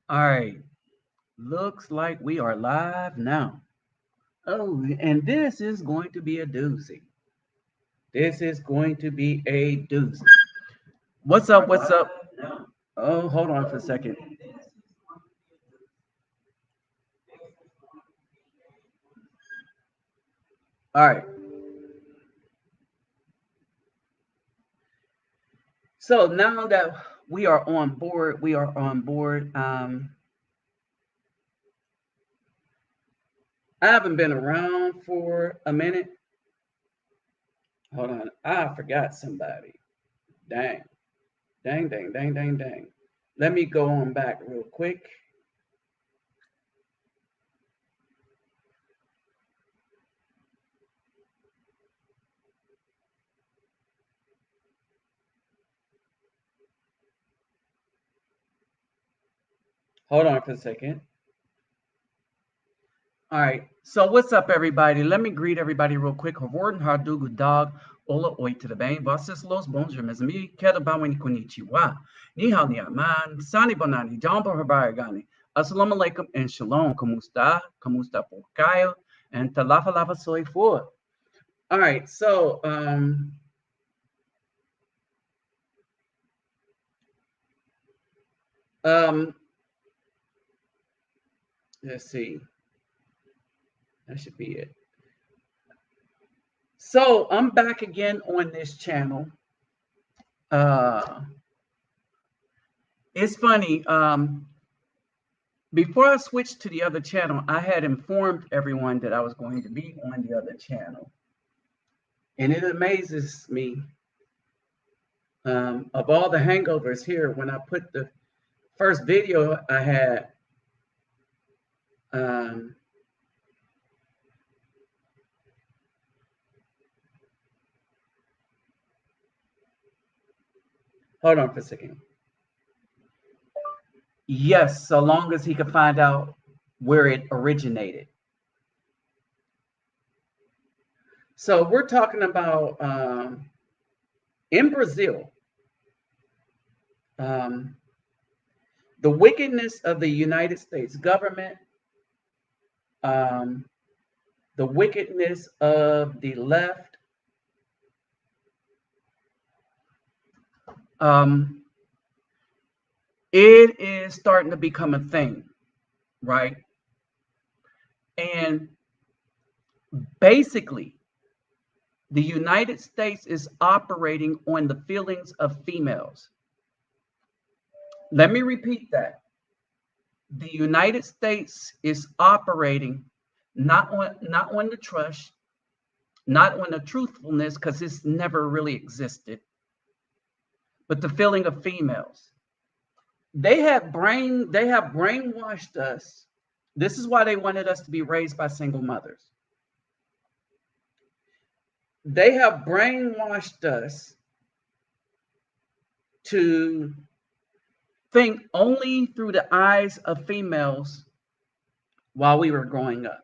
All right. Looks like we are live now. Oh, and this is going to be a doozy. This is going to be a doozy. What's up? What's up? Oh, hold on for a second. All right. So now that we are on board, we are on board. I haven't been around for a minute. Hold on. I forgot somebody. Dang. Dang, dang, dang, dang, dang. Let me go on back real quick. Hold on for a second. All right. So what's up, everybody? Let me greet everybody real quick. Havorn Hardugu Dog. Ola oi to the bang. Vossas los bonjour, mes amis. Keda bawani konnichiwa. Ni hao ni aman. Sani bonani. Jamba habaragani. Assalamu alaikum and shalom. Kamusta. Kamusta por kayo. And talafa lava soy for. All right. So, um, let's see. That should be it. So I'm back again on this channel. Uh, it's funny. Before I switched to the other channel, I had informed everyone that I was going to be on the other channel. And it amazes me, of all the hangovers here, when I put the first video I had, um, hold on for a second. Yes, so long as he could find out where it originated. So we're talking about in Brazil, um, the wickedness of the United States government, um, the wickedness of the left, it is starting to become a thing, right? And basically, the United States is operating on the feelings of females. Let me repeat that. The United States is operating not on the trust, not on the truthfulness, because it's never really existed, but the feeling of females. They have brainwashed us. This is why they wanted us to be raised by single mothers. They have brainwashed us to think only through the eyes of females while we were growing up.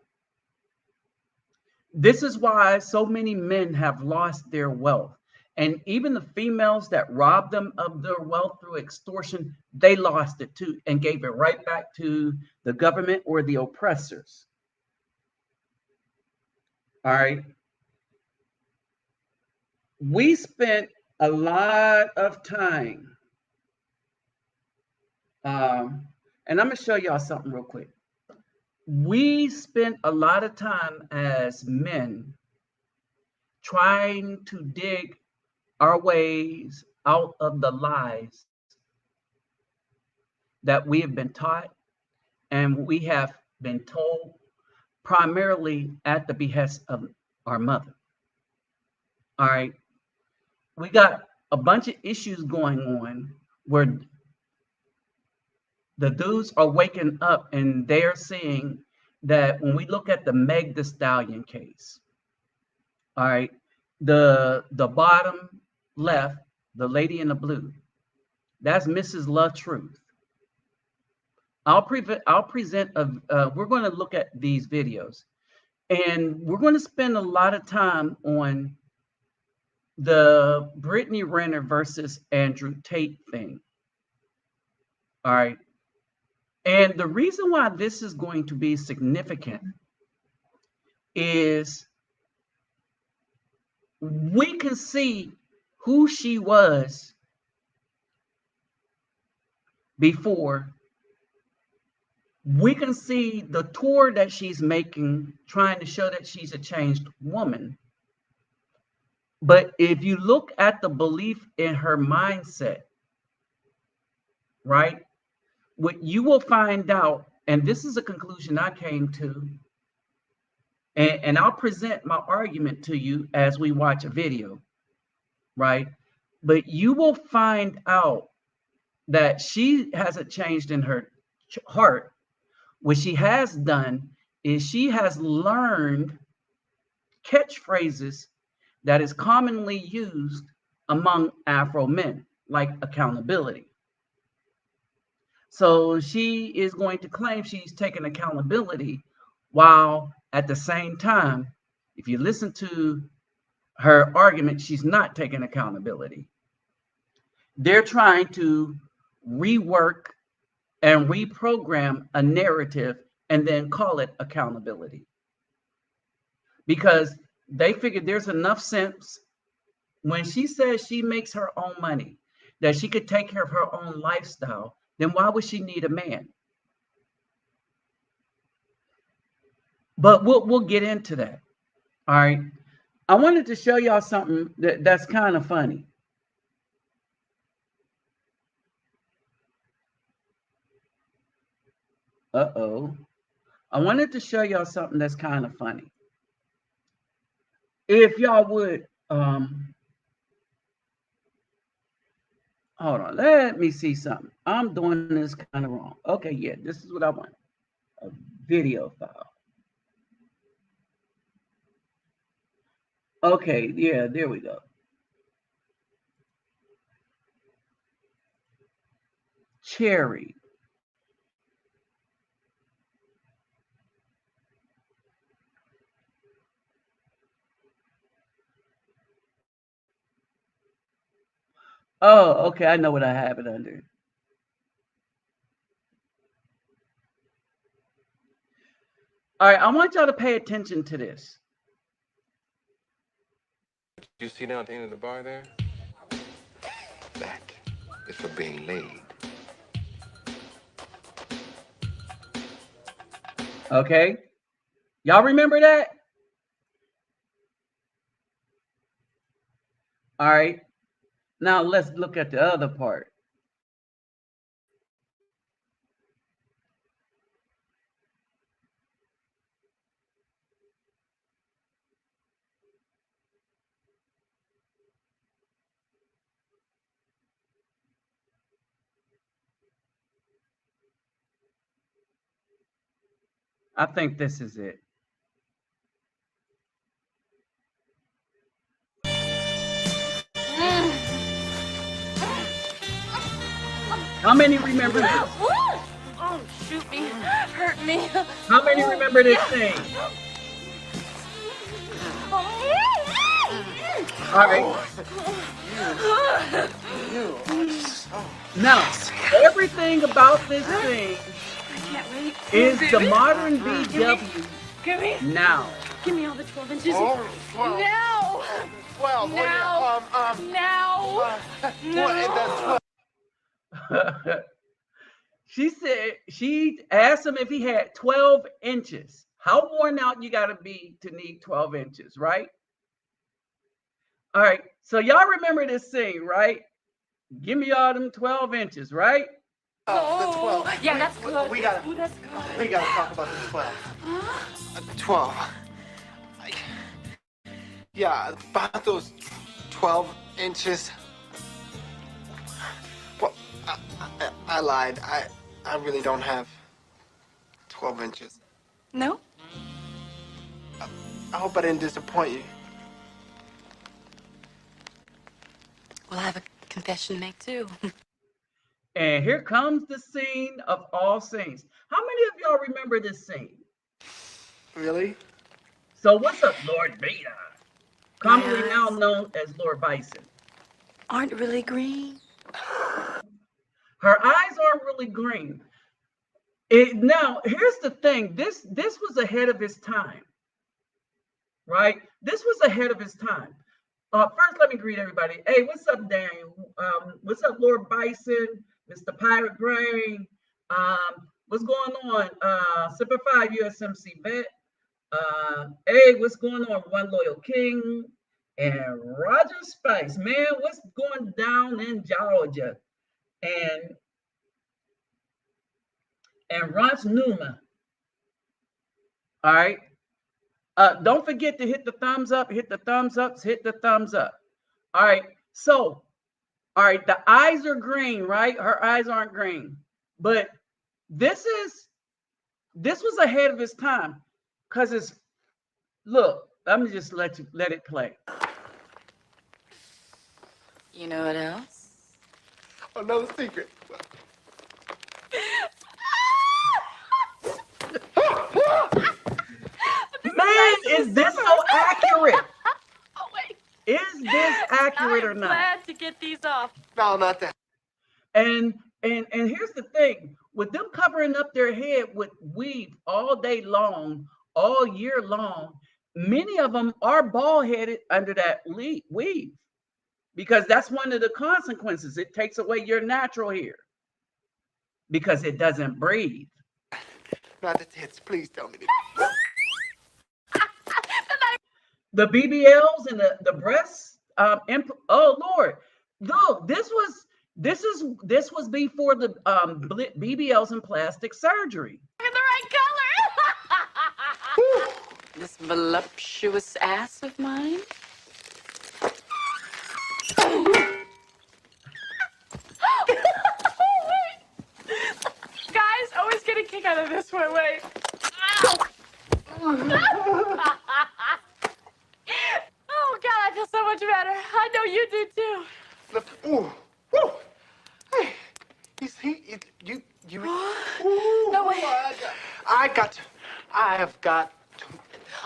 This is why so many men have lost their wealth. And even the females that robbed them of their wealth through extortion, they lost it too and gave it right back to the government or the oppressors. All right. We spent a lot of time, and I'm going to show y'all something real quick. We spent a lot of time as men trying to dig our ways out of the lies that we have been taught and we have been told, primarily at the behest of our mother. All right. We got a bunch of issues going on where the dudes are waking up and they're seeing that when we look at the Meg Thee Stallion case, all right, the bottom left, the lady in the blue, that's Mrs. Love Truth. I'll present we're going to look at these videos, and we're going to spend a lot of time on the Brittany Renner versus Andrew Tate thing. All right. And the reason why this is going to be significant is we can see who she was before. We can see the tour that she's making, trying to show that she's a changed woman. But if you look at the belief in her mindset, right, what you will find out, and this is a conclusion I came to, and I'll present my argument to you as we watch a video, right? But you will find out that she hasn't changed in her heart. What she has done is she has learned catchphrases that is commonly used among Afro men, like accountability. So she is going to claim she's taking accountability, while at the same time, if you listen to her argument, she's not taking accountability. They're trying to rework and reprogram a narrative and then call it accountability, because they figured there's enough sense when she says she makes her own money, that she could take care of her own lifestyle. Then why would she need a man? But we'll get into that. All right. I wanted to show y'all something that's kind of funny. Uh-oh. I wanted to show y'all something that's kind of funny. If y'all would, hold on, let me see something. I'm doing this kind of wrong. Okay, yeah, this is what I want. A video file. Okay, yeah, there we go. Cherry. Oh, okay, I know what I have it under. All right, I want y'all to pay attention to this. You see down at the end of the bar there? That is for being laid. Okay, y'all remember that? All right, now let's look at the other part. I think this is it. How many remember this? Oh, shoot me. Hurt me. How many remember this thing? All right. Now, everything about this thing is the modern VW Give me. now. Give me all the 12 inches. Oh, 12. Now. 12. Now. Now. That's 12. She said, she asked him if he had 12 inches. How worn out you got to be to need 12 inches, right? All right. So y'all remember this thing, right? Give me all them 12 inches, right? The 12. Yeah, that's good. We gotta, Ooh, that's good. we gotta talk about the 12. 12. Yeah, about those 12 inches. Well, I lied. I really don't have 12 inches. No? I hope I didn't disappoint you. Well, I have a confession to make, too. And here comes the scene of all scenes. How many of y'all remember this scene? Really? So what's up, Lord Vader? Commonly My now eyes known as Lord Bison. aren't really green. Her eyes aren't really green. Now, here's the thing. This was ahead of his time, right? This was ahead of his time. First, let me greet everybody. Hey, what's up, Daniel? What's up, Lord Bison, Mr. Pirate Brain? What's going on? Super 5 USMC Vet. Hey, what's going on? One Loyal King and Roger Spice. Man, what's going down in Georgia? And Ron Newman. All right. Don't forget to hit the thumbs up, hit the thumbs ups, hit the thumbs up. All right. So, all right, the eyes are green, right? Her eyes aren't green. But this was ahead of his time. Because it's, look, let me just let it play. You know what else? Another secret. Man, is this so accurate? Oh, wait. Is this accurate or I'm not? glad to get these off. No, not that. And here's the thing, with them covering up their head with weave all day long, all year long, many of them are bald headed under that weave, because that's one of the consequences. It takes away your natural hair because it doesn't breathe. Not the tits. Please tell me. The BBLs and the breasts. Oh Lord, look, this was before the BBLs and plastic surgery. In the right color. This voluptuous ass of mine. Guys, always get a kick out of this one. Wait. Oh God, I feel so much better. I know you do too. Look. Ooh. Woo. Hey. You. Ooh. No way. I have got to.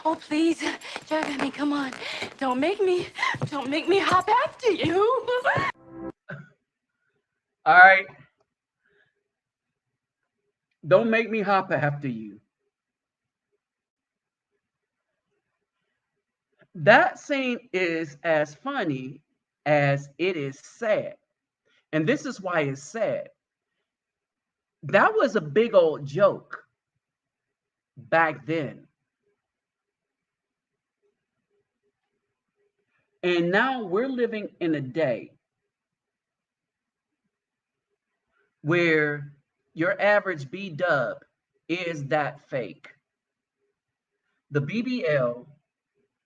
Oh, please, Jeremy, come on. Don't make me hop after you. All right. Don't make me hop after you. That scene is as funny as it is sad. And this is why it's sad. That was a big old joke back then. And now we're living in a day where your average B-dub is that fake. The BBL,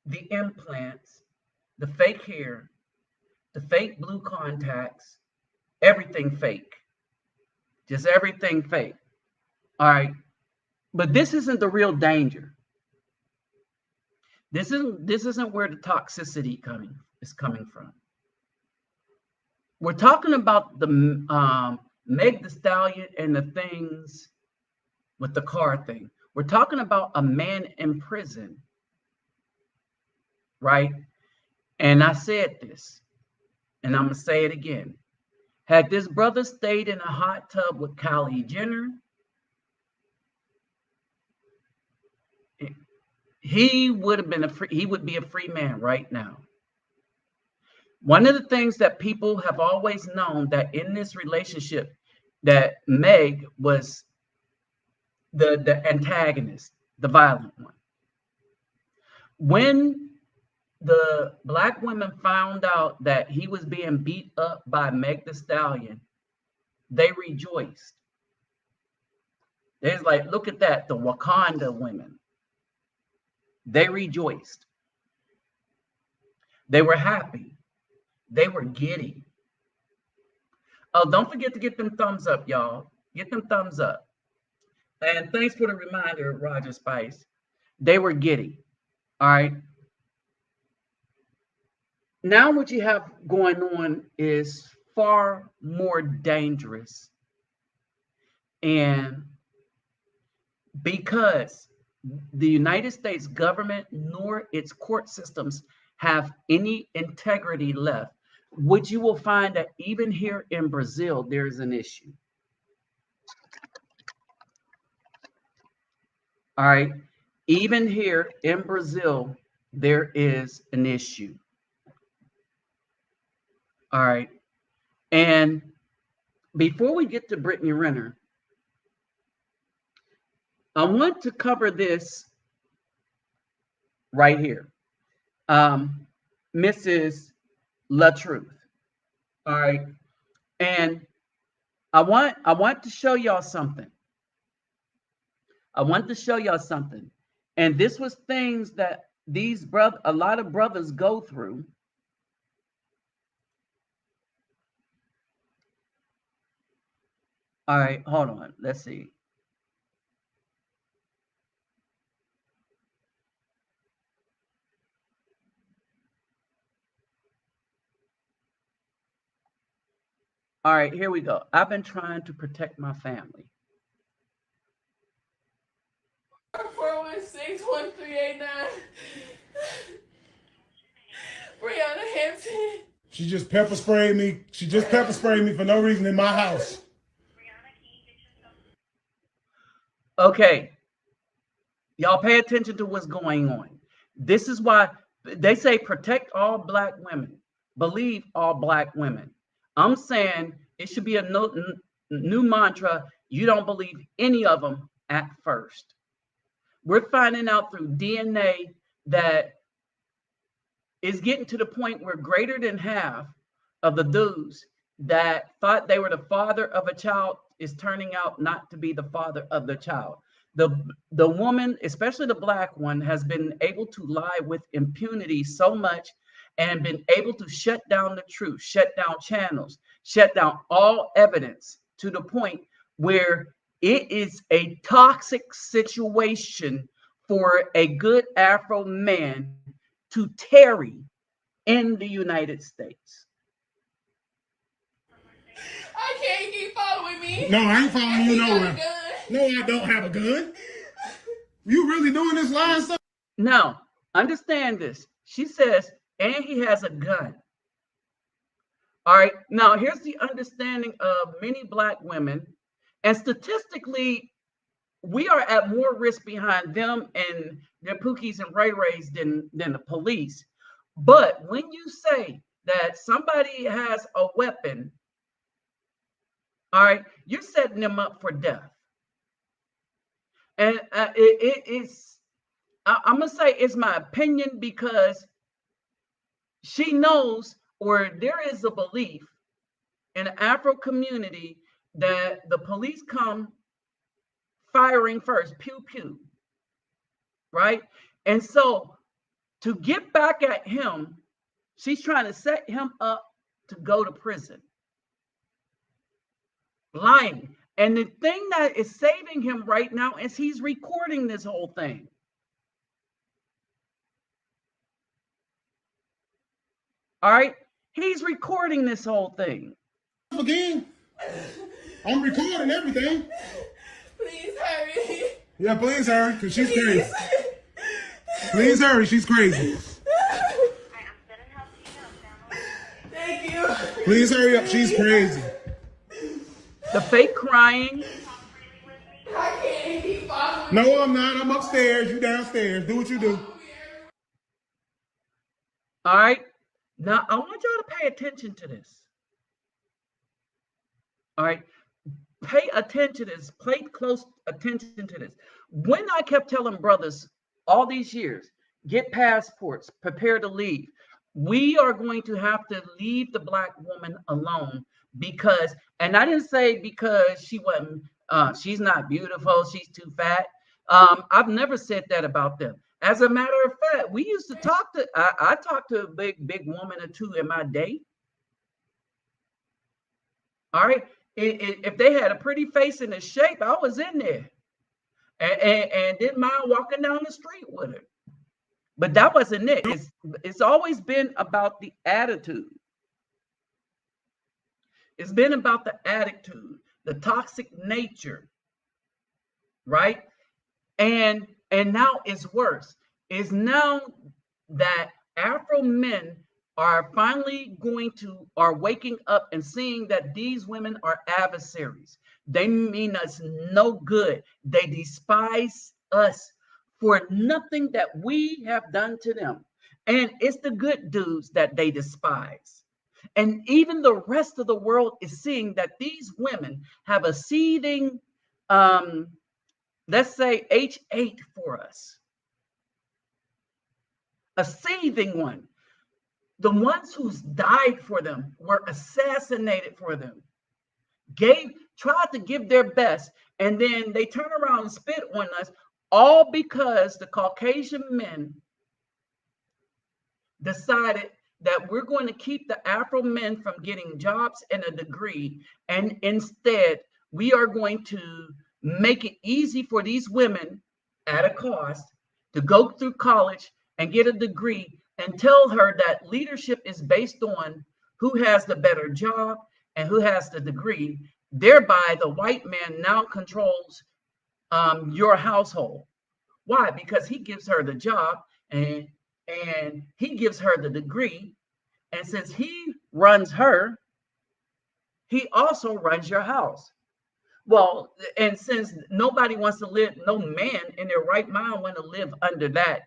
the implants, the fake hair, the fake blue contacts, everything fake. Just everything fake. All right. But this isn't the real danger. This isn't where the toxicity is coming from. We're talking about the Meg the Stallion and the things with the car thing. We're talking about a man in prison, right? And I said this, and I'm going to say it again. Had this brother stayed in a hot tub with Kylie Jenner, he would be a free man right now. One of the things that people have always known, that in this relationship, that Meg was the antagonist, the violent one. When the Black women found out that he was being beat up by Meg the Stallion, they rejoiced. They're like, look at that, the Wakanda women. They rejoiced. They were happy. They were giddy. Oh, don't forget to get them thumbs up, y'all. Get them thumbs up. And thanks for the reminder, Roger Spice. They were giddy. All right. Now what you have going on is far more dangerous. And because the United States government nor its court systems have any integrity left, which you will find that even here in Brazil, there is an issue. All right. Even here in Brazil, there is an issue. All right. And before we get to Brittany Renner, I want to cover this right here. Mrs. La Truth. All right. And I want to show y'all something. I want to show y'all something. And this was things that a lot of brothers go through. All right, hold on. Let's see. All right, here we go. I've been trying to protect my family. 416-1389. Brianna Hampton. She just pepper sprayed me. She just pepper sprayed me for no reason in my house. Okay, y'all pay attention to what's going on. This is why they say protect all black women, believe all black women. I'm saying it should be a new mantra. You don't believe any of them at first. We're finding out through DNA that it's getting to the point where greater than half of the dudes that thought they were the father of a child is turning out not to be the father of the child. The woman, especially the black one, has been able to lie with impunity so much and been able to shut down the truth, shut down channels, shut down all evidence to the point where it is a toxic situation for a good Afro man to tarry in the United States. I can't keep following me. No, I ain't following you nowhere. Gun. No, I don't have a gun. You really doing this lying stuff? Now, understand this. She says, and he has a gun. All right. Now, here's the understanding of many black women. And statistically, we are at more risk behind them and their Pookies and Ray Rays than the police. But when you say that somebody has a weapon, all right, you're setting them up for death. And I'm going to say it's my opinion because she knows, or there is a belief in the Afro community that the police come firing first, pew, pew, right? And so to get back at him, she's trying to set him up to go to prison. Lying. And the thing that is saving him right now is he's recording this whole thing. All right? He's recording this whole thing. Again, I'm recording everything. Please hurry. Yeah, please hurry, because she's crazy. Please hurry, she's crazy. Thank you. Please hurry up, she's crazy. The fake crying. I can't keep following. No, I'm not. I'm upstairs. You downstairs. Do what you do. All right. Now, I want y'all to pay attention to this. All right. Pay attention to this. Pay close attention to this. When I kept telling brothers all these years, get passports, prepare to leave. We are going to have to leave the black woman alone because, and I didn't say because she wasn't, she's not beautiful, she's too fat. I've never said that about them. As a matter of fact, we used to talk to, I talked to a big woman or two in my day. All right. If they had a pretty face and a shape, I was in there and didn't mind walking down the street with her. But that wasn't it. It's always been about the attitude. It's been about the attitude, the toxic nature, right? And now it's worse. It's now that Afro men are finally are waking up and seeing that these women are adversaries. They mean us no good. They despise us for nothing that we have done to them. And it's the good dudes that they despise. And even the rest of the world is seeing that these women have a seething, let's say, H8 for us, a seething one. The ones who's died for them, were assassinated for them, tried to give their best, and then they turn around and spit on us, all because the Caucasian men decided that we're going to keep the Afro men from getting jobs and a degree, and instead we are going to make it easy for these women at a cost to go through college and get a degree, and tell her that leadership is based on who has the better job and who has the degree. Thereby, the white man now controls your household. Why? Because he gives her the job and he gives her the degree. And since he runs her, he also runs your house. Well, and since nobody wants to live, no man in their right mind want to live under that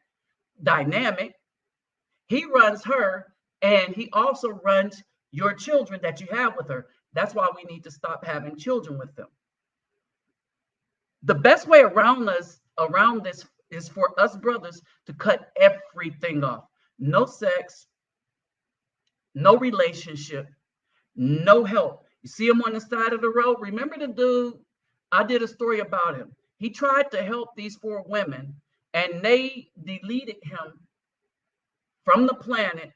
dynamic, he runs her, and he also runs your children that you have with her. That's why we need to stop having children with them. The best way around this is for us brothers to cut everything off. No sex, no relationship, no help. You see him on the side of the road? Remember the dude? I did a story about him. He tried to help these 4 women, and they deleted him from the planet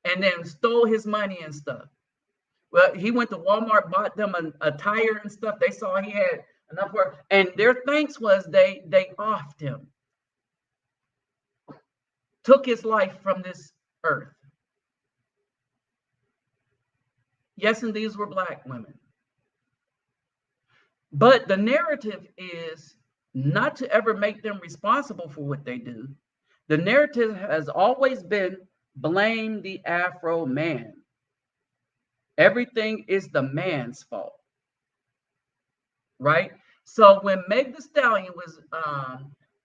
and then stole his money and stuff. Well, he went to Walmart, bought them a tire and stuff. They saw he had enough work, and their thanks was they offed him, took his life from this earth. Yes, and these were Black women. But the narrative is not to ever make them responsible for what they do. The narrative has always been blame the Afro man. Everything is the man's fault, right? So when Meg Thee Stallion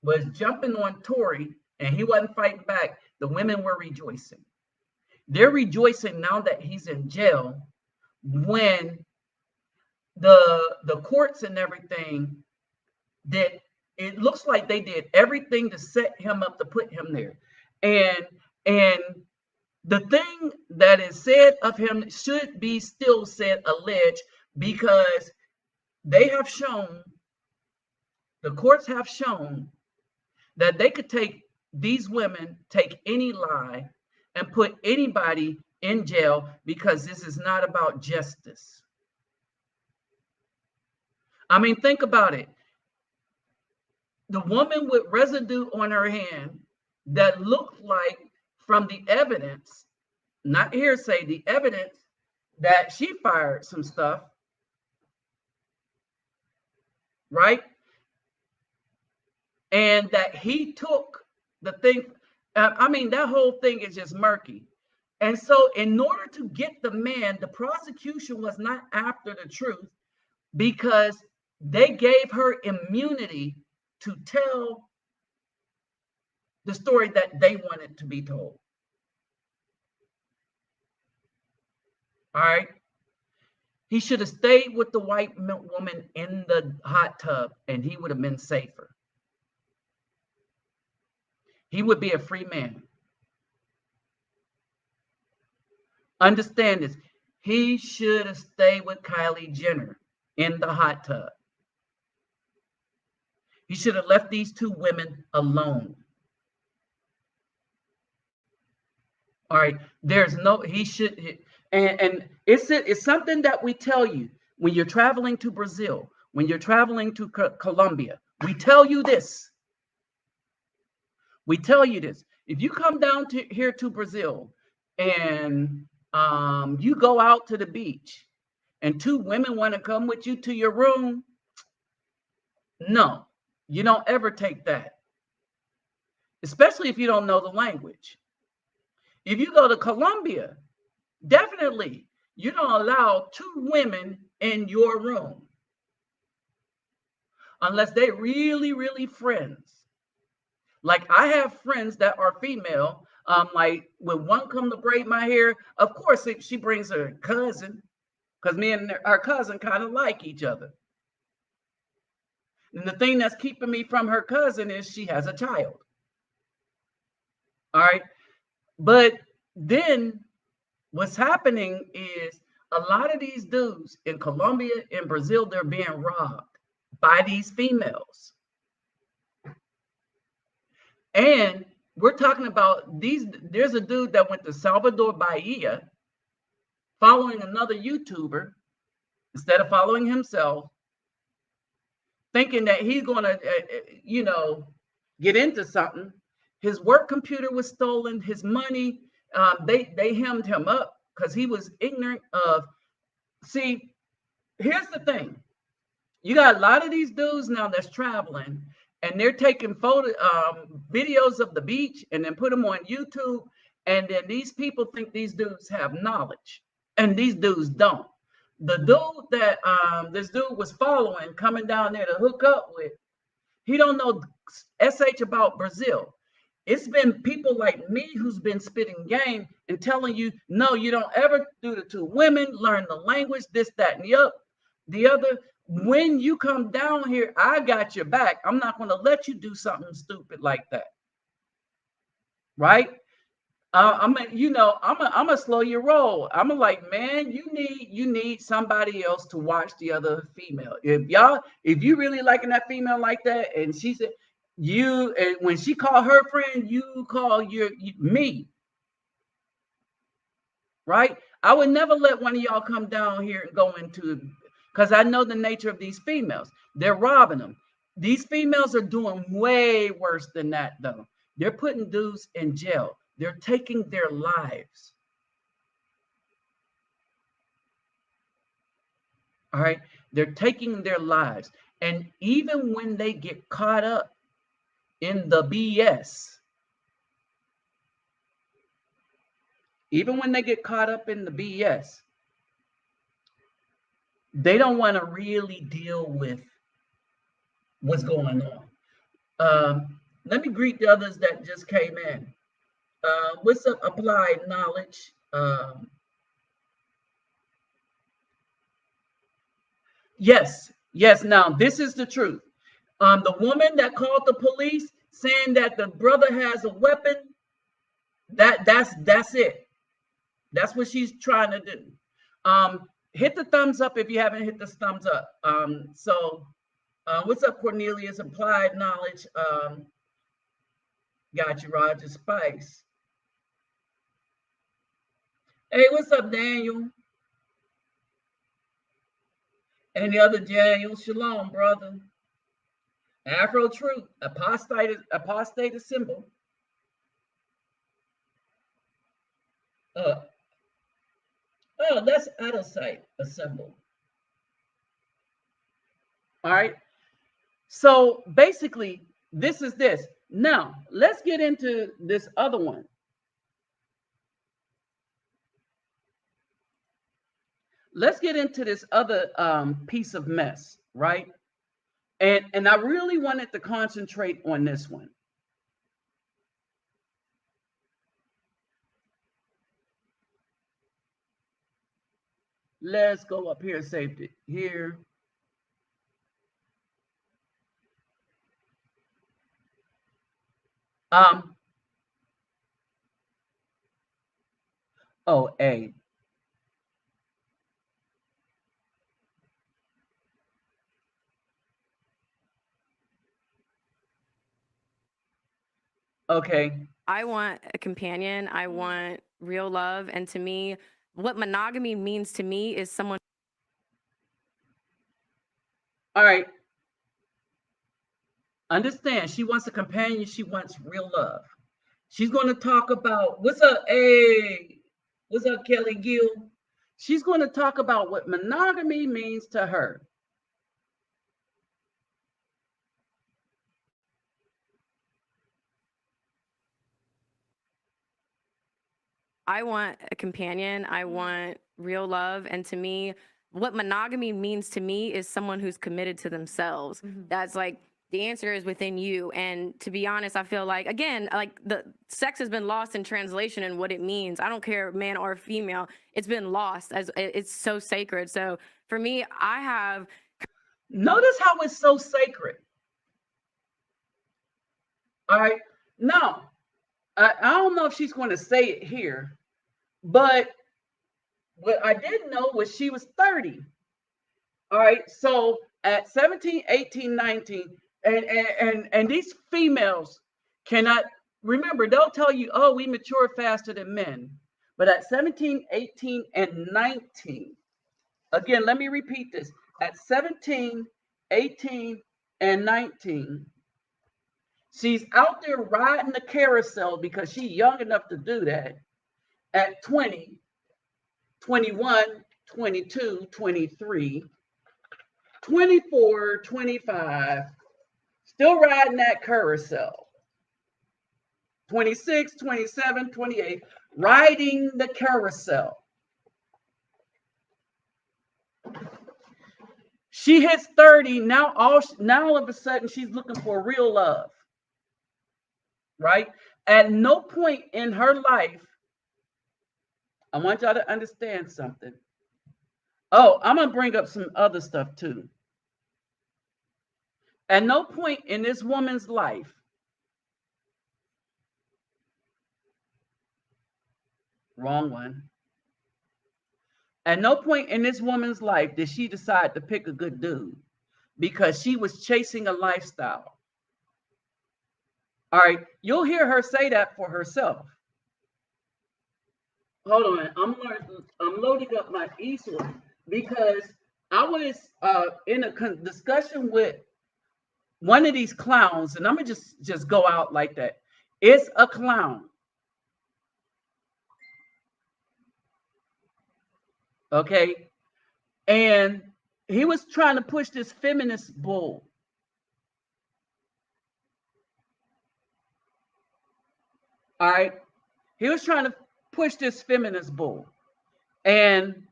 was jumping on Tory and he wasn't fighting back, the women were rejoicing. They're rejoicing now that he's in jail, when the courts and everything that it looks like they did everything to set him up to put him there. And the thing that is said of him should be still said alleged, because they have shown, the courts have shown that they could take these women, take any lie and put anybody in jail, because this is not about justice. I mean, think about it. The woman with residue on her hand that looked like, from the evidence, not hearsay, the evidence, that she fired some stuff, right? And that he took the thing. I mean, that whole thing is just murky. And so in order to get the man, the prosecution was not after the truth, because they gave her immunity to tell the story that they wanted to be told. All right. He should have stayed with the white woman in the hot tub, and he would have been safer. He would be a free man. Understand this. He should have stayed with Kylie Jenner in the hot tub. He should have left these 2 women alone. All right. There's no, he should, and it's something that we tell you when you're traveling to Brazil, when you're traveling to Colombia. We tell you this. We tell you this. If you come down to here to Brazil and you go out to the beach and 2 women want to come with you to your room, no, you don't ever take that. Especially if you don't know the language. If you go to Colombia, definitely you don't allow 2 women in your room. unless they really, really friends. Like I have friends that are female. Like when one come to braid my hair, of course she brings her cousin, because me and our cousin kind of like each other. And the thing that's keeping me from her cousin is she has a child. All right. But then what's happening is a lot of these dudes in Colombia and Brazil, they're being robbed by these females. And we're talking about these. There's a dude that went to Salvador Bahia following another YouTuber instead of following himself, thinking that he's going to, get into something. His work computer was stolen. His money, they hemmed him up because he was ignorant of. See, here's the thing. You got a lot of these dudes now that's traveling and they're taking videos of the beach and then put them on YouTube. And then these people think these dudes have knowledge and these dudes don't. The dude that this dude was following coming down there to hook up with, he don't know SH about Brazil. It's been people like me who's been spitting game and telling you, no, you don't ever do the two women, learn the language, this, that, and the other. When you come down here, I got your back. I'm not going to let you do something stupid like that. Right? I'm gonna slow your roll. I'm like, man, you need somebody else to watch the other female. If you really liking that female like that, and she said and when she called her friend, you call me. Right? I would never let one of y'all come down here and go into, because I know the nature of these females. They're robbing them. These females are doing way worse than that, though. They're putting dudes in jail. They're taking their lives. All right. They're taking their lives. And even when they get caught up in the BS, they don't want to really deal with what's going on. Let me greet the others that just came in. What's up, Applied Knowledge? Yes. Now, this is the truth. The woman that called the police saying that the brother has a weapon, that's it. That's what she's trying to do. Hit the thumbs up if you haven't hit the thumbs up. What's up, Cornelius? Applied Knowledge. Got you, Roger Spice. Hey, what's up, Daniel? And the other Daniel, shalom, brother. Afro Truth, apostate symbol. That's out of sight, a symbol. All right. So basically, this is this. Now, let's get into this other one. Let's get into this other piece of mess, right? And I really wanted to concentrate on this one. Let's go up here, saved it here. A. Okay. I want a companion. I want real love. And to me, what monogamy means to me is someone. All right. Understand, she wants a companion. She wants real love. She's going to talk about, what's up, hey, what's up, Kelly Gill? She's going to talk about what monogamy means to her. I want a companion. I want real love. And to me, what monogamy means to me is someone who's committed to themselves. That's like, the answer is within you. And to be honest, I feel like, again, like the sex has been lost in translation and what it means. I don't care, man or female, it's been lost, as it's so sacred. So for me, I have. Notice how it's so sacred. All right. Now, I don't know if she's going to say it here, but what I did know was she was 30. All right. So at 17, 18, 19, and these females cannot remember, they'll tell you, oh, we mature faster than men. But at 17, 18, and 19, again, let me repeat this. At 17, 18, and 19, she's out there riding the carousel because she's young enough to do that. At 20, 21, 22, 23, 24, 25, still riding that carousel. 26, 27, 28, riding the carousel. She hits 30, now all of a sudden she's looking for real love. Right? At no point in her life, I want y'all to understand something. Oh, I'm going to bring up some other stuff too. At no point in this woman's life, wrong one. At no point in this woman's life did she decide to pick a good dude because she was chasing a lifestyle. All right, you'll hear her say that for herself. Hold on, I'm loading up my eSword because I was in a discussion with one of these clowns, and I'm gonna just go out like that. It's a clown. Okay. And he was trying to push this feminist bull. All right. He was trying to push this feminist bull. And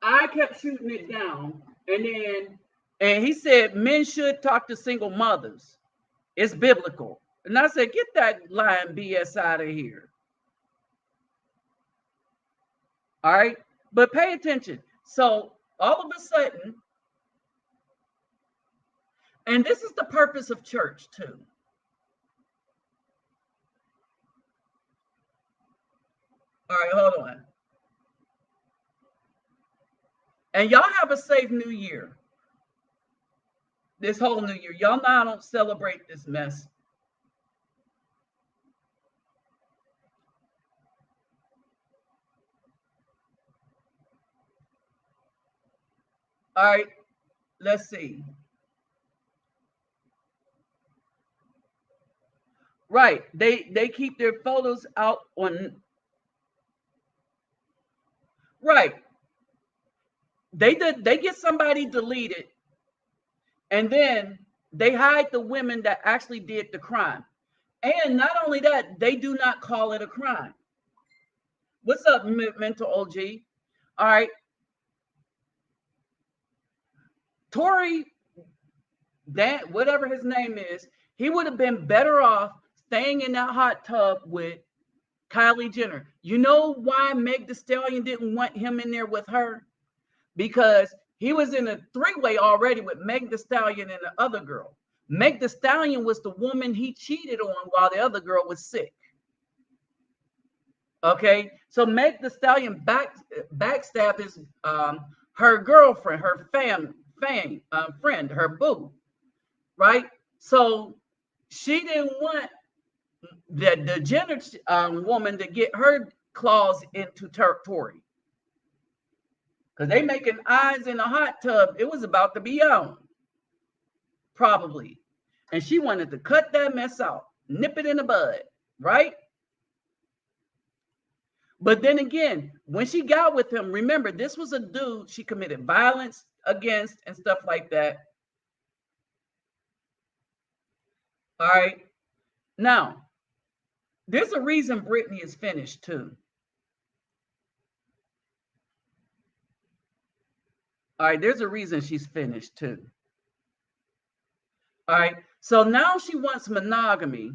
I kept shooting it down. And he said men should talk to single mothers. It's biblical. And I said, get that lying BS out of here. All right. But pay attention. So all of a sudden, and this is the purpose of church too. All right, hold on. And y'all have a safe new year. This whole new year. Y'all know I don't celebrate this mess. All right, let's see. Right, they keep their photos out on. Right, they get somebody deleted, and then they hide the women that actually did the crime. And not only that, they do not call it a crime. What's up, mental OG? All right, Tory, that whatever his name is, he would have been better off staying in that hot tub with Kylie Jenner. You know why Meg Thee Stallion didn't want him in there with her? Because he was in a three-way already with Meg Thee Stallion and the other girl. Meg Thee Stallion was the woman he cheated on while the other girl was sick. Okay, so Meg Thee Stallion backstabbed his her girlfriend, her friend, her boo, right? So she didn't want the Jenner woman to get her claws into Tory, because they making eyes in a hot tub. It was about to be on, probably, and she wanted to cut that mess out, nip it in the bud, right? But then again, when she got with him, remember, this was a dude she committed violence against and stuff like that. All right. Now, there's a reason Brittany is finished too. All right, there's a reason she's finished too. All right, so now she wants monogamy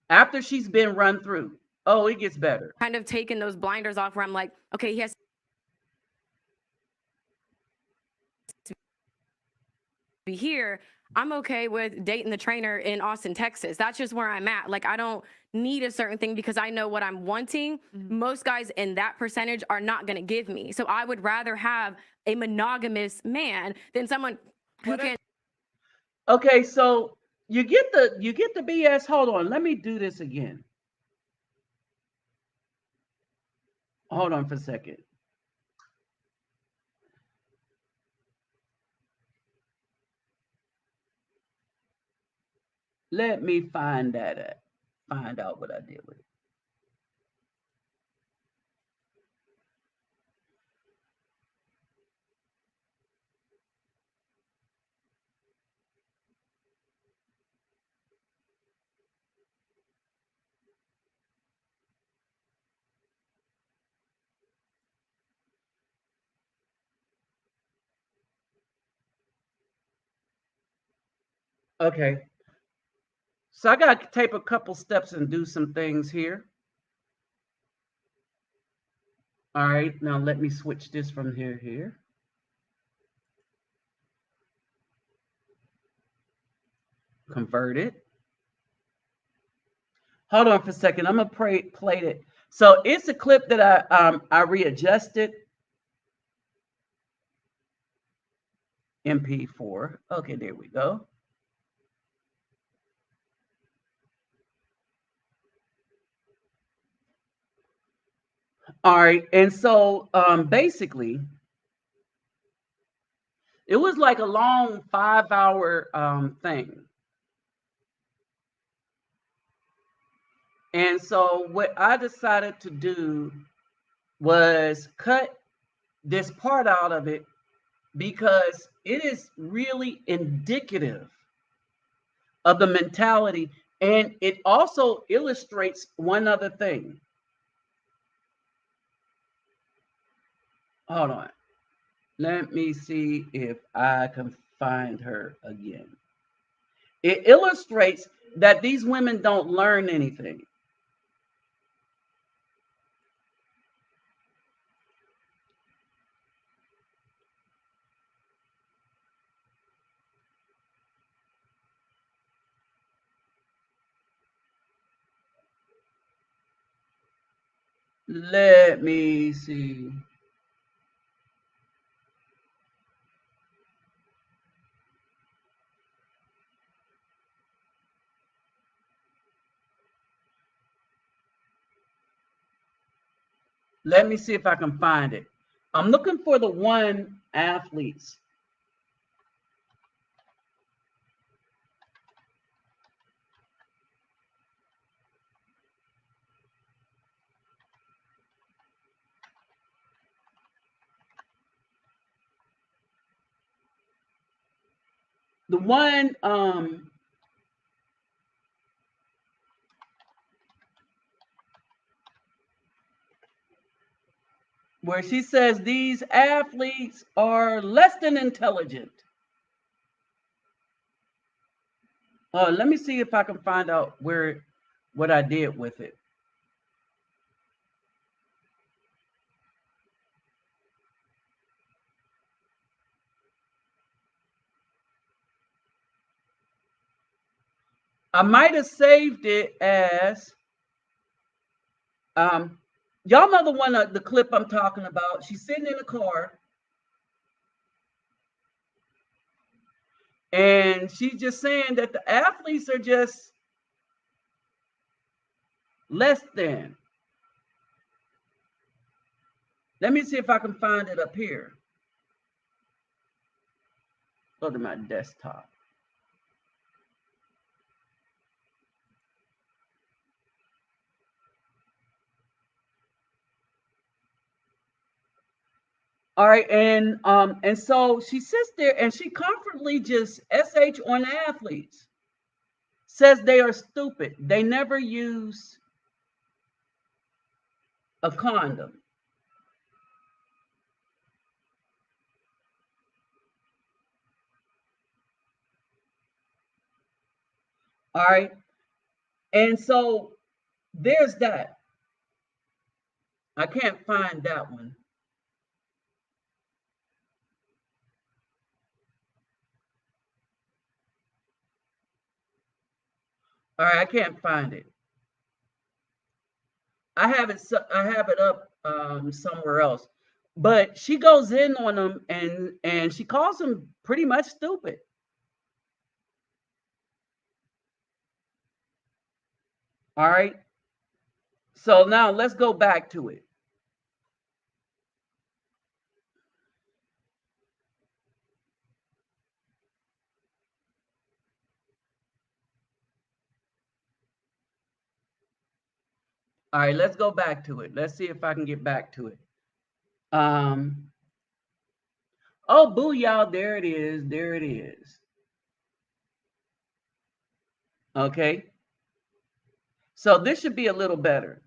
after she's been run through. Oh, it gets better. Kind of taking those blinders off where I'm like, okay, he has to be here. I'm okay with dating the trainer in Austin, Texas. That's just where I'm at. Like, I don't need a certain thing because I know what I'm wanting. Most guys in that percentage are not going to give me. So I would rather have a monogamous man than someone who can. Okay, so you get the BS. Hold on, let me do this again. Hold on for a second. Let me find out what I did with it. Okay, so I got to take a couple steps and do some things here. All right, now let me switch this from here. Convert it. Hold on for a second. I'm gonna play it. So it's a clip that I readjusted. MP4. Okay, there we go. All right, and so basically, it was like a long 5-hour thing. And so what I decided to do was cut this part out of it because it is really indicative of the mentality, and it also illustrates one other thing. Hold on. Let me see if I can find her again. It illustrates that these women don't learn anything. Let me see. Let me see if I can find it. I'm looking for the one athletes. The one where she says these athletes are less than intelligent. Let me see if I can find out what I did with it. I might have saved it as y'all know the one the clip I'm talking about. She's sitting in a car and she's just saying that the athletes are just less than. Let me see if I can find it up here. Go to my desktop. All right, and so she sits there and she comfortably just sh on athletes, says they are stupid. They never use a condom. All right. And so there's that. I can't find that one. All right, I can't find it. I have it. I have it up somewhere else. But she goes in on them and she calls them pretty much stupid. All right. So now let's go back to it. All right, let's go back to it. Let's see if I can get back to it. Um, oh, booyah, there it is. There it is. Okay. So this should be a little better.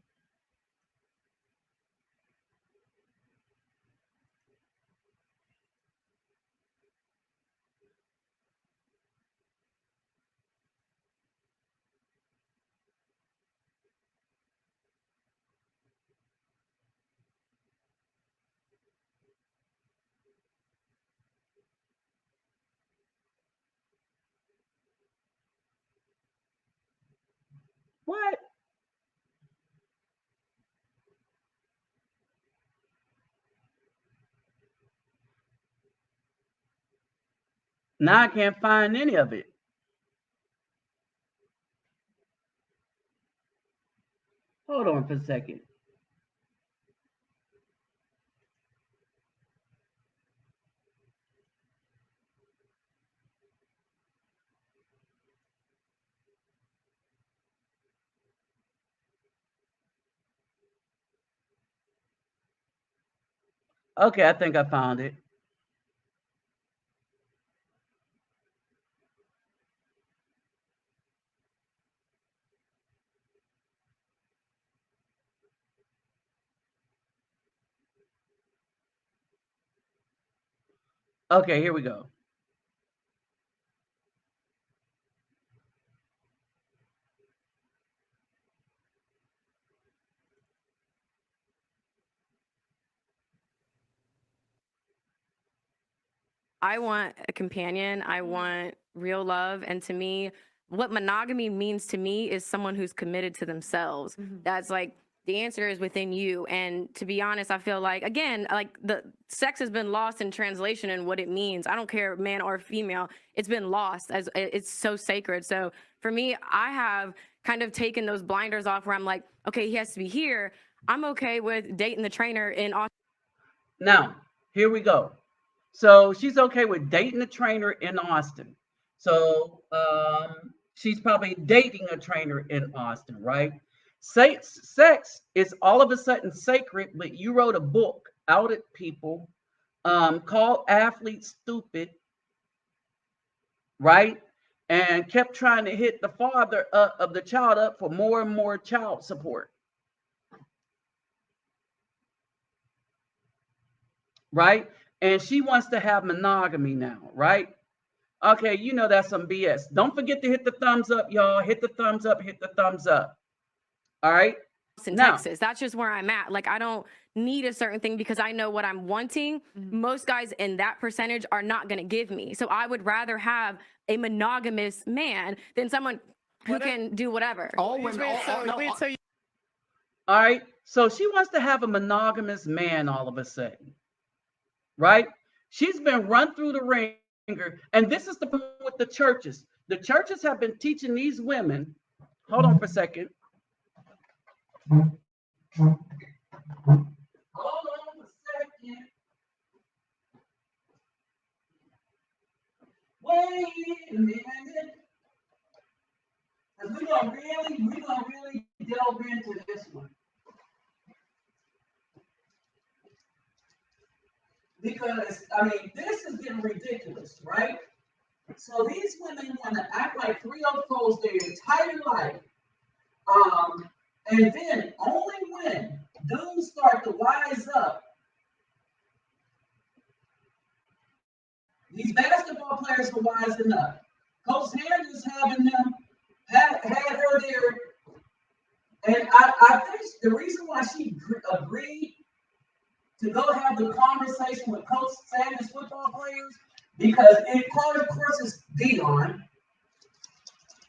What? Now I can't find any of it. Hold on for a second. Okay, I think I found it. Okay, here we go. I want a companion. I want real love. And to me, what monogamy means to me is someone who's committed to themselves. That's like the answer is within you. And to be honest, I feel like, again, like the sex has been lost in translation and what it means. I don't care, man or female, it's been lost as it's so sacred. So for me, I have kind of taken those blinders off where I'm like, okay, he has to be here. I'm okay with dating the trainer in Austin. Now, here we go. So she's okay with dating a trainer in Austin. So she's probably dating a trainer in Austin, right? Sex is all of a sudden sacred, but you wrote a book out at people, called Athletes Stupid, right? And kept trying to hit the father of the child up for more and more child support, right? And she wants to have monogamy now, right? Okay, you know that's some BS. Don't forget to hit the thumbs up, y'all. Hit the thumbs up, hit the thumbs up. All right. Now, Texas. That's just where I'm at. Like, I don't need a certain thing because I know what I'm wanting. Most guys in that percentage are not going to give me. So I would rather have a monogamous man than someone who can do whatever. all right. So she wants to have a monogamous man all of a sudden, right? She's been run through the ringer. And this is the problem with the churches. The churches have been teaching these women. Hold on for a second. Hold on a second. Wait a minute. Because we're gonna really delve into this one. Because I mean, this is getting ridiculous, right? So these women want to act like 304s their entire life. And then only when dudes start to wise up, these basketball players are wising up. Coach Sanders having them had her there. And I think the reason why she agreed to go have the conversation with Coach Sanders football players, because of course, it's Dion.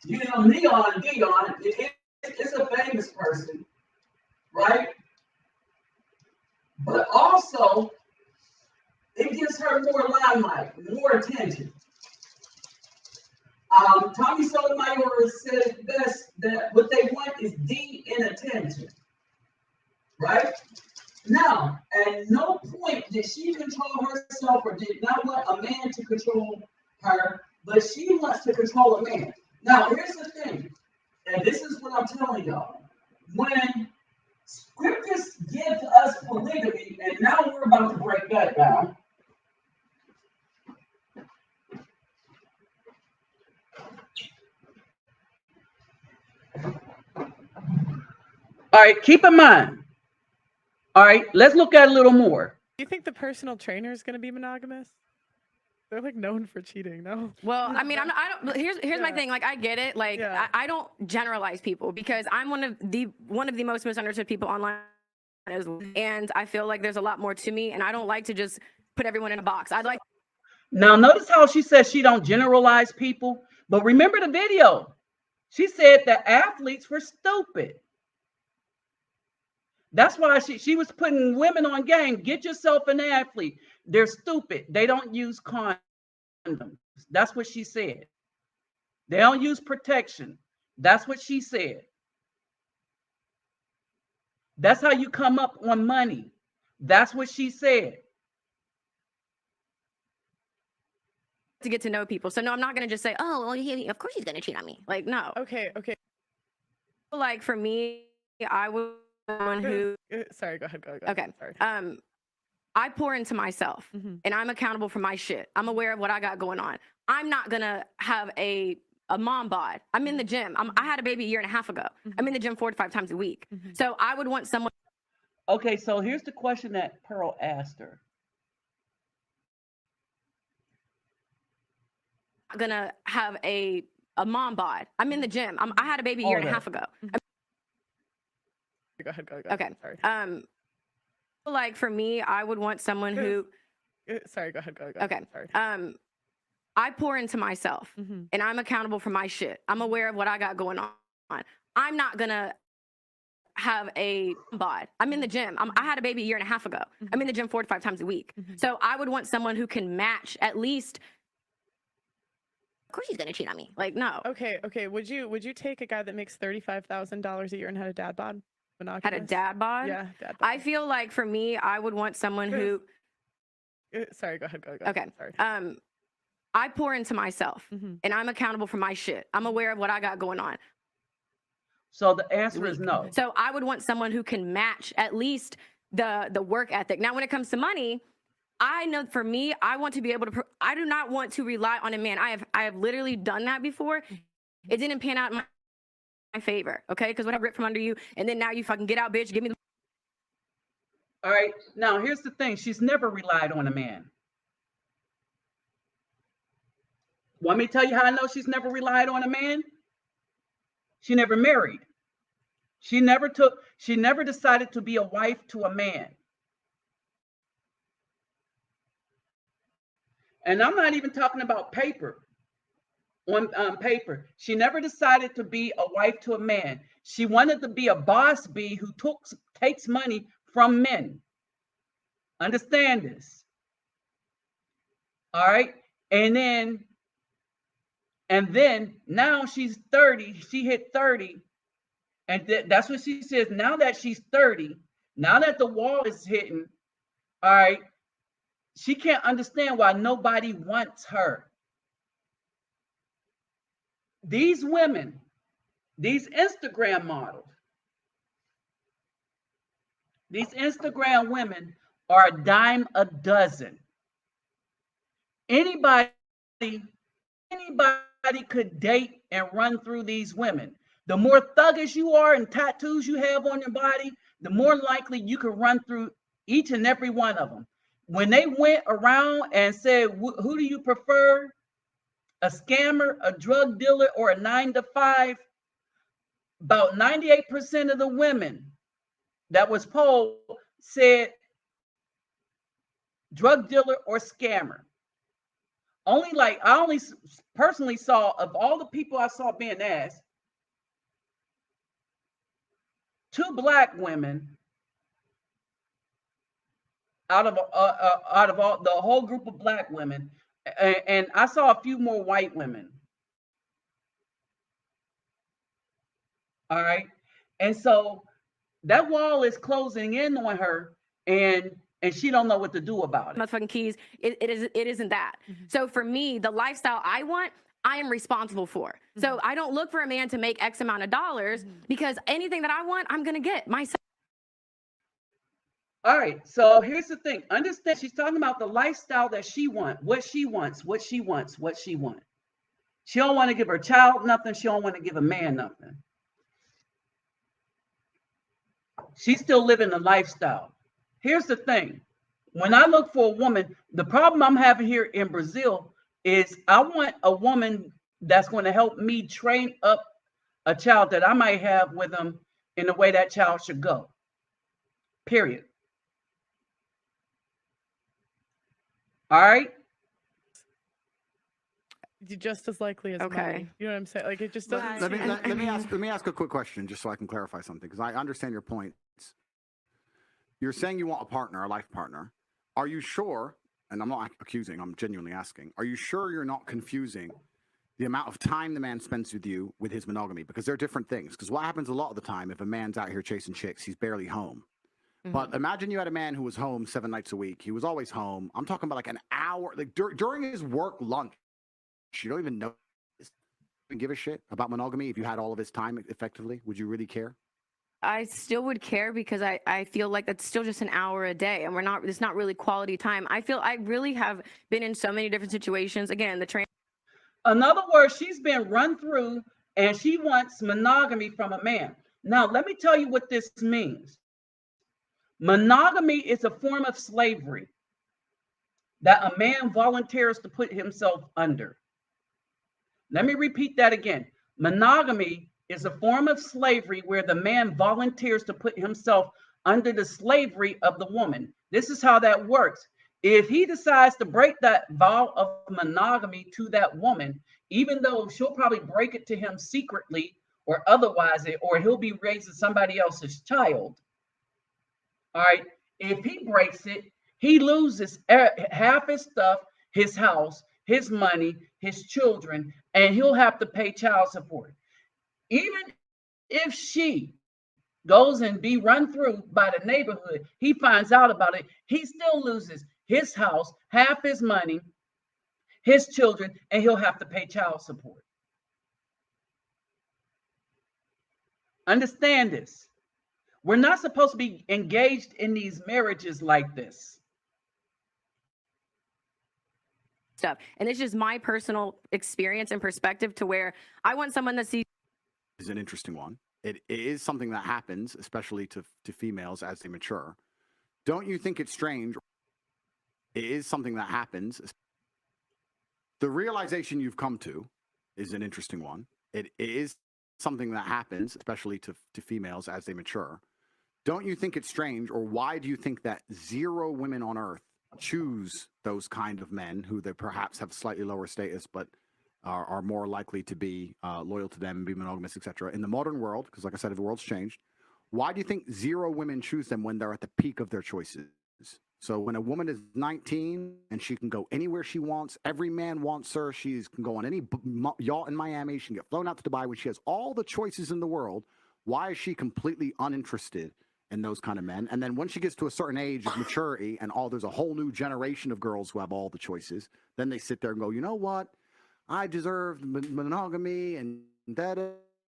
You know, Dion is a famous person, right? But also, it gives her more limelight, more attention. Tommy Sotomayor said it best that what they want is D in attention, right? Now, at no point did she control herself or did not want a man to control her, but she wants to control a man. Now, here's the thing, and this is what I'm telling y'all. When scriptures give to us polygamy, and now we're about to break that down. All right, keep in mind. All right, let's look at it a little more. Do you think the personal trainer is going to be monogamous? They're like known for cheating, no? Well, I mean, I don't. Here's my thing. Like, I get it. Like, I don't generalize people because I'm one of the most misunderstood people online, and I feel like there's a lot more to me, and I don't like to just put everyone in a box. I'd like. Now, notice how she says she don't generalize people, but remember the video. She said that athletes were stupid. That's why she was putting women on game. Get yourself an athlete. They're stupid. They don't use condoms. That's what she said. They don't use protection. That's what she said. That's how you come up on money. That's what she said. To get to know people. So no, I'm not going to just say, oh, well, of course he's going to cheat on me. Like, no. Okay. Like, for me, I was someone who. Sorry, go ahead. Okay. Sorry. I pour into myself, and I'm accountable for my shit. I'm aware of what I got going on. I'm not going to have a mom bod. I'm in the gym. I had a baby a year and a half ago. I'm in the gym 4 to 5 times a week. So I would want someone. Okay, so here's the question that Pearl asked her. Gonna have a mom bod. I'm in the gym. I had a baby a year and a half ago. Go ahead. Okay. Sorry. Like, for me, I would want someone who. Sorry, go ahead. Okay. Sorry. I pour into myself, and I'm accountable for my shit. I'm aware of what I got going on. I'm not gonna have a bod. I'm in the gym. I had a baby a year and a half ago. I'm in the gym 4 to 5 times a week. So I would want someone who can match at least. Of course he's gonna cheat on me. Like, no. Okay. Would you take a guy that makes $35,000 a year and had a dad bod? Had a dad bod? Yeah, dad bod. I feel like for me, I would want someone who. Sorry, go ahead. Okay. Sorry. I pour into myself, and I'm accountable for my shit. I'm aware of what I got going on. So the answer is no. So I would want someone who can match at least the work ethic. Now, when it comes to money, I know for me, I want to be able to. I do not want to rely on a man. I have literally done that before. It didn't pan out in my favor, okay? Because when I ripped from under you, and then now you fucking get out, bitch. Give me the. All right. Now here's the thing. She's never relied on a man. Want me to tell you how I know she's never relied on a man? She never married. She never decided to be a wife to a man. And I'm not even talking about paper. On paper, she never decided to be a wife to a man. She wanted to be a boss bee who takes money from men. Understand this. All right. And then now she's 30. She hit 30. And that's what she says. Now that she's 30, now that the wall is hitting, all right, she can't understand why nobody wants her. These women, these Instagram models, these Instagram women are a dime a dozen. Anybody could date and run through these women. The more thuggish you are and tattoos you have on your body, the more likely you can run through each and every one of them. When they went around and said, who do you prefer? A scammer, a drug dealer, or a 9-to-5? about 98% of the women that was polled said drug dealer or scammer. I only personally saw, of all the people I saw being asked, 2 Black women out of all the whole group of Black women, and I saw a few more white women. All right, and so that wall is closing in on her, and she don't know what to do about it. Motherfucking keys. It isn't that. So for me, the lifestyle I want, I am responsible for. So I don't look for a man to make X amount of dollars, because anything that I want, I'm gonna get myself. All right, so here's the thing. Understand, she's talking about the lifestyle that she wants, what she wants. She don't want to give her child nothing. She don't want to give a man nothing. She's still living the lifestyle. Here's the thing. When I look for a woman, the problem I'm having here in Brazil is I want a woman that's going to help me train up a child that I might have with them in the way that child should go. Period. All right. Just as likely as money. You know what I'm saying? Like, it just doesn't. Let me ask a quick question, just so I can clarify something, because I understand your point. You're saying you want a partner, a life partner. Are you sure? And I'm not accusing. I'm genuinely asking. Are you sure you're not confusing the amount of time the man spends with you with his monogamy? Because they're different things. Because what happens a lot of the time, if a man's out here chasing chicks, he's barely home. But imagine you had a man who was home 7 nights a week. He was always home. I'm talking about like an hour, like during his work lunch. You don't even know, give a shit about monogamy. If you had all of his time effectively, would you really care? I still would care, because I feel like that's still just an hour a day, and it's not really quality time. I feel I really have been in so many different situations. Again, in other words, she's been run through and she wants monogamy from a man. Now, let me tell you what this means. Monogamy is a form of slavery that a man volunteers to put himself under. Let me repeat that again. Monogamy is a form of slavery where the man volunteers to put himself under the slavery of the woman. This is how that works. If he decides to break that vow of monogamy to that woman, even though she'll probably break it to him secretly or otherwise, or he'll be raising somebody else's child. All right. If he breaks it, he loses half his stuff, his house, his money, his children, and he'll have to pay child support. Even if she goes and be run through by the neighborhood, he finds out about it, he still loses his house, half his money, his children, and he'll have to pay child support. Understand this. We're not supposed to be engaged in these marriages like this. Stuff. And it's just my personal experience and perspective, to where I want someone that sees. Is an interesting one. It is something that happens, especially to females as they mature. Don't you think it's strange? It is something that happens. The realization you've come to is an interesting one. It is something that happens, especially to females as they mature. Don't you think it's strange, or why do you think that 0 women on earth choose those kind of men who they perhaps have slightly lower status, but are more likely to be loyal to them and be monogamous, etc. In the modern world, because like I said, the world's changed. Why do you think 0 women choose them when they're at the peak of their choices? So when a woman is 19 and she can go anywhere she wants, every man wants her, she can go on any yacht in Miami, she can get flown out to Dubai, when she has all the choices in the world, why is she completely uninterested in those kind of men? And then when she gets to a certain age of maturity and there's a whole new generation of girls who have all the choices, then they sit there and go, you know what? I deserve monogamy and that,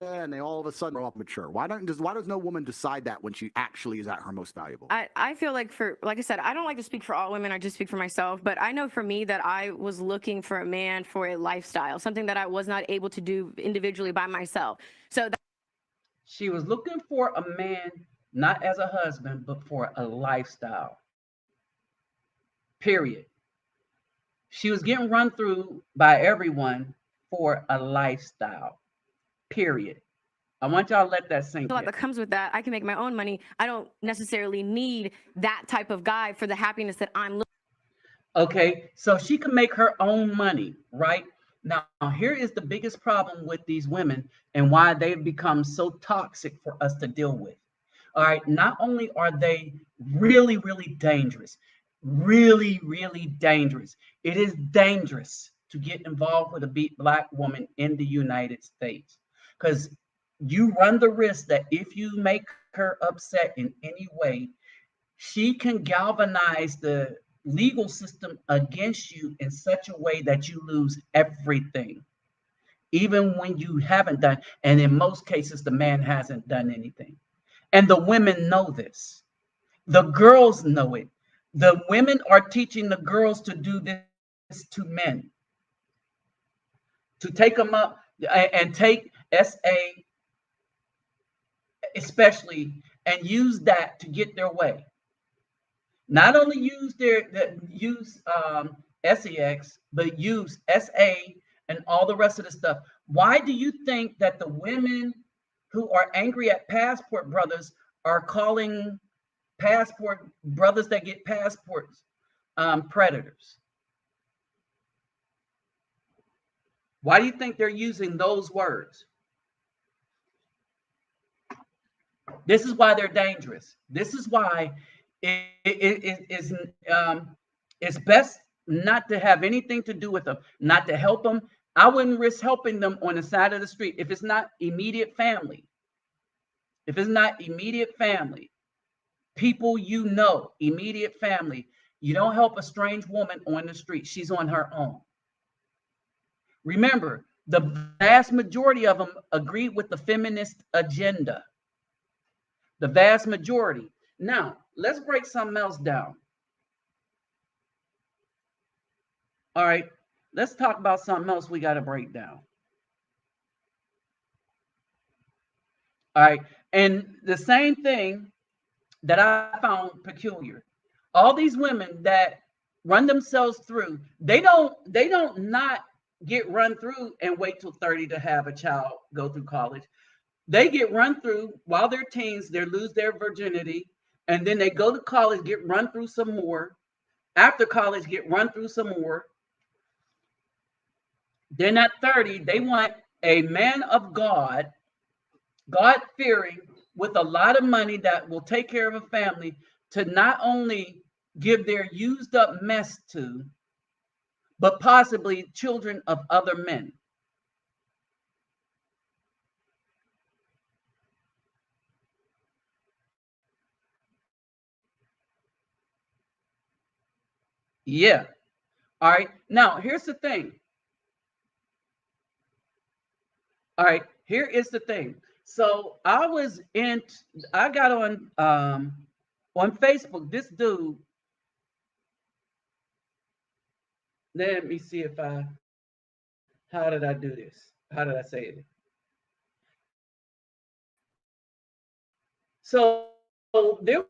and they all of a sudden grow up mature. Why does no woman decide that when she actually is at her most valuable? I feel like, like I said, I don't like to speak for all women. I just speak for myself. But I know for me that I was looking for a man for a lifestyle, something that I was not able to do individually by myself. So she was looking for a man, not as a husband, but for a lifestyle. Period. She was getting run through by everyone for a lifestyle. Period. I want y'all to let that sink lot in. that comes with that. I can make my own money. I don't necessarily need that type of guy for the happiness that I'm looking. Okay, so she can make her own money, right? Now, here is the biggest problem with these women and why they've become so toxic for us to deal with. All right, not only are they really, really dangerous, really dangerous. It is dangerous to get involved with a beat black woman in the United States because you run the risk that if you make her upset in any way, she can galvanize the legal system against you in such a way that you lose everything, even when you haven't done. And in most cases, the man hasn't done anything. And the women know this. The girls know it. The women are teaching the girls to do this to men, to take them up and take SA, especially, and use that to get their way. Not only use SEX, but use SA and all the rest of the stuff. Why do you think that the women who are angry at passport brothers are calling passport brothers that get passports predators? Why do you think they're using those words? This is why they're dangerous. This is why it's best not to have anything to do with them, not to help them. I wouldn't risk helping them on the side of the street if it's not immediate family. If it's not immediate family, people you know, immediate family, you don't help a strange woman on the street. She's on her own. Remember, the vast majority of them agree with the feminist agenda. The vast majority. Now, let's break something else down. All right, let's talk about something else we got to break down. All right, and the same thing that I found peculiar. All these women that run themselves through, they don't not get run through and wait till 30 to have a child go through college. They get run through while they're teens, they lose their virginity, and then they go to college, get run through some more. After college, get run through some more. Then at 30, they want a man of God, God-fearing, with a lot of money that will take care of a family to not only give their used up mess to, but possibly children of other men. Yeah. All right. Now, here's the thing. All right. Here is the thing. So I got on Facebook, this dude. Let me see how did I do this? How did I say it? So there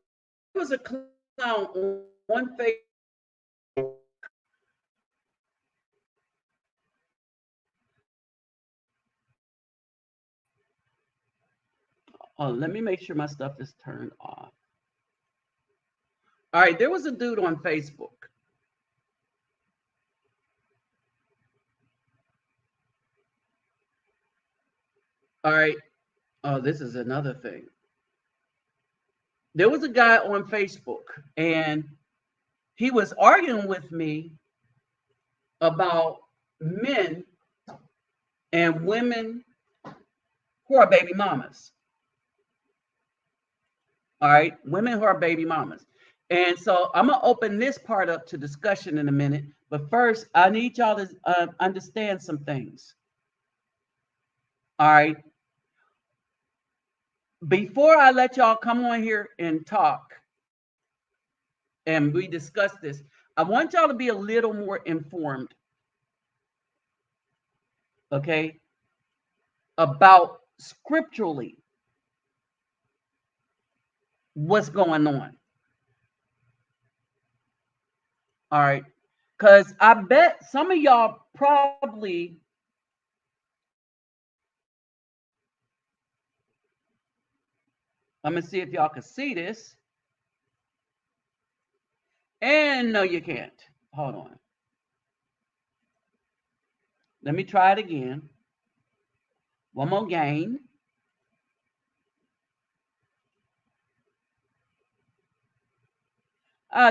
was a clown on Facebook. Oh, let me make sure my stuff is turned off. All right, there was a dude on Facebook. All right. Oh, this is another thing. There was a guy on Facebook, and he was arguing with me about men and women who are baby mamas. All right, women who are baby mamas. And so I'm going to open this part up to discussion in a minute. But first, I need y'all to understand some things. All right. Before I let y'all come on here and talk and we discuss this, I want y'all to be a little more informed, okay, about scripturally what's going on. All right. Because I bet some of y'all probably I'm going to see if y'all can see this. And no, you can't. Hold on. Let me try it again. One more gain.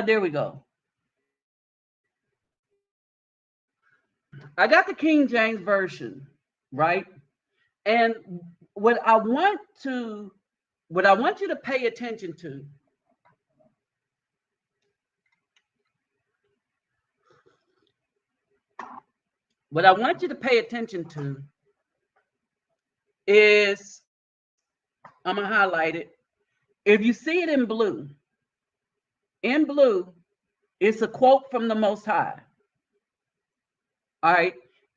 There we go. I got the King James Version, right? And what I want you to pay attention to is, I'm going to highlight it. If you see it in blue, it's a quote from the Most High. All right.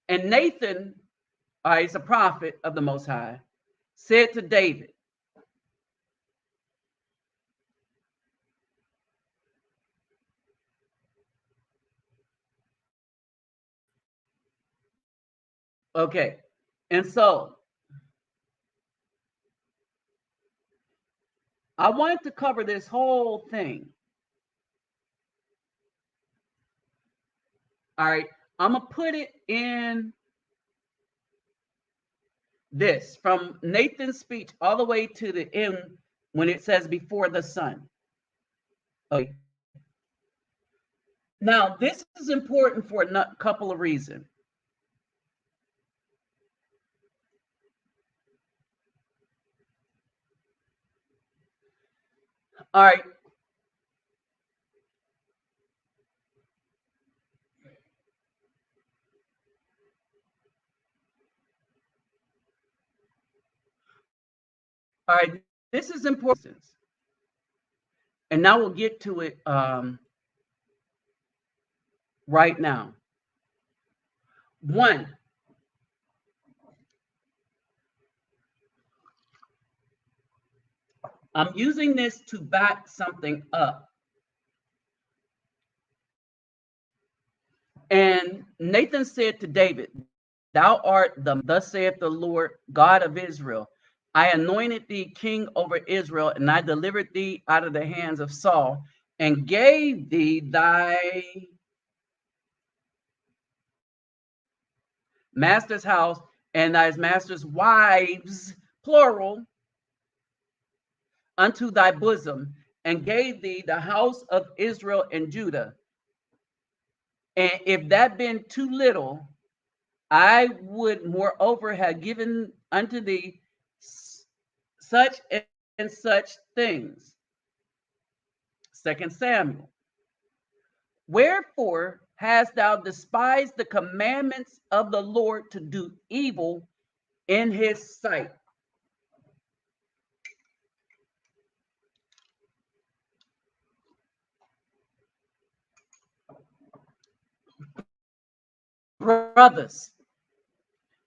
And Nathan, all right, is a prophet of the Most High, said to David, okay. And so I wanted to cover this whole thing. All right. I'm going to put it in this from Nathan's speech all the way to the end when it says before the sun. Okay. Now, this is important for a couple of reasons. All right. All right. This is important. And now we'll get to it right now. One, I'm using this to back something up. And Nathan said to David, "Thou art thus saith the Lord God of Israel. I anointed thee king over Israel, and I delivered thee out of the hands of Saul, and gave thee thy master's house and thy master's wives, plural, unto thy bosom, and gave thee the house of Israel and Judah. And if that been too little, I would moreover have given unto thee such and such things." 2 Samuel. "Wherefore hast thou despised the commandments of the Lord to do evil in his sight?" Brothers,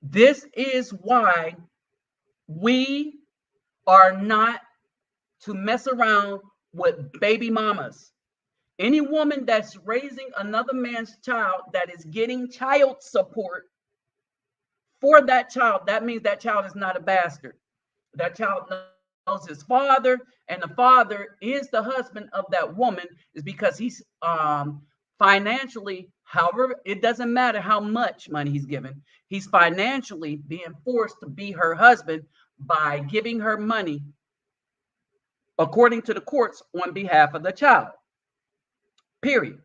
this is why we are not to mess around with baby mamas. Any woman that's raising another man's child that is getting child support for that child, that means that child is not a bastard. That child knows his father, and the father is the husband of that woman, is because he's financially, however, it doesn't matter how much money he's given, he's financially being forced to be her husband by giving her money according to the courts on behalf of the child. Period.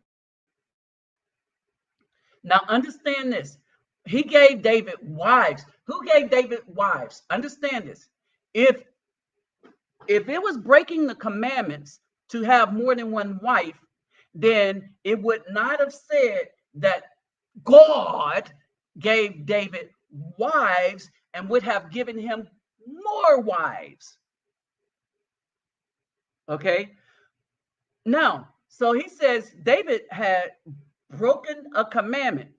Now understand this. He gave David wives. Who gave David wives? Understand this. If it was breaking the commandments to have more than one wife, then it would not have said that God gave David wives and would have given him more wives. Okay. Now, so he says David had broken a commandment.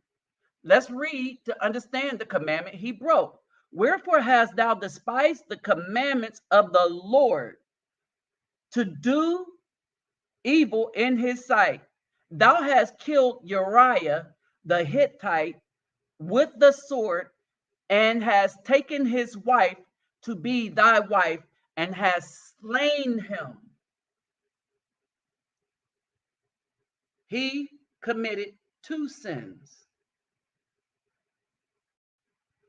Let's read to understand the commandment he broke. "Wherefore hast thou despised the commandments of the Lord to do evil in his sight? Thou hast killed Uriah the Hittite with the sword, and hast taken his wife to be thy wife, and has slain him, he committed two sins.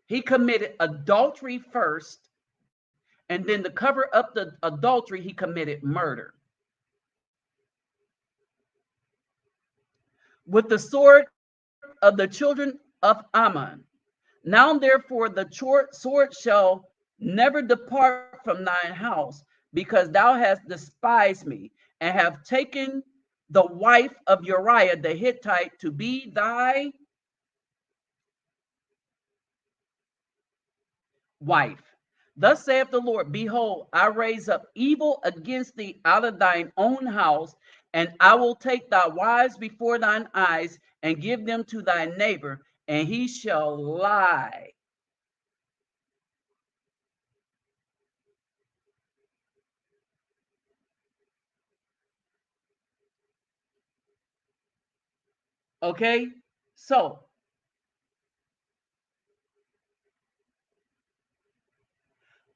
He committed adultery first, and then to cover up the adultery, he committed murder. With the sword of the children of Ammon. Now, therefore, the sword shall never depart from thine house, because thou hast despised me, and have taken the wife of Uriah the Hittite to be thy wife. Thus saith the Lord, behold, I raise up evil against thee out of thine own house, and I will take thy wives before thine eyes, and give them to thy neighbor, and he shall lie. Okay, so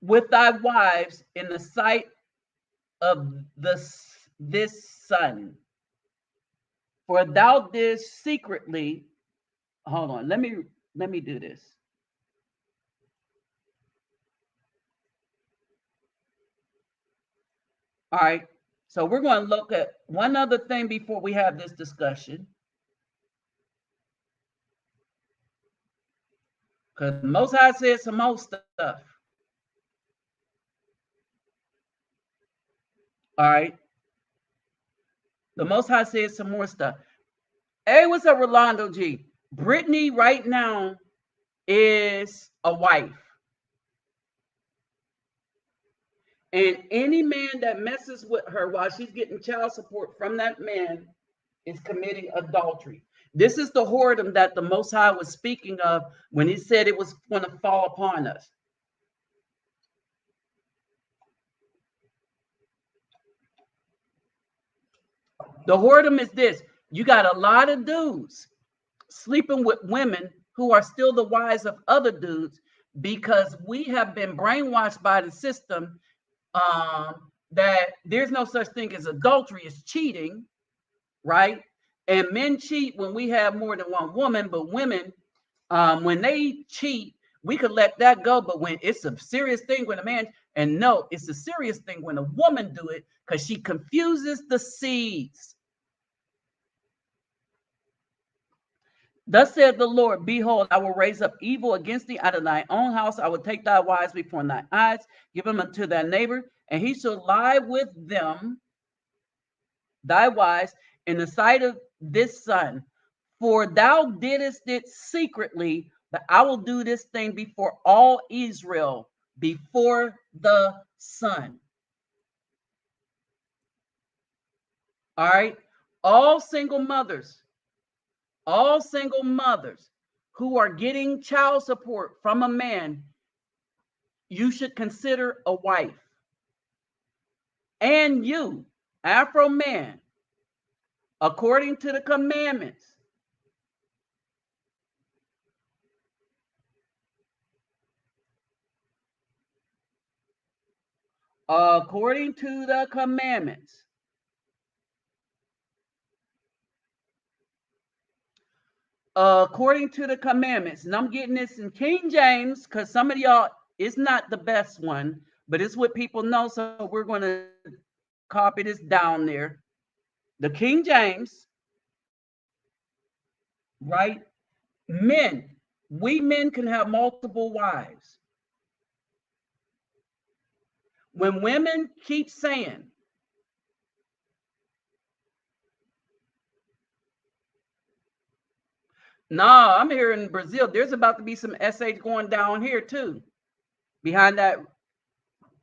with thy wives in the sight of this son, for thou didst secretly. Hold on, let me do this. All right, so we're going to look at one other thing before we have this discussion, because Most High said some more stuff. All right, the Most High said some more stuff. Hey, what's up, Rolando G? Brittany right now is a wife. And any man that messes with her while she's getting child support from that man is committing adultery. This is the whoredom that the Most High was speaking of when he said it was going to fall upon us. The whoredom is this. You got a lot of dudes sleeping with women who are still the wives of other dudes, because we have been brainwashed by the system that there's no such thing as adultery, it's cheating, right? And men cheat when we have more than one woman, but women, when they cheat, we could let that go. But when it's a serious thing when a man, and no, it's a serious thing when a woman do it, because she confuses the seeds. Thus said the Lord, behold, I will raise up evil against thee out of thy own house. I will take thy wives before thine eyes, give them unto thy neighbor, and he shall lie with them, thy wives, in the sight of this son. For thou didst it secretly, but I will do this thing before all Israel, before the sun. All right, all single mothers who are getting child support from a man, you should consider a wife. And you, Afro man, according to the commandments, according to the commandments, and I'm getting this in King James because some of y'all, it's not the best one, but it's what people know, so we're going to copy this down there. The King James, right? We men can have multiple wives. When women keep saying, nah, I'm here in Brazil, there's about to be some SH going down here too. Behind that,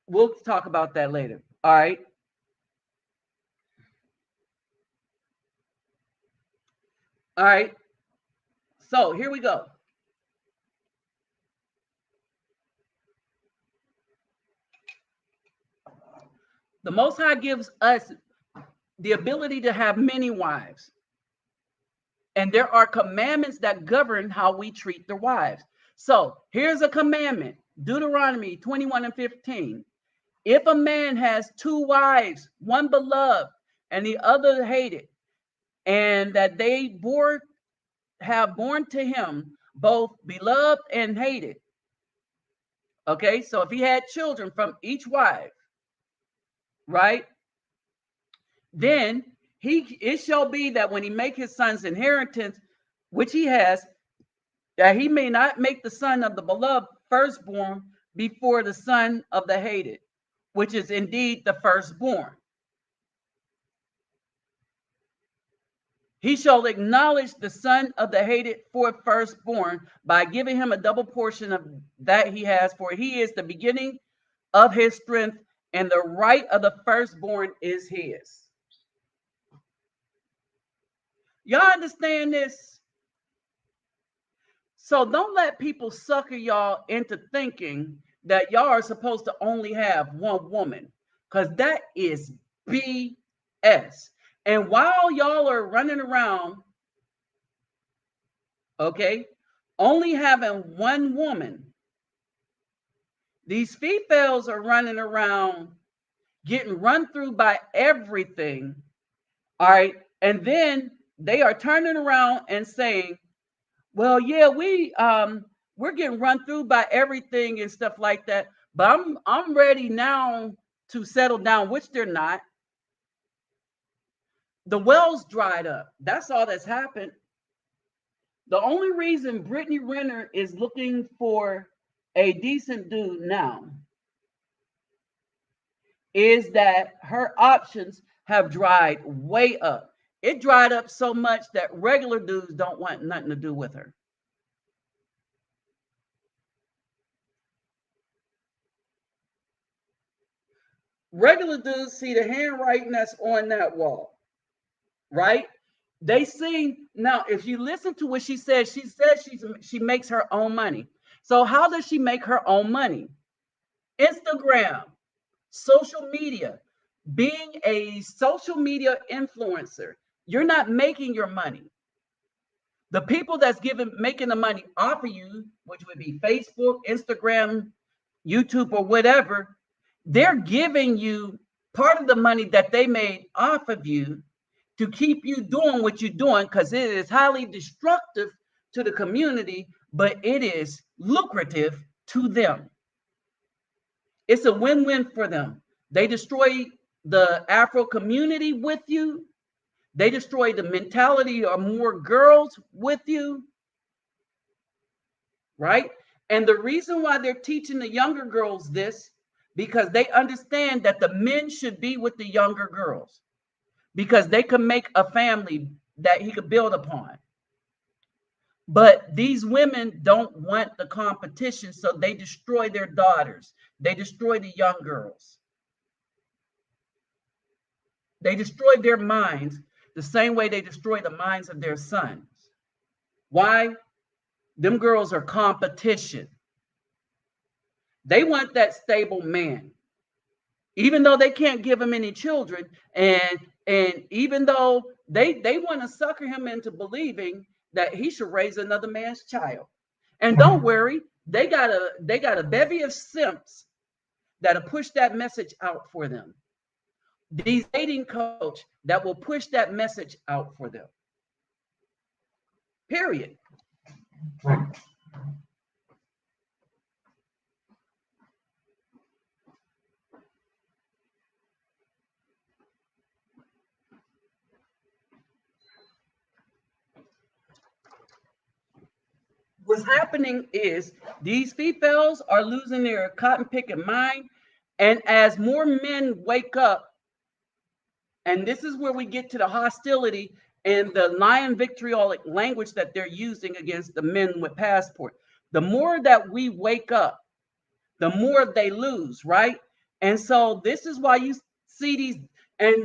we'll talk about that later. All right. All right. So here we go. The Most High gives us the ability to have many wives. And there are commandments that govern how we treat their wives. So here's a commandment, Deuteronomy 21:15. If a man has two wives, one beloved and the other hated, and that they have born to him both beloved and hated. Okay, so if he had children from each wife, right? Then it shall be that when he make his son's inheritance, which he has, that he may not make the son of the beloved firstborn before the son of the hated, which is indeed the firstborn. He shall acknowledge the son of the hated for firstborn by giving him a double portion of that he has, for he is the beginning of his strength, and the right of the firstborn is his. Y'all understand this? So don't let people sucker y'all into thinking that y'all are supposed to only have one woman, because that is BS. And while y'all are running around, okay, only having one woman, these females are running around getting run through by everything. All right. And then they are turning around and saying, well, yeah, we're getting run through by everything and stuff like that. But I'm ready now to settle down, which they're not. The wells dried up. That's all that's happened. The only reason Brittany Renner is looking for a decent dude now is that her options have dried way up. It dried up so much that regular dudes don't want nothing to do with her. Regular dudes see the handwriting that's on that wall, right? They see now. If you listen to what she says she makes her own money. So how does she make her own money? Instagram, social media, being a social media influencer. You're not making your money. The people that's making the money off of you, which would be Facebook, Instagram, YouTube, or whatever, they're giving you part of the money that they made off of you to keep you doing what you're doing, because it is highly destructive to the community, but it is lucrative to them. It's a win-win for them. They destroy the Afro community with you. They destroy the mentality of more girls with you, right? And the reason why they're teaching the younger girls this, because they understand that the men should be with the younger girls, because they can make a family that he could build upon. But these women don't want the competition, so they destroy their daughters. They destroy the young girls. They destroy their minds the same way they destroy the minds of their sons. Why? Them girls are competition. They want that stable man, even though they can't give him any children, and even though they want to sucker him into believing that he should raise another man's child. And don't worry, they got a bevy of simps that'll push that message out for them. These dating coach that will push that message out for them. Period. What's happening is these females are losing their cotton picking mind. And as more men wake up, and this is where we get to the hostility and the lion vitriolic language that they're using against the men with passport. The more that we wake up, the more they lose, right? And so this is why you see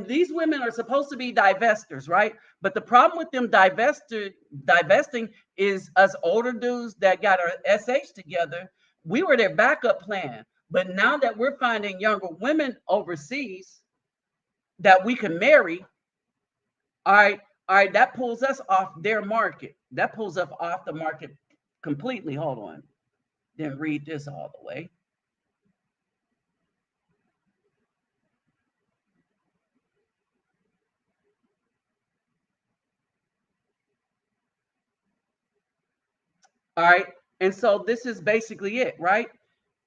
these women are supposed to be divestors, right? But the problem with them divesting is us older dudes that got our SH together. We were their backup plan. But now that we're finding younger women overseas that we can marry, all right, that pulls us off their market. That pulls us off the market completely. Hold on. Didn't read this all the way. All right. And so this is basically it, right?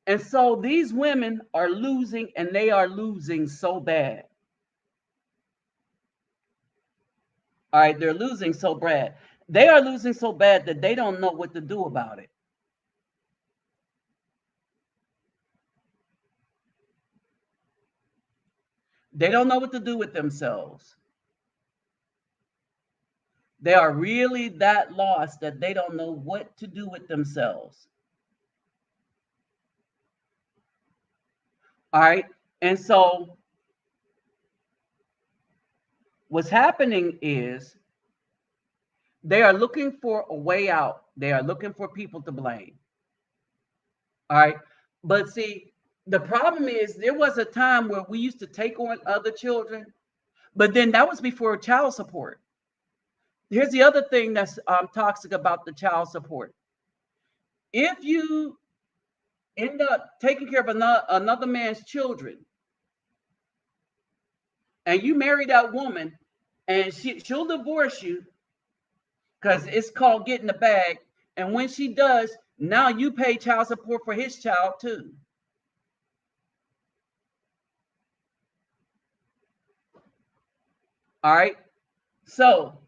And so these women are losing, and they are losing so bad. All right. They're losing so bad. They are losing so bad that they don't know what to do about it. They don't know what to do with themselves. They are really that lost that they don't know what to do with themselves. All right. And so what's happening is they are looking for a way out. They are looking for people to blame. All right. But see, the problem is there was a time where we used to take on other children, but then that was before child support. Here's the other thing that's toxic about the child support. If you end up taking care of another man's children, and you marry that woman, and she'll divorce you because it's called getting the bag. And when she does, now you pay child support for his child too. All right. So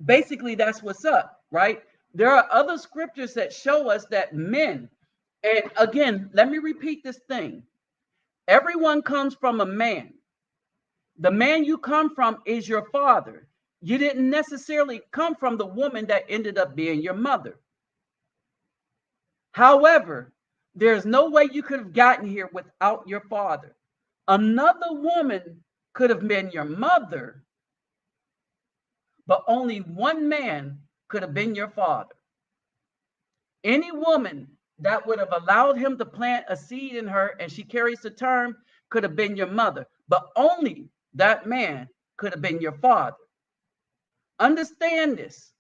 basically, that's what's up, right? There are other scriptures that show us that men, and again, let me repeat this thing. Everyone comes from a man. The man you come from is your father. You didn't necessarily come from the woman that ended up being your mother. However, there's no way you could have gotten here without your father. Another woman could have been your mother, but only one man could have been your father. Any woman that would have allowed him to plant a seed in her and she carries the term could have been your mother, but only that man could have been your father. Understand this.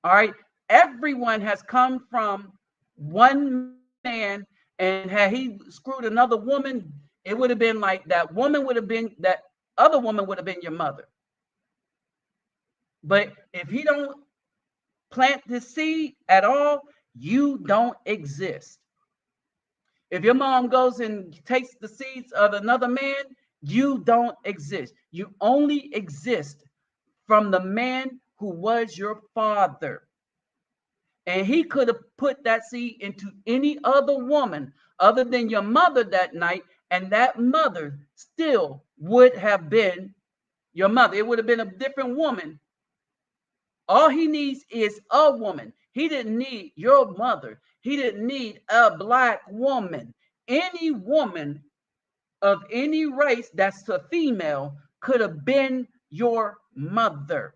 All right. Everyone has come from one man, and had he screwed another woman, it would have been like that woman would have been, that other woman would have been your mother. But if he don't plant the seed at all, you don't exist. If your mom goes and takes the seeds of another man, you don't exist. You only exist from the man who was your father. And he could have put that seed into any other woman other than your mother that night, and that mother still would have been your mother. It would have been a different woman. All he needs is a woman. He didn't need your mother. He didn't need a black woman. Any woman of any race that's a female could have been your mother.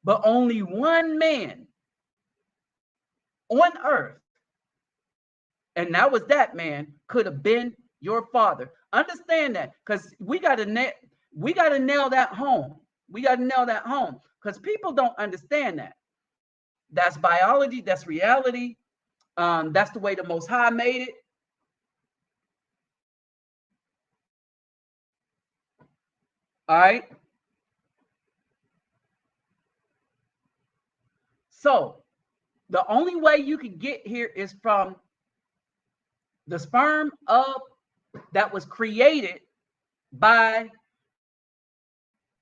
But only one man on earth, and that was that man, could have been your father. Understand that, because we got to nail that home. We got to nail that home, because people don't understand that. That's biology. That's reality. That's the way the Most High made it. All right. So the only way you can get here is from the sperm of that was created by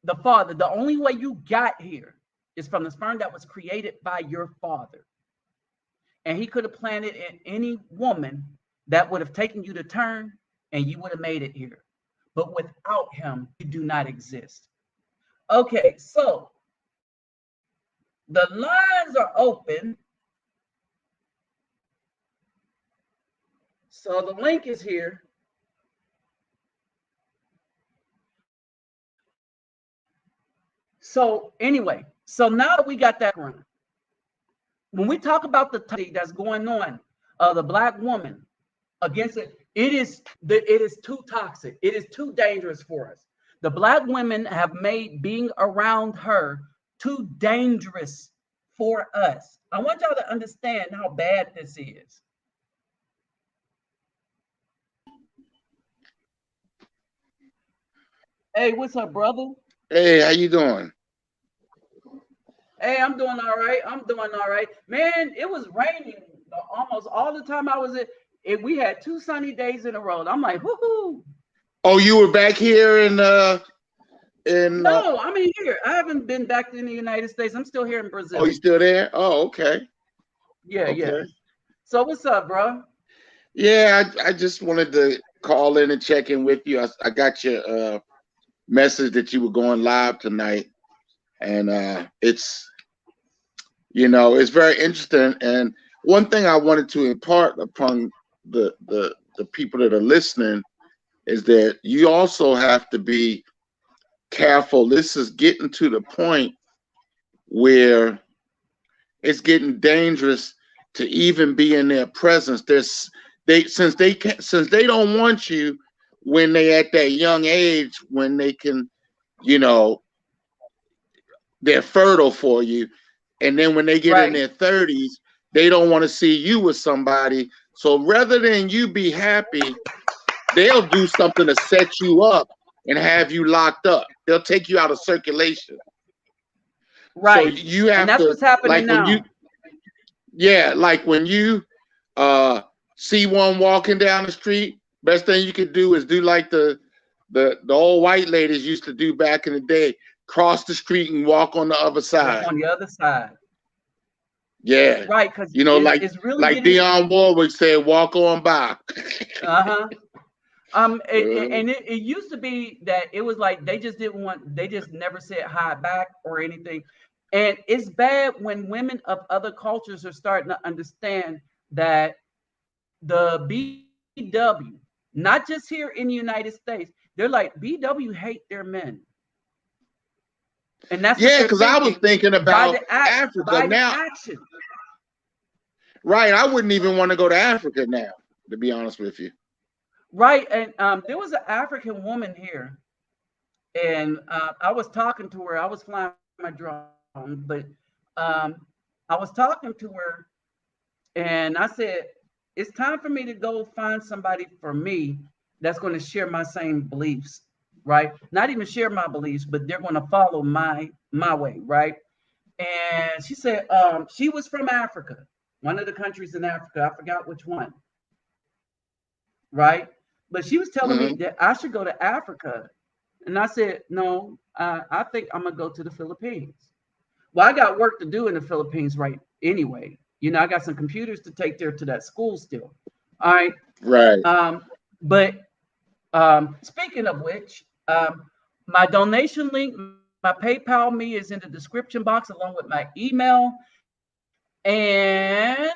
the father. The only way you got here is from the sperm that was created by your father. And he could have planted in any woman that would have taken you to term, and you would have made it here. But without him, you do not exist. Okay, so the lines are open. So the link is here. So anyway, so now that we got that run, when we talk about the topic that's going on, the black woman against it, it is too toxic. It is too dangerous for us. The black women have made being around her too dangerous for us. I want y'all to understand how bad this is. Hey, what's up, brother? Hey, how you doing? Hey, I'm doing all right. I'm doing all right. Man, it was raining almost all the time I was in. We had 2 sunny days in a row. I'm like, woohoo. Oh, you were back here in No, I'm in here. I haven't been back in the United States. I'm still here in Brazil. Oh, you still there? Oh, okay. Yeah, yeah. Okay. So what's up, bro? Yeah, I just wanted to call in and check in with you. I got your message that you were going live tonight, and it's it's very interesting. And one thing I wanted to impart upon the people that are listening is that you also have to be careful. This is getting to the point where it's getting dangerous to even be in their presence. Since they don't want you when they at that young age when they can, they're fertile for you, and then when they get in their 30s, they don't want to see you with somebody. So rather than you be happy, they'll do something to set you up and have you locked up. They'll take you out of circulation. Right. So you have and that's to, what's happening like now. When you see one walking down the street, best thing you could do is do like the old white ladies used to do back in the day. Cross the street and walk on the other side. Walk on the other side. Yeah. Right, because it's really like Dionne Warwick said, walk on by. Uh-huh. And it used to be that it was like they just never said hi back or anything. And it's bad when women of other cultures are starting to understand that the BW, not just here in the United States, they're like, BW hate their men. And that's because I was thinking about Africa now. Action. Right, I wouldn't even want to go to Africa now, to be honest with you. Right, and there was an African woman here, and I was talking to her. I was flying my drone, but I was talking to her, and I said, it's time for me to go find somebody for me that's going to share my same beliefs, right? Not even share my beliefs, but they're going to follow my way, right? And she said she was from Africa, one of the countries in Africa. I forgot which one, right? But she was telling me that I should go to Africa. And I said, no, I think I'm going to go to the Philippines. Well, I got work to do in the Philippines right anyway. I got some computers to take there to that school still. All right. Right. But speaking of which, my donation link, my PayPal me is in the description box along with my email. And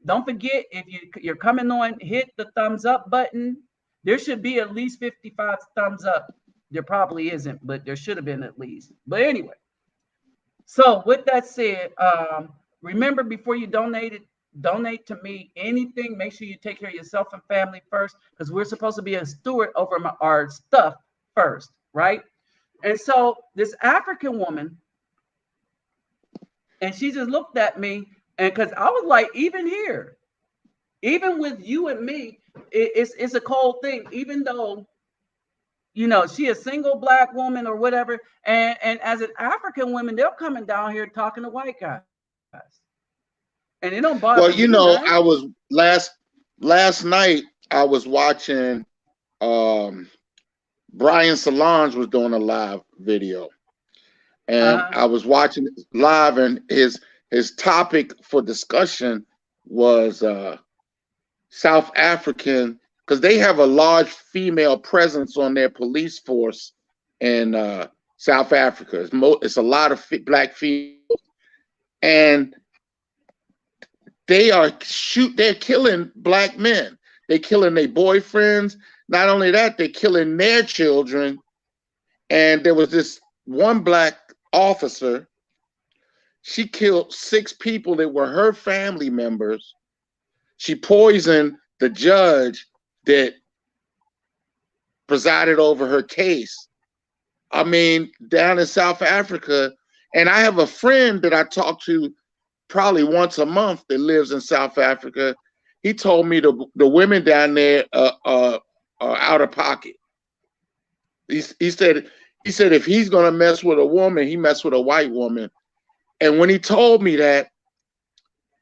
don't forget, if you're coming on, hit the thumbs up button. There should be at least 55 thumbs up. There probably isn't, but there should have been at least. But anyway, so with that said, remember, before you donate to me anything, make sure you take care of yourself and family first, because we're supposed to be a steward over our stuff first, right? And so this African woman, and she just looked at me, and because I was like, even here, even with you and me, it's a cold thing, even though she a single Black woman or whatever, and as an African woman, they're coming down here talking to white guys. And it don't bother me. Well, I was last night I was watching Brian Solange was doing a live video. And I was watching it live, and his topic for discussion was South African, because they have a large female presence on their police force in South Africa. It's a lot of Black females, and they're killing Black men. They're killing their boyfriends. Not only that, they're killing their children. And there was this one Black officer. She killed 6 people that were her family members. She poisoned the judge that presided over her case. I mean, down in South Africa. And I have a friend that I talk to probably once a month that lives in South Africa. He told me the women down there are out of pocket. He said if he's gonna mess with a woman, he mess with a white woman. And when he told me that,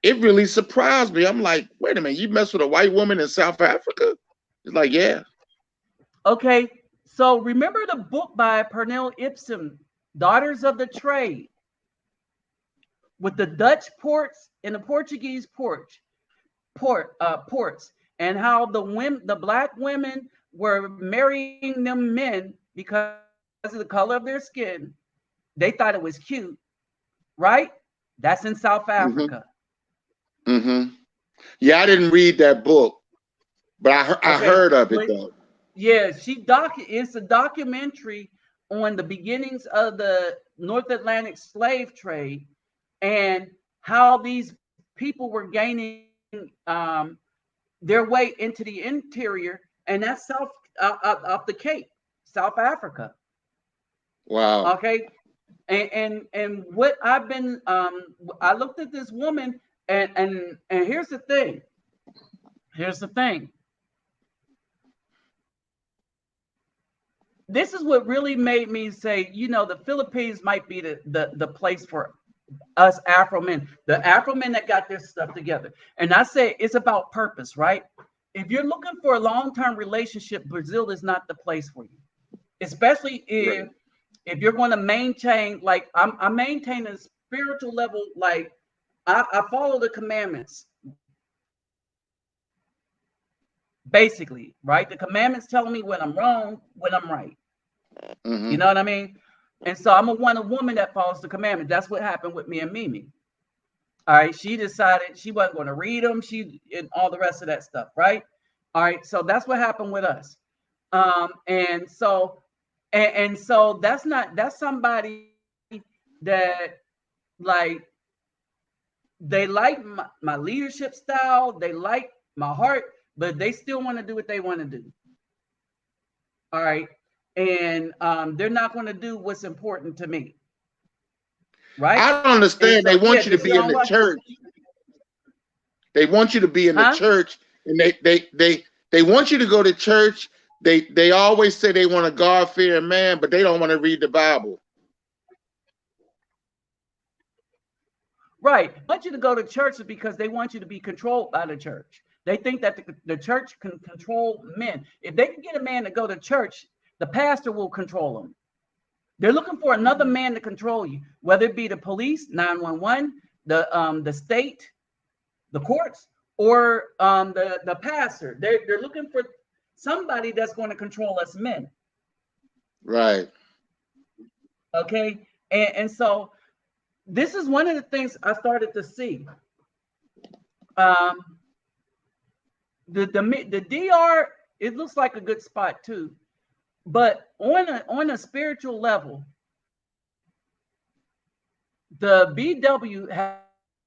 it really surprised me. I'm like, wait a minute, you mess with a white woman in South Africa? It's like, yeah. Okay, so remember the book by Pernell Ibsen, Daughters of the Trade, with the Dutch ports and the Portuguese ports, and how the black women were marrying them men because of the color of their skin. They thought it was cute, right? That's in South Africa. Yeah, I didn't read that book, but I heard of it though. Yeah, it's a documentary on the beginnings of the North Atlantic slave trade and how these people were gaining their way into the interior, and that's south of the Cape, South Africa. Wow. Okay, and what I've been I looked at this woman, and here's the thing. Here's the thing. This is what really made me say, you know, the Philippines might be the place for us Afro men, the Afro men that got their stuff together. And I say it's about purpose, right? If you're looking for a long-term relationship, Brazil is not the place for you, especially if you're going to maintain, like I maintain a spiritual level, like I follow the commandments. Basically, right? The commandments telling me when I'm wrong, when I'm right. You know what I mean? And so I'm a woman that follows the commandment. That's what happened with me and Mimi. All right. She decided she wasn't going to read them. And all the rest of that stuff. Right. All right. So that's what happened with us. And so that's somebody that like, they like my leadership style. They like my heart, but they still want to do what they want to do. All right. And they're not going to do what's important to me. Right? I don't understand. So, they want you to be in the church. They want you to be in the church, and they want you to go to church. They always say they want a God-fearing man, but they don't want to read the Bible. Right. They want you to go to church because they want you to be controlled by the church. They think that the church can control men. If they can get a man to go to church, the pastor will control them. They're looking for another man to control you, whether it be the police, 911, the state, the courts, or the pastor. They're looking for somebody that's going to control us men. Right. Okay. And so this is one of the things I started to see. The DR, it looks like a good spot too. But on a spiritual level, the BW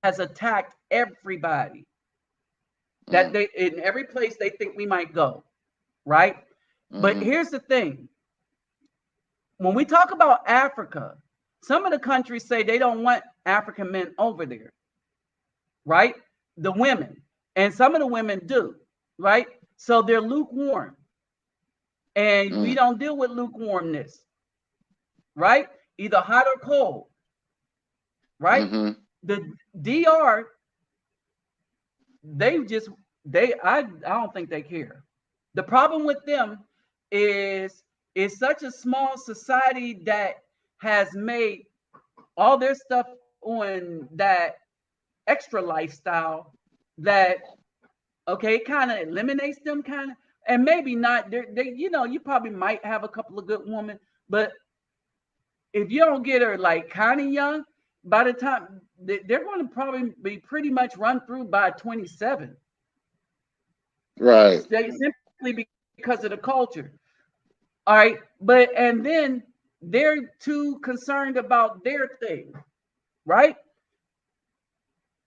has attacked everybody that they in every place they think we might go, right? But here's the thing. When we talk about Africa, some of the countries say they don't want African men over there, right? The women, and some of the women do, right? So they're lukewarm. And we don't deal with lukewarmness, right? Either hot or cold, right? The DR, I don't think they care. The problem with them is it's such a small society that has made all their stuff on that extra lifestyle that, okay, it kind of eliminates them kind of. And maybe not, they, you know, you probably might have a couple of good women, but if you don't get her like kind of young, by the time they're going to probably be pretty much run through by 27. Right. Simply because of the culture. All right. And then they're too concerned about their thing. Right.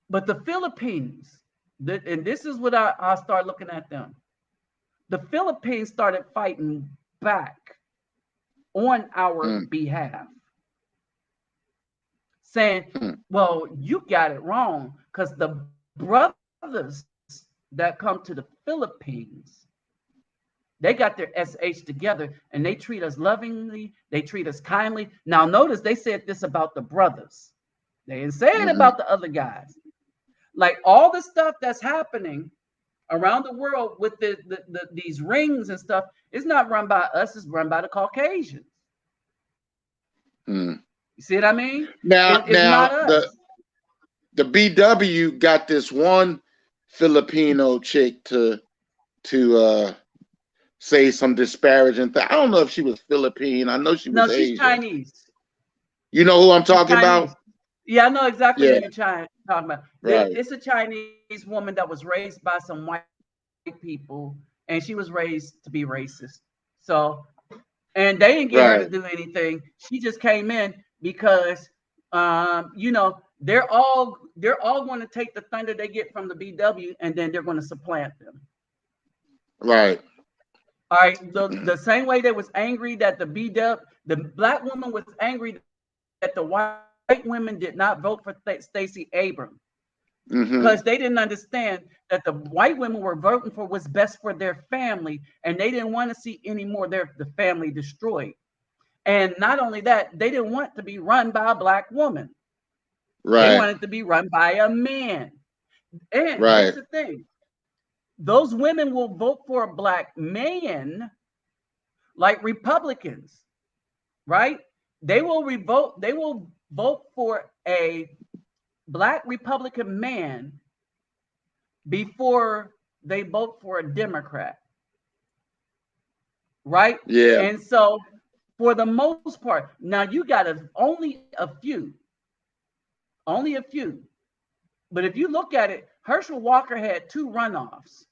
But the Philippines, and this is what I start looking at them. The Philippines started fighting back on our behalf, saying, well, you got it wrong, because the brothers that come to the Philippines, they got their SH together, and they treat us lovingly, they treat us kindly. Now, notice they said this about the brothers. They ain't saying Mhm. about the other guys. Like all the stuff that's happening around the world with these rings and stuff, it's not run by us, it's run by the Caucasians. Mm. You see what I mean? Now, It's not the us. BW got this one Filipino chick to say some disparaging thing. I don't know if she was Philippine. I know she No, was she's Asian. Chinese. You know who I'm She's talking Chinese. about? Yeah, I know exactly Yeah, who you're talking about. right. It's a Chinese woman that was raised by some white people, and she was raised to be racist. So, and they didn't get her to Right. do anything. She just came in because, you know, they're all going to take the thunder they get from the BW, and then they're going to supplant them. Right. All right. The same way they was angry that the BW, the black woman was angry that the white women did not vote for Stacey Abrams, Mm-hmm. because they didn't understand that the white women were voting for what's best for their family, and they didn't want to see any more the family destroyed. And not only that, they didn't want to be run by a black woman. They Right. wanted to be run by a man. And Right. here's the thing: those women will vote for a black man, like Republicans, right? They will vote for a black Republican man before they vote for a Democrat, right? Yeah. And so, for the most part, now you got only a few. But if you look at it, Herschel Walker had 2 runoffs.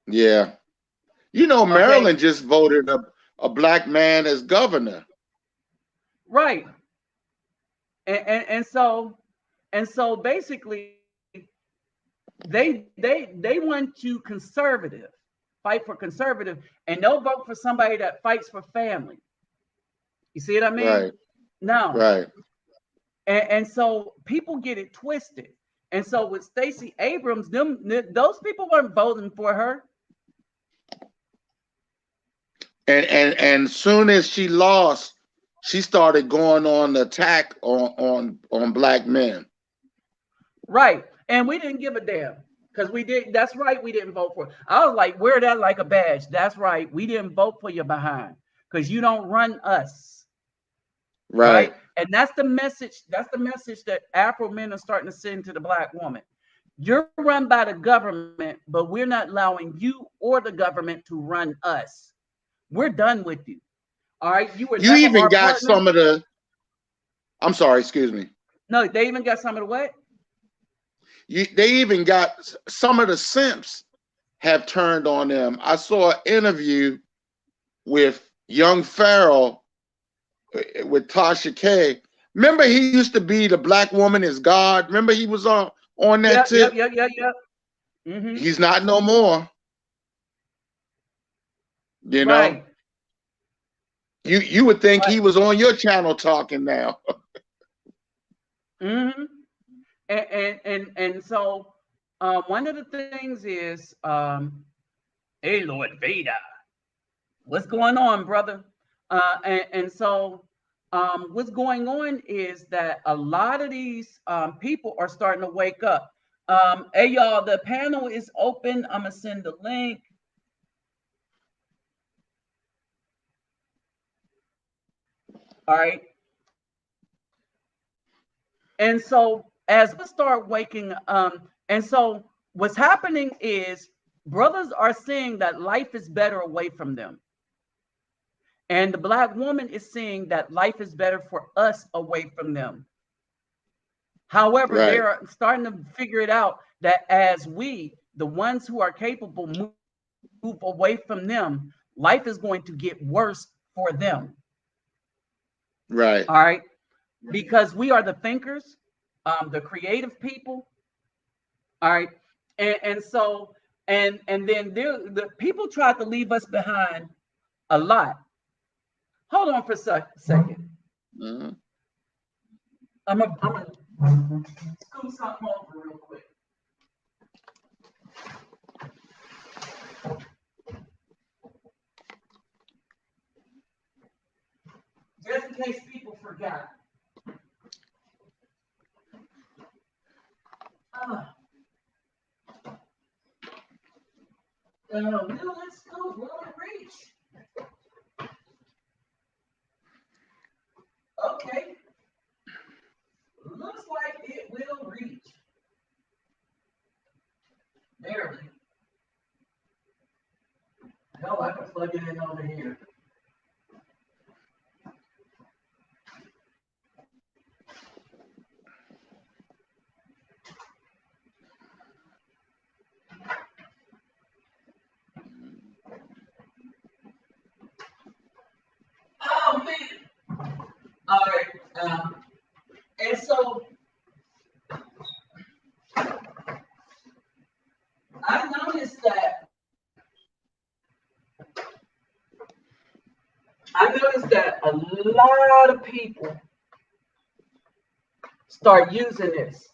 Yeah. You know, Okay, Maryland just voted a black man as governor. right. And so basically, they want you conservative, fight for conservative, and they'll vote for somebody that fights for family. You see what I mean? Right. No. Right. And so people get it twisted. And so with Stacey Abrams, those people weren't voting for her. And soon as she lost, she started going on the attack on black men. Right. And we didn't give a damn. Because we did, that's right, we didn't vote for it. I was like, wear that like a badge. That's right. We didn't vote for you behind. Because you don't run us. Right. And that's the message that Afro men are starting to send to the black woman. You're run by the government, but we're not allowing you or the government to run us. We're done with you. All right. You were You never even our got partner. some of the, I'm sorry, excuse me. No, they even got some of the what? They even got some of the simps have turned on them. I saw an interview with young Farrell with Tasha K. Remember, he used to be the black woman is God. Remember, he was on that tip. Yep. Mm-hmm. He's not no more. You know, Right. you would think he was on your channel talking now. Mm-hmm. And so one of the things is, hey Lord Vader, what's going on, brother? And so what's going on is that a lot of these people are starting to wake up. Hey y'all, the panel is open. I'm gonna send the link. All right. And so as we start waking, and so what's happening is brothers are seeing that life is better away from them. And the black woman is seeing that life is better for us away from them. However, Right. they're starting to figure it out that as we, the ones who are capable, move away from them, life is going to get worse for them. Right. All right. Because we are the thinkers, the creative people. All right. And so, and then the people tried to leave us behind a lot. Hold on for a second. Mm-hmm. I'm gonna scoot something over real quick. Just in case people forgot. Let's go. Will it reach? Okay. Looks like it will reach. Barely. Hell, I can plug it in over here. Oh man! All right. And so I noticed that a lot of people start using this.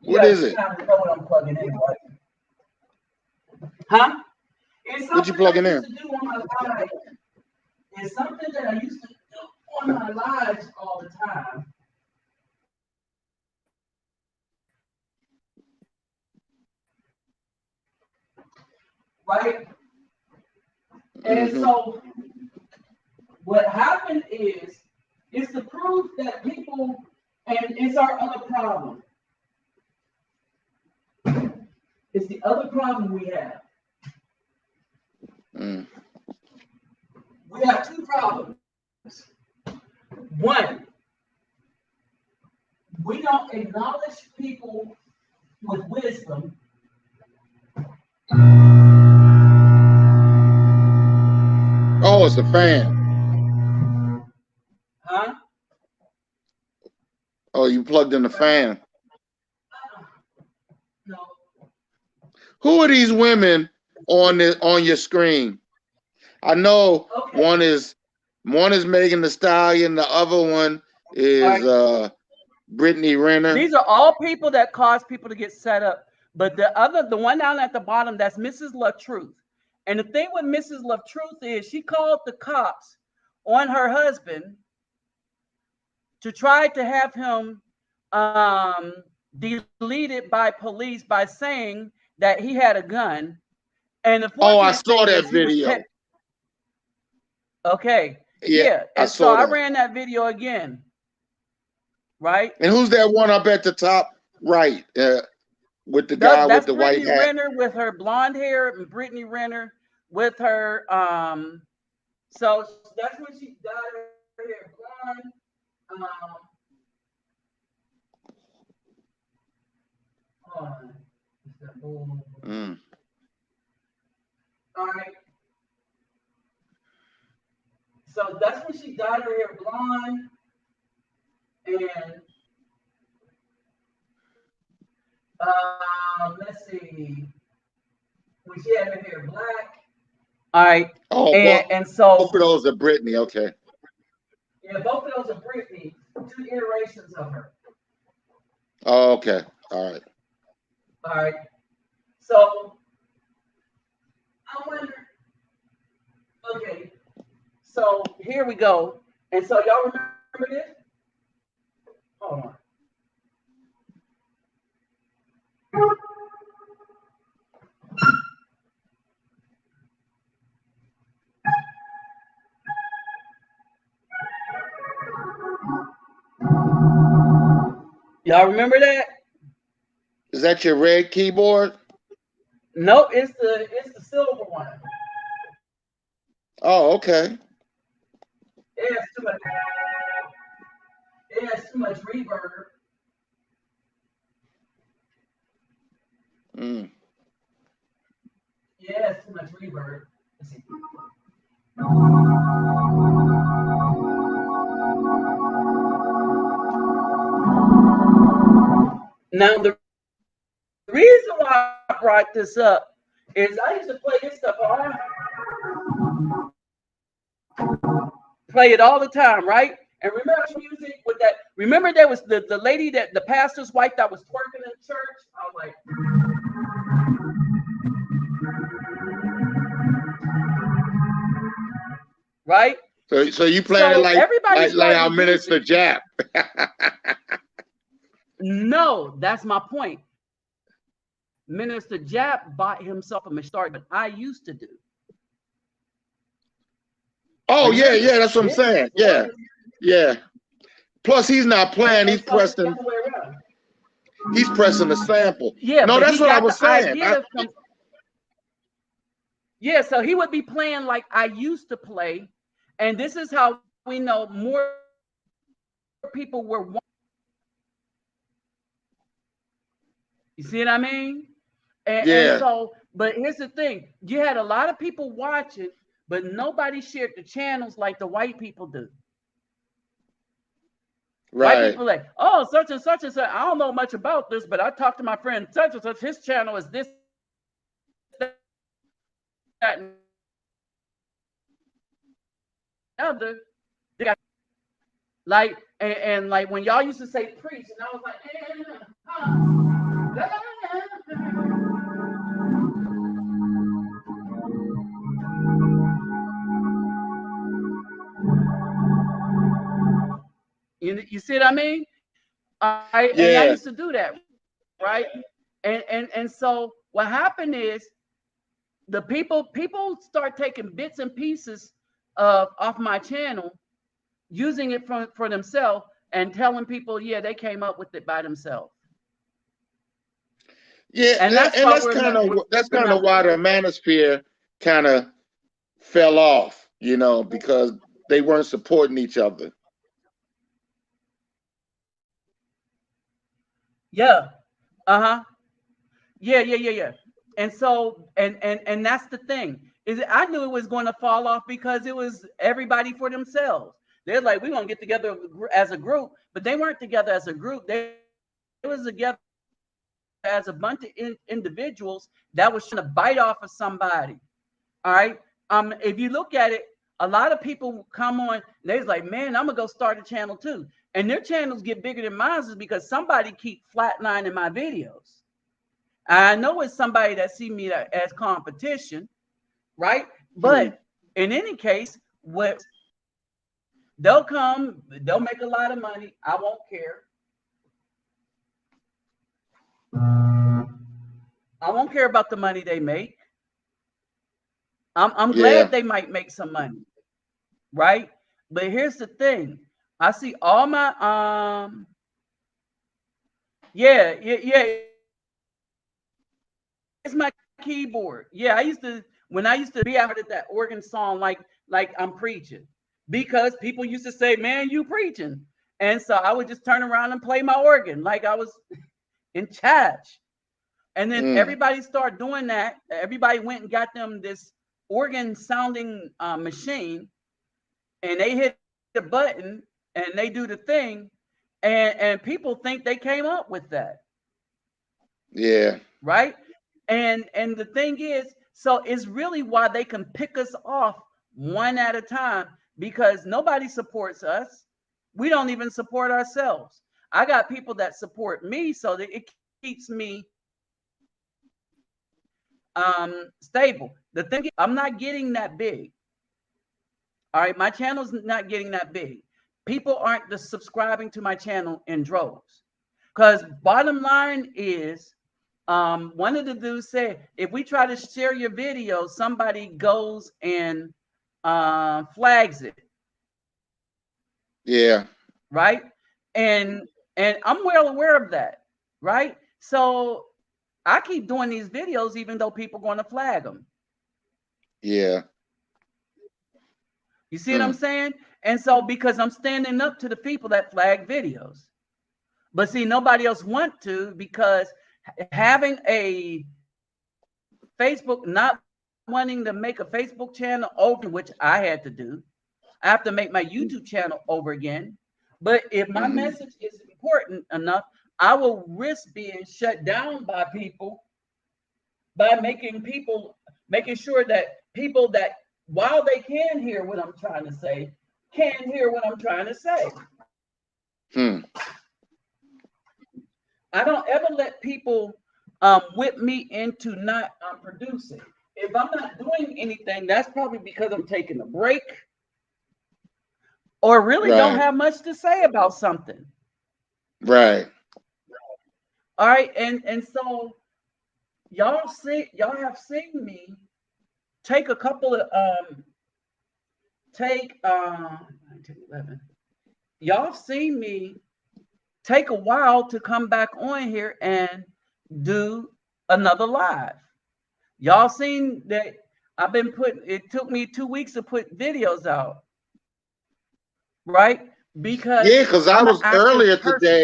What is it? Kind of know what I'm plugging in, right? Huh? It's What you plugging in? to do on my live. It's something that I used to do on my lives all the time. Right? And so what happened is to prove that people, and it's our other problem. It's the other problem we have. We have two problems. One, we don't acknowledge people with wisdom. Oh, it's a fan. Huh? Oh, you plugged in the fan. No. Who are these women on your screen? I know one is Megan Thee Stallion. The other one is Brittany Renner. These are all people that cause people to get set up. But the one down at the bottom, that's Mrs. Love Truth. And the thing with Mrs. Love Truth is she called the cops on her husband to try to have him deleted by police by saying that he had a gun. And I saw that video. Okay. Yeah. And so I ran that video again. Right. And who's that one up at the top right? With the guy with the white hat. Brittany Renner with her blonde hair, and Brittany Renner with her so that's when she dyed her hair blonde. All right. So that's when she dyed her hair blonde, and let's see, when she had her hair black. All right. Oh, and so both of those are Brittany. Okay. Yeah, both of those are Brittany. 2 iterations of her. Oh, okay. All right. All right. So I wonder. Okay. So here we go. And so y'all remember this? Hold on. Y'all remember that? Is that your red keyboard? No, it's the silver one. Oh, okay. It has too much reverb. Yeah, it has too much reverb. Let's see. Now, the reason why I brought this up is I used to play this stuff play it all the time, right? And remember music with that. Remember there was the lady that the pastor's wife that was twerking in church. I was like, right? So you playing it like our Minister Jap. No, that's my point. Minister Jap bought himself a machine, but I used to do. Oh yeah, Remember? yeah, that's what I'm saying. Yeah, yeah. Plus, he's not playing. He's pressing. He's pressing the sample. Yeah, No, but that's he what I got was the saying. idea from. Yeah, so he would be playing like I used to play, and this is how we know more people were. You see what I mean? And so, but here's the thing: you had a lot of people watching, but nobody shared the channels like the white people do. Right. White people like, oh, such and such and such. I don't know much about this, but I talked to my friend such and such. His channel is this, that, and other. They got, like, and like when y'all used to say preach, and I was like, you see what I mean? And I used to do that, right? And so what happened is the people start taking bits and pieces off my channel, using it for themselves, and telling people, yeah, they came up with it by themselves. Yeah, and that's kind of why the manosphere kind of fell off, you know, because they weren't supporting each other. Yeah. Yeah. And so, and that's the thing, is I knew it was going to fall off because it was everybody for themselves. They're like, we're going to get together as a group, but they weren't together as a group. They was together as a bunch of individuals that was trying to bite off of somebody. All right. If you look at it, a lot of people come on, they're like, man, I'm gonna go start a channel too. And their channels get bigger than mine is because somebody keep flatlining my videos. I know it's somebody that see me as competition, right? But in any case, what they'll come, they'll make a lot of money. I won't care. I won't care about the money they make. I'm glad they might make some money, right? But here's the thing. I see all my yeah. It's my keyboard. Yeah, when I used to be out at that organ song like I'm preaching, because people used to say, man, you preaching. And so I would just turn around and play my organ like I was in charge. And then everybody started doing that. Everybody went and got them this organ sounding machine, and they hit the button and they do the thing, and people think they came up with that. Yeah. Right. And the thing is, so it's really why they can pick us off one at a time, because nobody supports us. We don't even support ourselves. I got people that support me, so that it keeps me stable. The thing is, I'm not getting that big. All right, my channel's not getting that big. People aren't just subscribing to my channel in droves. Because bottom line is, one of the dudes said, if we try to share your video, somebody goes and flags it. Yeah. Right. And I'm well aware of that. Right. So I keep doing these videos even though people are going to flag them. Yeah. You see what I'm saying? And so, because I'm standing up to the people that flag videos. But see, nobody else want to, because having a Facebook, not wanting to make a Facebook channel over, which I had to do. I have to make my YouTube channel over again. But if my message is important enough, I will risk being shut down by people by making sure that people that, while they can hear what I'm trying to say, can't hear what I'm trying to say. I don't ever let people whip me into not producing. If I'm not doing anything, that's probably because I'm taking a break or really don't have much to say about something. Right. All right, and so y'all have seen me take a couple of 11. Y'all seen me take a while to come back on here and do another live. Y'all seen that I've been putting, it took me 2 weeks to put videos out, right? Because Yeah, because I I'm an was active person.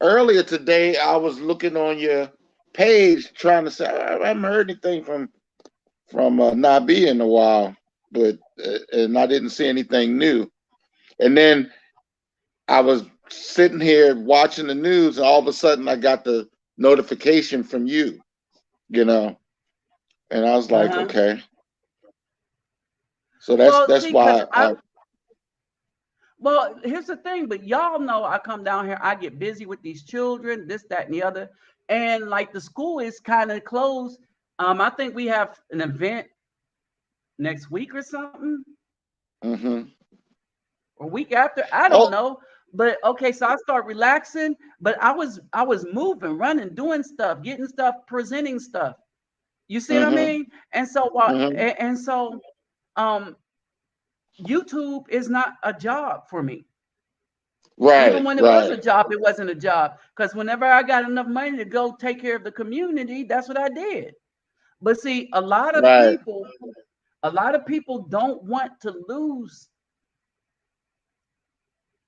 earlier today, I was looking on your page trying to say I haven't heard anything from Nabi in a while, but and I didn't see anything new. And then I was sitting here watching the news, and all of a sudden I got the notification from you, you know, and I was like, Uh-huh. okay. So Well, that's see, because why I well, here's the thing, but y'all know I come down here, I get busy with these children, this, that, and the other. And like the school is kind of closed. I think we have an event next week or something, mm-hmm. or week after. I don't Oh, know. But okay, so I start relaxing, but I was moving, running, doing stuff, getting stuff, presenting stuff. You see what I mm-hmm, mean? And so while mm-hmm. and so YouTube is not a job for me. Even Right, when it was a right, job, it wasn't a job. Because whenever I got enough money to go take care of the community, that's what I did. But see, right. a lot of people don't want to lose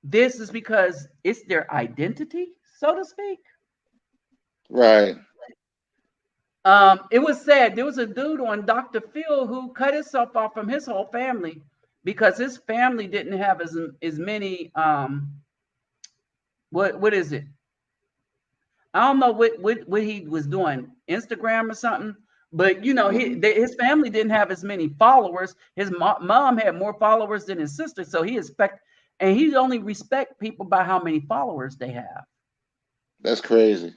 this is because it's their identity, so to speak. Right. It was sad. There was a dude on Dr. Phil who cut himself off from his whole family because his family didn't have as many what is it? I don't know what he was doing, Instagram or something. But you know, Mm-hmm. his family didn't have as many followers. His mom had more followers than his sister, so he only respect people by how many followers they have. That's crazy.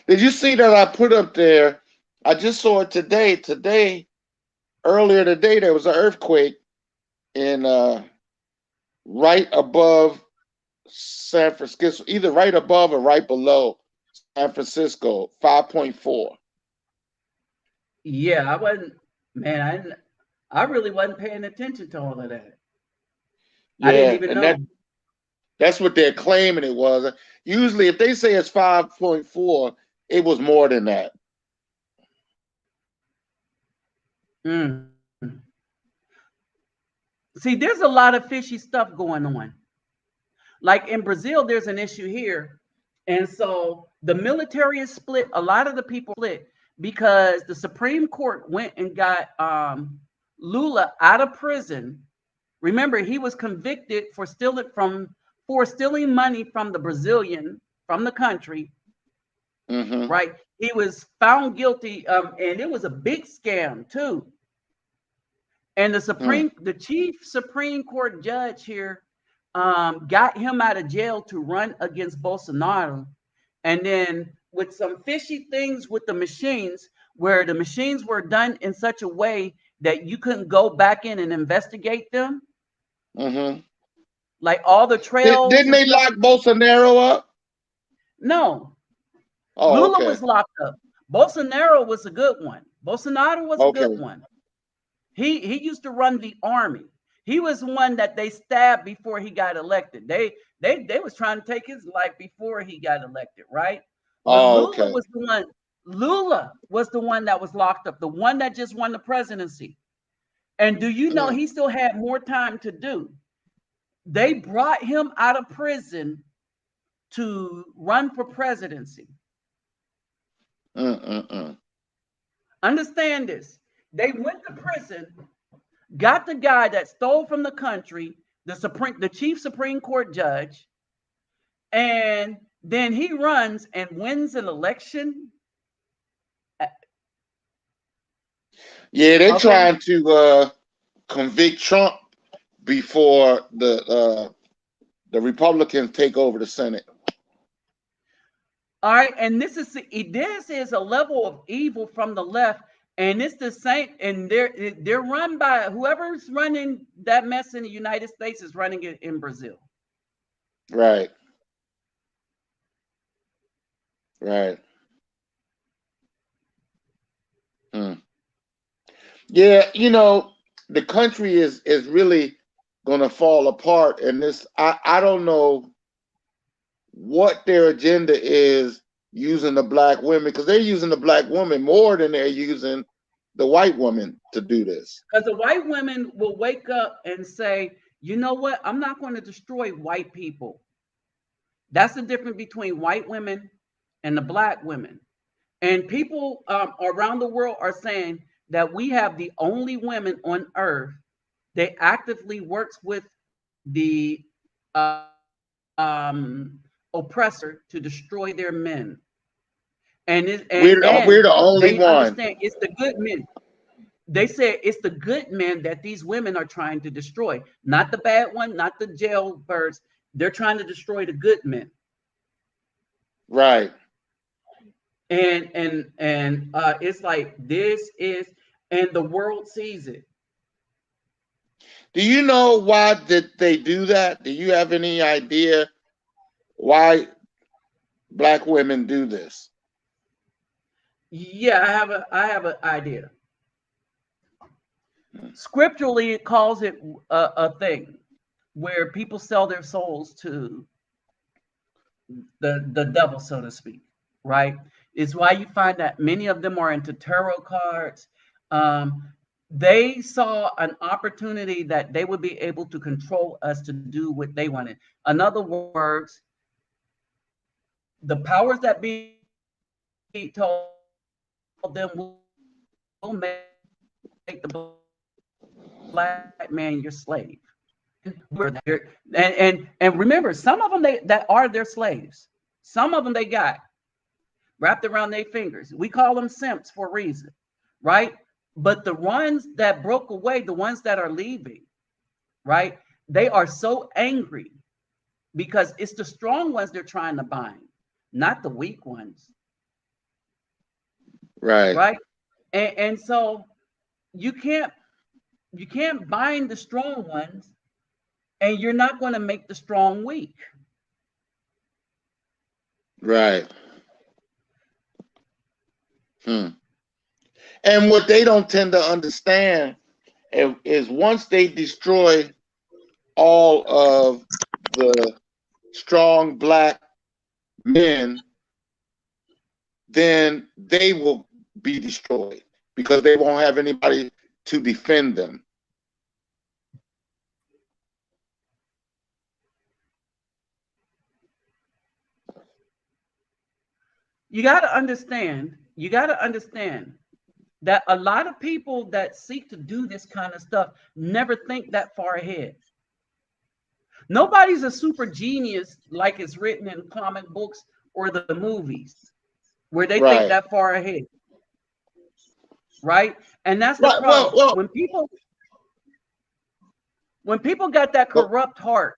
Did you see that I put up there? I just saw it today. Earlier today, there was an earthquake in right above San Francisco, either right above or right below San Francisco, 5.4. Yeah, I wasn't, man. I really wasn't paying attention to all of that. I didn't Yeah, even and know. that's what they're claiming it was. Usually, if they say it's 5.4, it was more than that. Mm. See, there's a lot of fishy stuff going on. Like in Brazil, there's an issue here. And so the military is split. A lot of the people split because the Supreme Court went and got Lula out of prison. Remember, he was convicted for stealing money from the Brazilian, from the country, Mm-hmm. right? He was found guilty, and it was a big scam too. And the chief Supreme Court judge here got him out of jail to run against Bolsonaro. And then with some fishy things with the machines, where the machines were done in such a way that you couldn't go back in and investigate them, Mm-hmm. like all the trails Didn't and they stuff. lock Bolsonaro up? No, Oh, Lula okay. was locked up. Bolsonaro was a good one. Bolsonaro was a good Okay. one. He used to run the army. He was one that they stabbed before he got elected. They was trying to take his life before he got elected, right? But Oh, okay. Lula was the one that was locked up, the one that just won the presidency. And do you know Mm, he still had more time to do? They brought him out of prison to run for presidency. mm. Understand this. They went to prison, got the guy that stole from the country, the chief Supreme Court judge, and then he runs and wins an election. Yeah, they're Okay. trying to convict Trump before the Republicans take over the Senate. All right. And this is a level of evil from the left. And it's the same, and they're run by whoever's running that mess in the United States is running it in Brazil. Right. Right. Hmm. Yeah, the country is really gonna fall apart, and this I don't know what their agenda is using the black women, because they're using the black woman more than they're using the white woman to do this. Because the white women will wake up and say, you know what? I'm not going to destroy white people. That's the difference between white women and the black women. And people around the world are saying that we have the only women on earth that actively works with the oppressor to destroy their men. And We're the only they one. understand it's the good men. They say it's the good men that these women are trying to destroy, not the bad one, not the jailbirds. They're trying to destroy the good men. Right. And it's like this is, and the world sees it. Do you know why did they do that? Do you have any idea why black women do this? Yeah, I have an idea. Scripturally, it calls it a thing where people sell their souls to the devil, so to speak, right? It's why you find that many of them are into tarot cards. They saw an opportunity that they would be able to control us to do what they wanted. In other words, the powers that be told them will make the black man your slave. And remember, some of them that are their slaves. Some of them they got wrapped around their fingers. We call them simps for a reason, right? But the ones that broke away, the ones that are leaving, right? They are so angry because it's the strong ones they're trying to bind, not the weak ones. Right. Right. And so you can't bind the strong ones, and you're not going to make the strong weak. Right. And what they don't tend to understand is once they destroy all of the strong black men, then they will be destroyed because they won't have anybody to defend them. You got to understand that a lot of people that seek to do this kind of stuff never think that far ahead. Nobody's a super genius like it's written in comic books or the movies where they think that far ahead. Right? And that's the problem. Well, when people got that corrupt heart,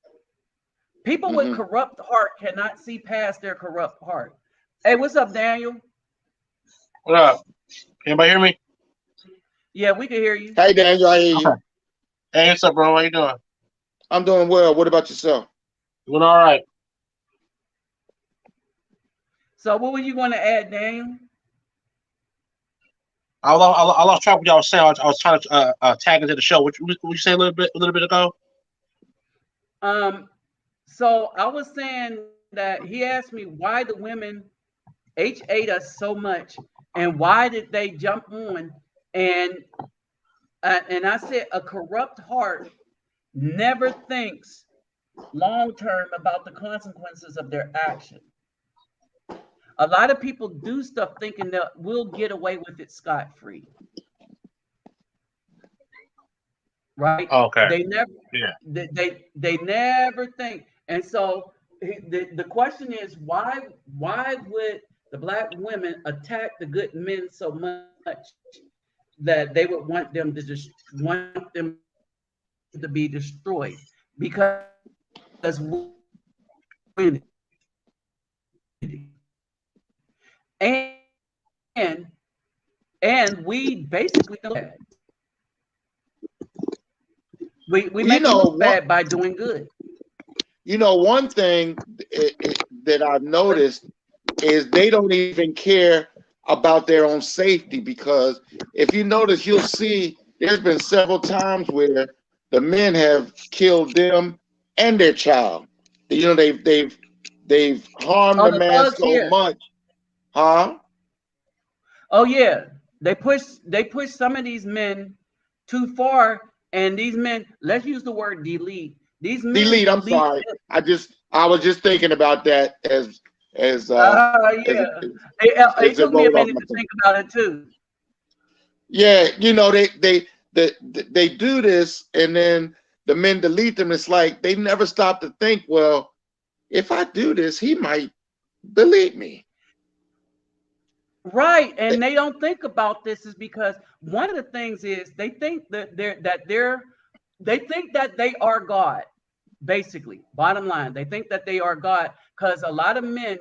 people with corrupt heart cannot see past their corrupt heart. Hey, what's up, Daniel? What up? Anybody hear me? Yeah, we can hear you. Hey, Daniel, I hear you. Hey, what's up, bro? How you doing? I'm doing well. What about yourself? Doing all right. So what were you going to add, Daniel? I lost track of what y'all was saying. I was trying to tag into the show. What you say a little bit ago? So I was saying that he asked me why the women hate us so much, and why did they jump on? And I said a corrupt heart never thinks long term about the consequences of their action. A lot of people do stuff thinking that we'll get away with it scot-free. Right? Okay. They never they never think. And so the question is, why would the black women attack the good men so much that they would want them to be destroyed? Because and we basically know that. We make them look bad by doing good. One thing that I've noticed is they don't even care about their own safety, because if you notice, you'll see there's been several times where the men have killed them and their child. You know, they've harmed Oh, the the man thugs, so yeah. much, huh? Oh yeah, they push some of these men too far, and these men, let's use the word delete. These men Delete. I'm delete. sorry. I was just thinking about that as Yeah, it as it took me a rolled off minute my to tongue. think about it too. Yeah, you know, they do this, and then the men delete them. It's like they never stop to think, well, if I do this, he might delete me. Right, and they don't think about this is because one of the things is they think that they think that they are God. Basically, bottom line, they think that they are God because a lot of men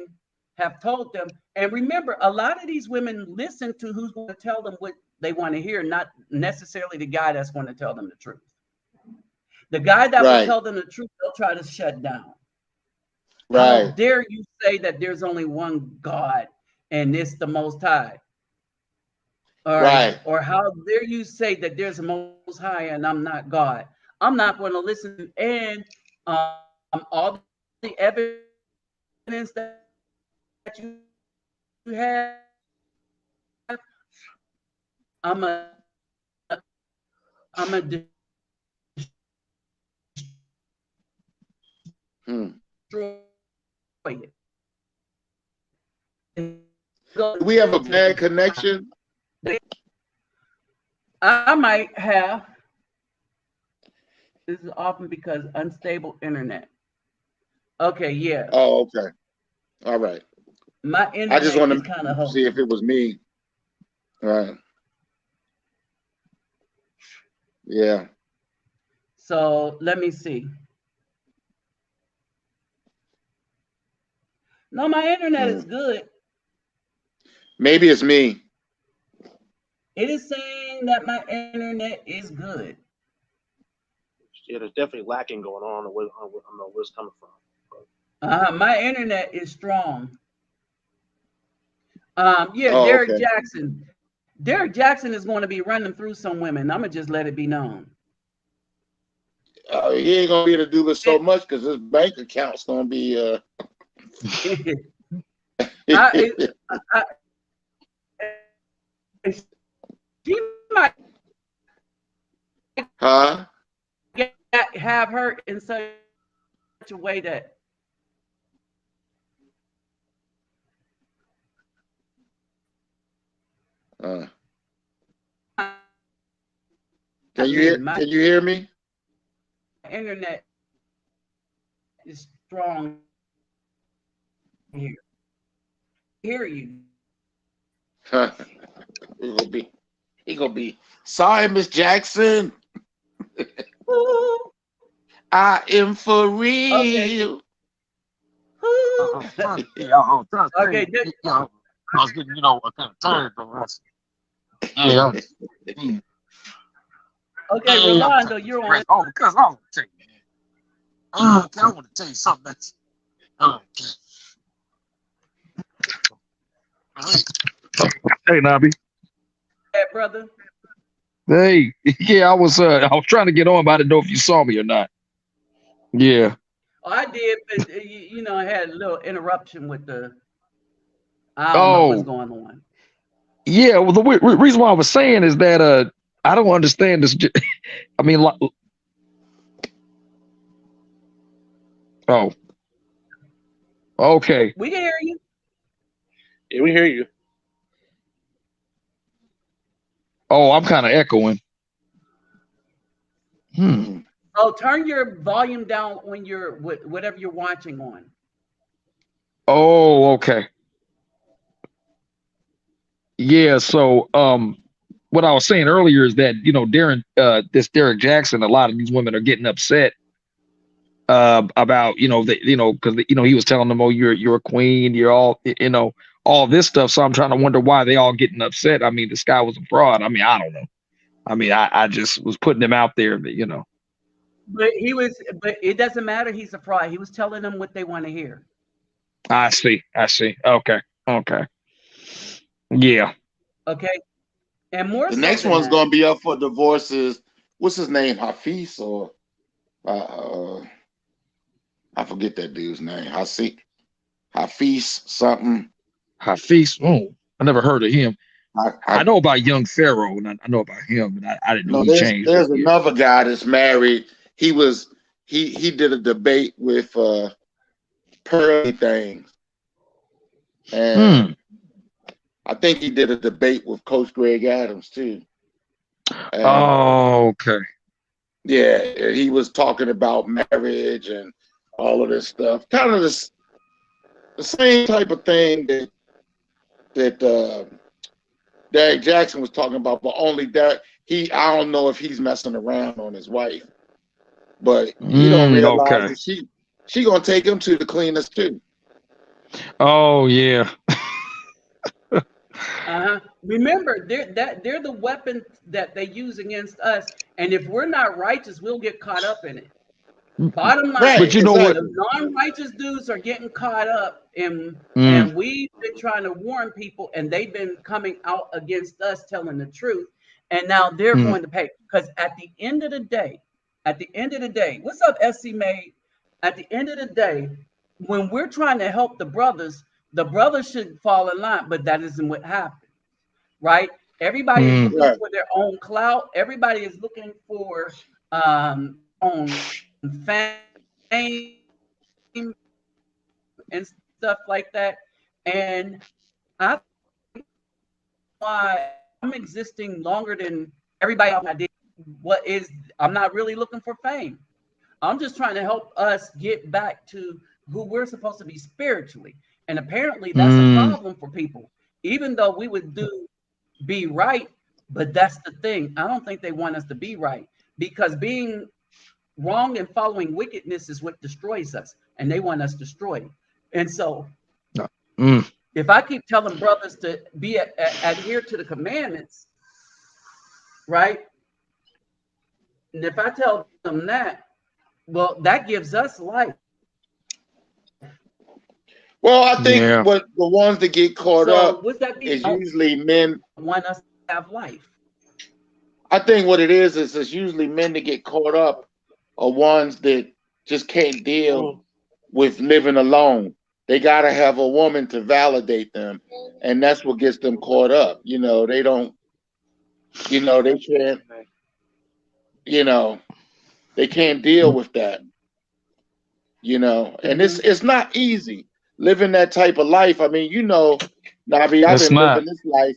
have told them. And remember, a lot of these women listen to who's going to tell them what they want to hear, not necessarily the guy that's going to tell them the truth. The guy that will Right, tell them the truth, they'll try to shut down. How right, dare you say that there's only one God and it's the Most High? right. Or how dare you say that there's a Most High and I'm not God? I'm not going to listen to and all the evidence that you have. I'm a destroy it. Do we have a bad connection? I might have. This is often because unstable internet. Okay, yeah. Oh, okay. All right. My I just internet want is kind of to see if it was me. Right. Yeah. So let me see. No, my internet is good. Maybe it's me. It is saying that my internet is good. Yeah, there's definitely lacking going on. I don't know where it's coming from. My internet is strong. Yeah, Oh, Derek okay. Jackson. Derek Jackson is going to be running through some women. I'm gonna just let it be known. He ain't gonna be able to do this so much because his bank account's gonna be. She might Huh? have her in such a way that. Can you hear me? Internet is strong here. Hear you. He gonna be. Sorry, Miss Jackson. I am for real. Okay. Okay. I was getting, I kind of tired from us. Yeah. Okay, Rolando, you're on. Oh, because I want to tell you something that's. Hey, Nobby. Hey, brother. Hey, yeah, I was trying to get on, but I didn't know if you saw me or not. Yeah. Oh, I did, but I had a little interruption with the. I don't know what's going on. Yeah, well, the reason why I was saying is that I don't understand this. I mean, oh, okay. We can hear you. Yeah, we hear you. Oh, I'm kind of echoing. Oh, turn your volume down when you're whatever you're watching on. Oh, okay. Yeah, so what I was saying earlier is that this Derek Jackson, a lot of these women are getting upset about because he was telling them, oh, you're a queen, you're all this stuff. So I'm trying to wonder why they all getting upset. I mean, this guy was a fraud. I mean, I don't know. I mean, I just was putting him out there, that. But it doesn't matter. He's a fraud. He was telling them what they want to hear. I see. Okay. Okay. Yeah. Okay. And more The so next than one's that, gonna be up for divorce is what's his name, Hafiz or uh, I forget that dude's name. Hafiz something. Hafiz. Oh, I never heard of him. I I know about young Pharaoh, and I know about him, but I didn't know no, he changed. there's Yeah. another guy that's married. He did a debate with Pearly Things, and I think he did a debate with Coach Greg Adams too. And, Oh, okay. yeah, he was talking about marriage and all of this stuff. Kind of the same type of thing that Derek Jackson was talking about, but only that I don't know if he's messing around on his wife, but he don't realize Okay. that she gonna take him to the cleaners too. Oh yeah. remember, they're the weapon that they use against us, and if we're not righteous, we'll get caught up in it. Bottom line, Right, But you know what? exactly. the non-righteous dudes are getting caught up in, Mm. and we've been trying to warn people, and they've been coming out against us, telling the truth, and now they're Mm. going to pay. Because at the end of the day, what's up, SC Made? At the end of the day, when we're trying to help the brothers should fall in line, but that isn't what happens, right? Everybody is looking Right. for their own clout. Everybody is looking for own fame and stuff like that. And I why I'm existing longer than everybody else I did. I'm not really looking for fame. I'm just trying to help us get back to who we're supposed to be spiritually. And apparently that's a problem for people. Even though we would be right, but that's the thing. I don't think they want us to be right, because being wrong and following wickedness is what destroys us, and they want us destroyed. And so if I keep telling brothers to be adhere to the commandments, right? And if I tell them that, well, that gives us life. Well, I think Yeah. what the ones that get caught So up what's that is mean? usually men. Want us to have life. I think what it is it's usually men that get caught up are ones that just can't deal with living alone. They got to have a woman to validate them, and that's what gets them caught up. You know, they don't. You know, they can't. You know, they can't deal with that. You know, and it's not easy living that type of life. I mean, you know, Nabi, I've It's been not. living this life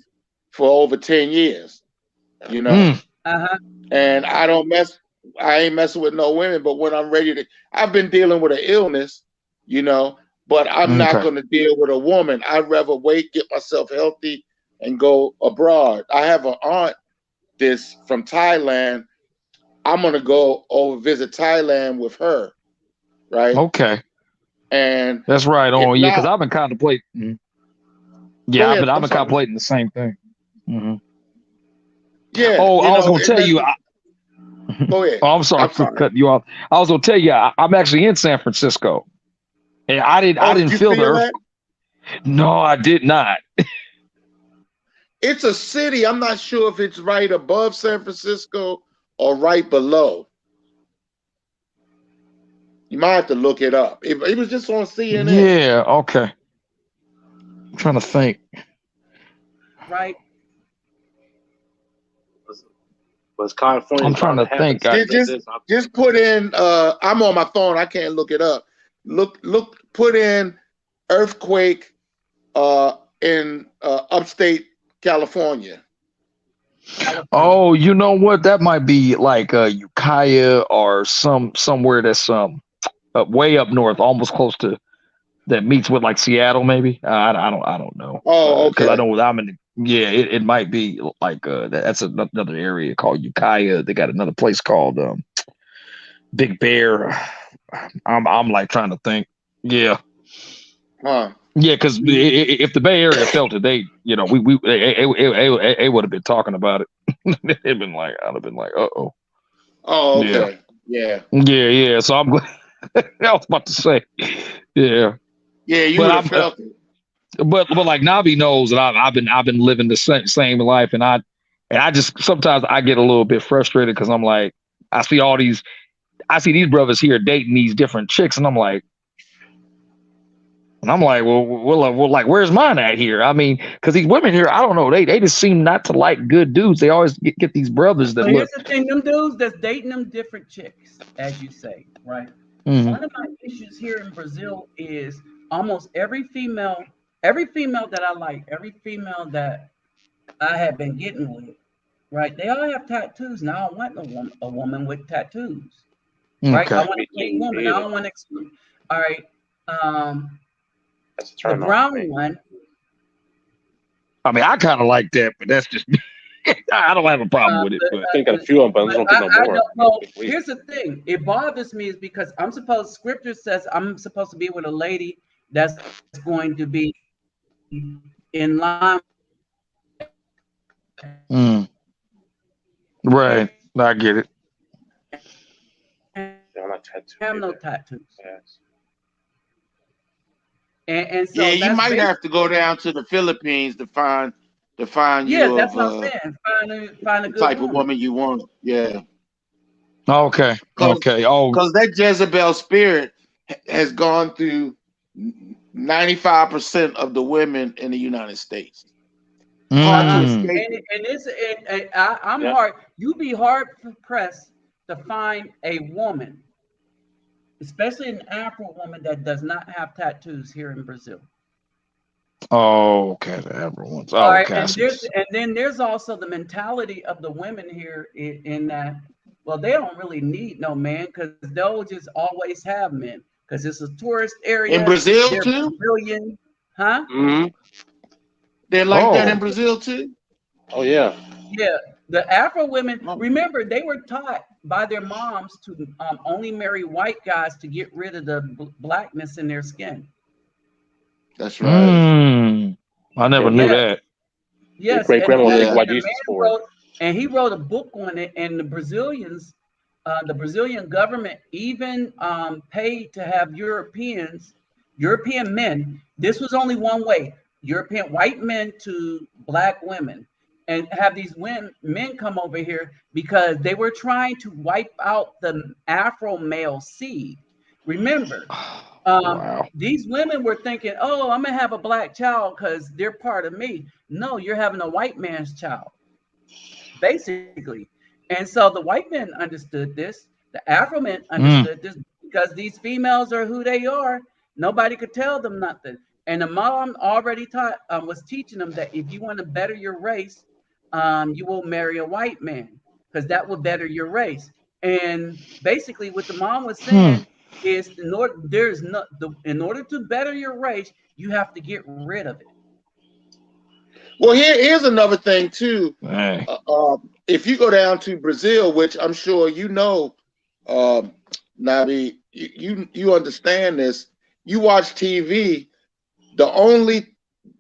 for over 10 years. You know, and I ain't messing with no women, but when I'm ready to, I've been dealing with an illness, you know, but I'm not Okay. going to deal with a woman. I'd rather wait, get myself healthy, and go abroad. I have an aunt that's from Thailand. I'm going to go over visit Thailand with her, right? Okay. And That's right. if Oh yeah, because not, I've been contemplating. go Yeah, ahead. I've I'm been sorry. contemplating the same thing. Yeah. Oh, you I was know, gonna tell you. go ahead. Oh, I'm sorry I'm for sorry. cutting you off. I was gonna tell you I'm actually in San Francisco, and I Did didn't you feel the feel earth. that? No, I did not. It's a city. I'm not sure if it's right above San Francisco or right below. You might have to look it up. It was just on CNN. Yeah. Okay. I'm trying to think. Right. Was California? I'm trying to think. Just put in. I'm on my phone. I can't look it up. Put in earthquake in upstate California. Oh, you know what? That might be like Ukiah or somewhere that's way up north, almost close to that meets with like Seattle, maybe. I don't know. Oh, Because I okay. know I'm in. Yeah, it might be like that's another area called Ukiah. They got another place called Big Bear. I'm like trying to think. Yeah. Huh. Yeah, because if the Bay Area felt it, they, you know, they would have been talking about it. They'd been like, I'd have been like, uh-oh. Oh, okay. Yeah. Yeah. So I'm glad. I was about to say, yeah. Yeah, you But would have felt it. but like Nabi knows that I've been living the same life, and I just sometimes I get a little bit frustrated because I'm like, I see these brothers here dating these different chicks, and I'm like, well, like, where's mine at here? I mean, because these women here, I don't know, they just seem not to like good dudes. They always get these brothers that But look. here's the thing, them dudes that's dating them different chicks, as you say, right? Mhm. One of my issues here in Brazil is almost every female that I like, every female that I have been getting with, right? They all have tattoos. Now I don't want a woman with tattoos, right? I Okay. want a clean woman. I don't want to exclude. All right. That's a The turn off. brown one. I mean, I kind of like that, but that's just me. I don't have a problem with it. But I think got a few of them, but I just don't think no more. Well, here's the thing. It bothers me is because Scripture says I'm supposed to be with a lady that's going to be in line. Right. I get it. I'm not tattooed. I have no tattoos. Yes. And so yeah, you that's might have to go down to the Philippines to find yeah, you that's of what I'm saying. Find a good type of woman you want. Yeah. Okay. Okay. Oh, because that Jezebel spirit has gone through 95% of the women in the United States. Hard to escape. I'm hard. You be hard pressed to find a woman, especially an Afro woman that does not have tattoos here in Brazil. Oh, okay. The Afro ones. Oh, All right, okay. and then there's also the mentality of the women here in that, well, they don't really need no man because they'll just always have men because it's a tourist area. In Brazil They're too? Brazilian, huh? Mm-hmm. They're like that in Brazil too? Oh, yeah. Yeah, the Afro women, remember, they were taught by their moms to only marry white guys to get rid of the blackness in their skin. That's right. I never knew that. Yes, great grandma was white and, Jesus for it. and he wrote a book on it, and the Brazilian government even paid to have European men. This was only one way: European white men to black women, and have these men come over here because they were trying to wipe out the Afro male seed. Remember, these women were thinking, "Oh, I'm gonna have a black child because they're part of me." No, you're having a white man's child, basically. And so the white men understood this. The Afro men understood this because these females are who they are. Nobody could tell them nothing. And the mom already was teaching them that if you want to better your race, you will marry a white man because that will better your race. And basically, what the mom was saying is, in order to better your race, you have to get rid of it. Well, here's another thing too. If you go down to Brazil, which I'm sure you know, Nabi, you understand this. You watch TV. The only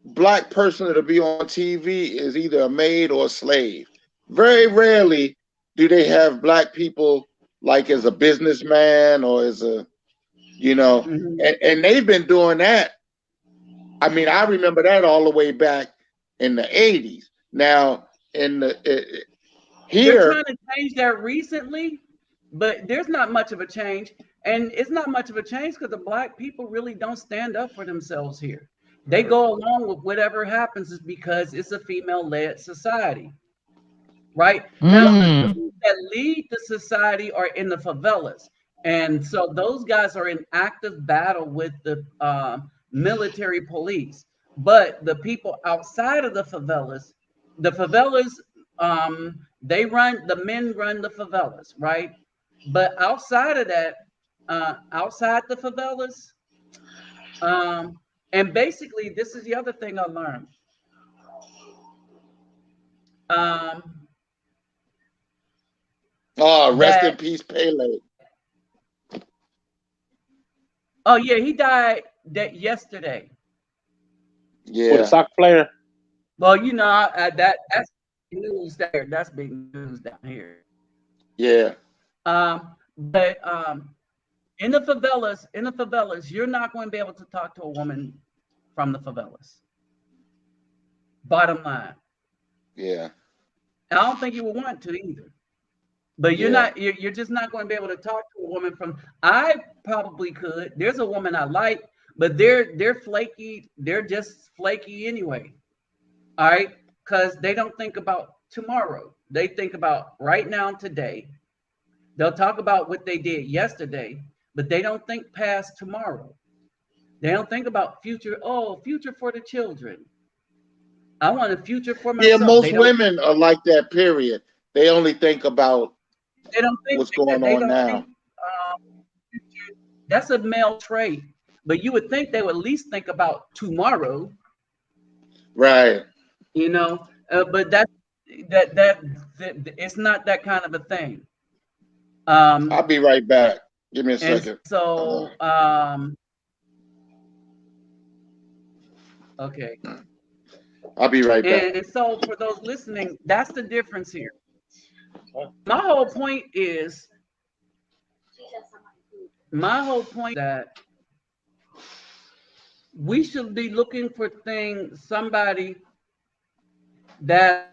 black person that'll be on TV is either a maid or a slave. Very rarely do they have black people like as a businessman or as a, and they've been doing that. I mean, I remember that all the way back in the 80s. Now, here, they're trying to change that recently, but there's not much of a change. And it's not much of a change because the black people really don't stand up for themselves here. They go along with whatever happens is because it's a female-led society, right? Now, the people that lead the society are in the favelas. And so those guys are in active battle with the military police. But the people outside of the favelas, the men run the favelas, right? But outside of that, outside the favelas, and basically, this is the other thing I learned. Rest in peace, Pele. Oh yeah, he died yesterday. Yeah, with a soccer player. Well, that's news there. That's big news down here. Yeah. But in the favelas, you're not going to be able to talk to a woman from the favelas. Bottom line. Yeah. And I don't think you would want to either. But you're Yeah. not. You're just not going to be able to talk to a woman from. I probably could. There's a woman I like, but they're flaky. They're just flaky anyway. All right, because they don't think about tomorrow. They think about right now, today. They'll talk about what they did yesterday, but they don't think past tomorrow. They don't think about future. Oh, future for the children. I want a future for Yeah, myself. most women are like that, period. They only think about They don't think what's going they on don't now. think that's a male trait. But you would think they would at least think about tomorrow, Right. you know. But that it's not that kind of a thing. I'll be right back. Give me a And second. so okay. I'll be right back. And so for those listening, that's the difference here. My whole point is that we should be looking for somebody that's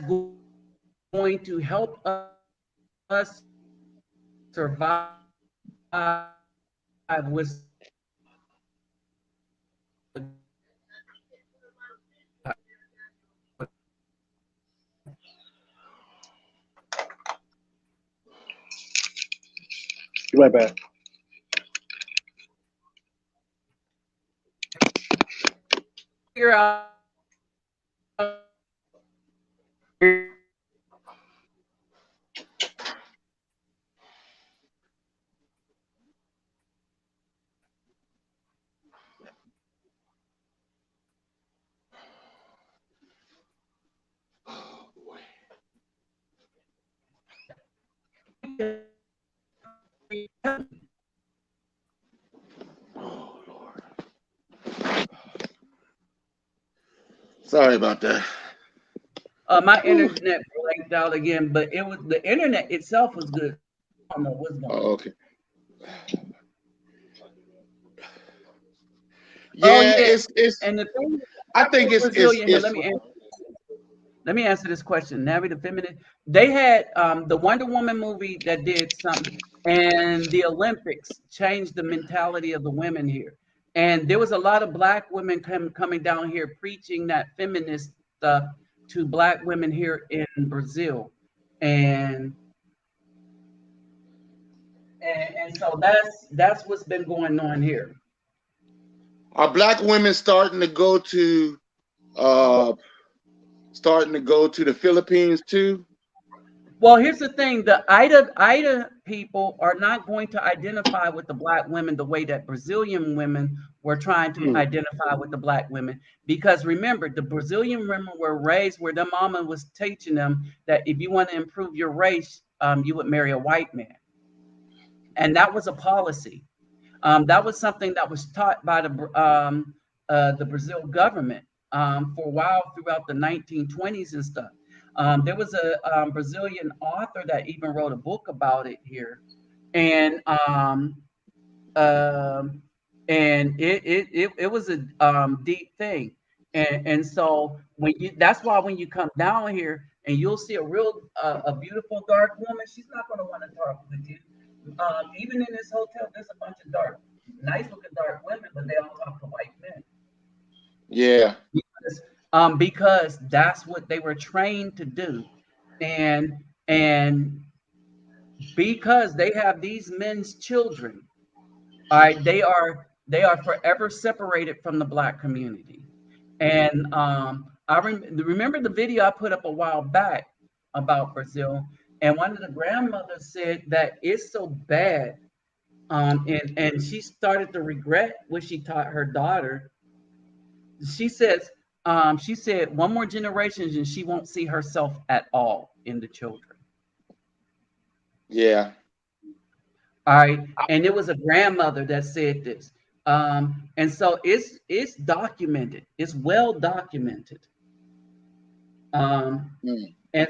going to help us survive with Be right back. figure out Sorry about that. my internet blanked out again, but it was the internet itself was good. I don't know what's going on. Oh, okay. Yeah, it's and the thing I think it's Brazilian here, let me answer this question. Navi the Feminine. They had the Wonder Woman movie that did something, and the Olympics changed the mentality of the women here. And there was a lot of Black women coming down here preaching that feminist stuff to Black women here in Brazil. And so that's what's been going on here. Are Black women starting to go to the Philippines too? Well, here's the thing: the Ida people are not going to identify with the Black women the way that Brazilian women were trying to identify with the Black women. Because remember, the Brazilian women were raised where their mama was teaching them that if you want to improve your race, you would marry a white man, and that was a policy. That was something that was taught by the Brazil government for a while throughout the 1920s and stuff. There was a Brazilian author that even wrote a book about it here, and it was a deep thing, and so that's why when you come down here and you'll see a beautiful dark woman, she's not going to want to talk with you. Even in this hotel, there's a bunch of nice looking dark women, but they all talk to white men. Yeah. Because that's what they were trained to do, and because they have these men's children, all right, they are forever separated from the Black community. And I remember the video I put up a while back about Brazil, and one of the grandmothers said that it's so bad, and she started to regret what she taught her daughter. She said one more generation and she won't see herself at all in the children. Yeah. All right. And it was a grandmother that said this. And so it's documented. It's well documented. And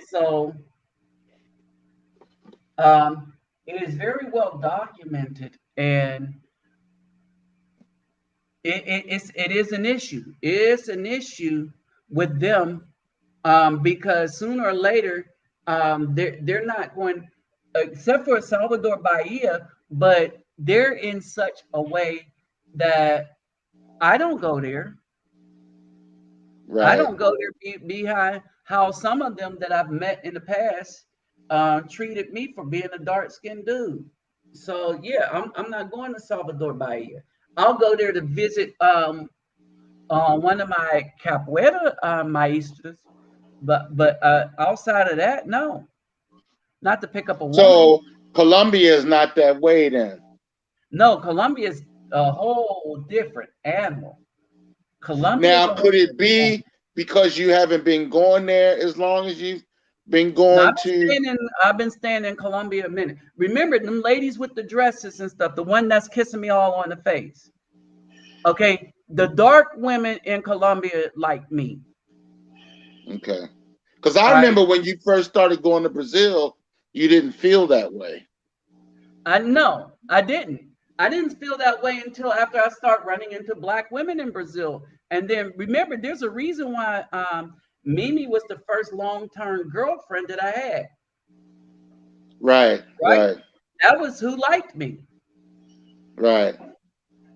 so it is very well documented. And it is an issue. It's an issue with them, because sooner or later, they're not going, except for Salvador Bahia, but they're in such a way that I don't go there. I Right. don't go there behind how some of them that I've met in the past treated me for being a dark-skinned dude. So yeah, I'm not going to Salvador Bahia. I'll go there to visit one of my capoeira maestros, but outside of that, no, not to pick up a woman. So Colombia is not that way then. No, Colombia is a whole different animal. Colombia is Now, a could whole it different animal. be because you haven't been going there as long as you've been Now, going to? I've been staying in Colombia a minute. Remember them ladies with the dresses and stuff, the one that's kissing me all on the face. Okay, the dark women in Colombia like me. Okay. Because I All right. remember when you first started going to Brazil, you didn't feel that way. No, I didn't. I didn't feel that way until after I start running into black women in Brazil. And then remember, there's a reason why Mimi was the first long-term girlfriend that I had. Right. That was who liked me. Right.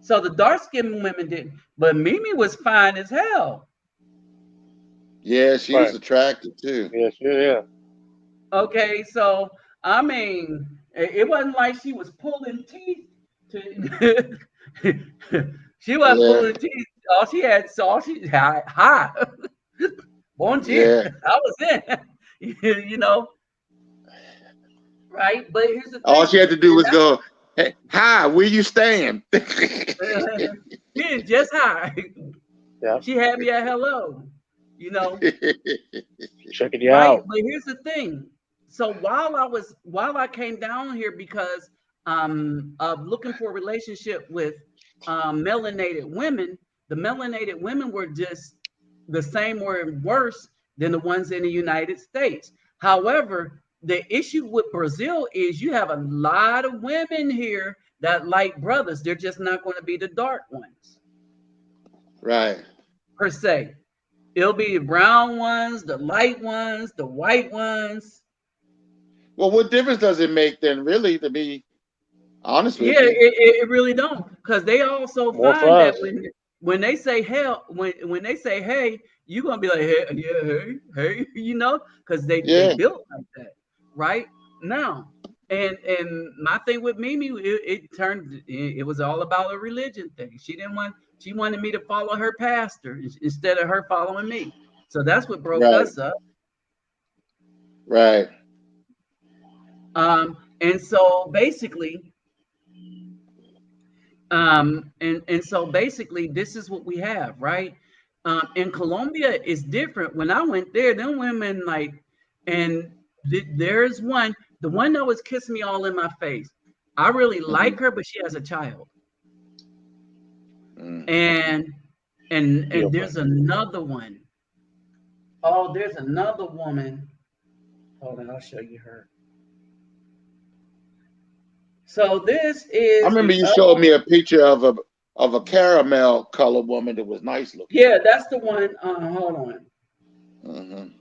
So the dark-skinned women didn't, but Mimi was fine as hell. Yeah, she was attractive too. Yeah. Okay, so I mean, it wasn't like she was pulling teeth. She wasn't pulling teeth. All she had, hi, bon dia. Yeah. I was in, you know, right? But here's the thing. All she had to do was go, hey, hi, where you staying? Yeah, just hi. Yeah. She had me at hello, you know. Checking you out. But here's the thing. So while I came down here because of looking for a relationship with melanated women, the melanated women were just the same or worse than the ones in the United States. However, the issue with Brazil is you have a lot of women here that like brothers. They're just not going to be the dark ones. Right. Per se. It'll be the brown ones, the light ones, the white ones. Well, what difference does it make then, really, to be honest with Yeah, you? it really don't, because they also More find for that us. when they say hell, when they say hey, you're gonna be like hey, yeah, hey, you know, because they built like that, right? Now, and my thing with Mimi, it was all about a religion thing. She wanted me to follow her pastor instead of her following me. So that's what broke us up. Right. And so basically, this is what we have, right? In Colombia, it's different. When I went there, them women like, and there's one, the one that was kissing me all in my face. I really like her, but she has a child. And there's another one. Oh, there's another woman. Hold on, I'll show you her. So this is. I remember you showed me a picture of a caramel colored woman that was nice looking. Yeah, that's the one. Hold on.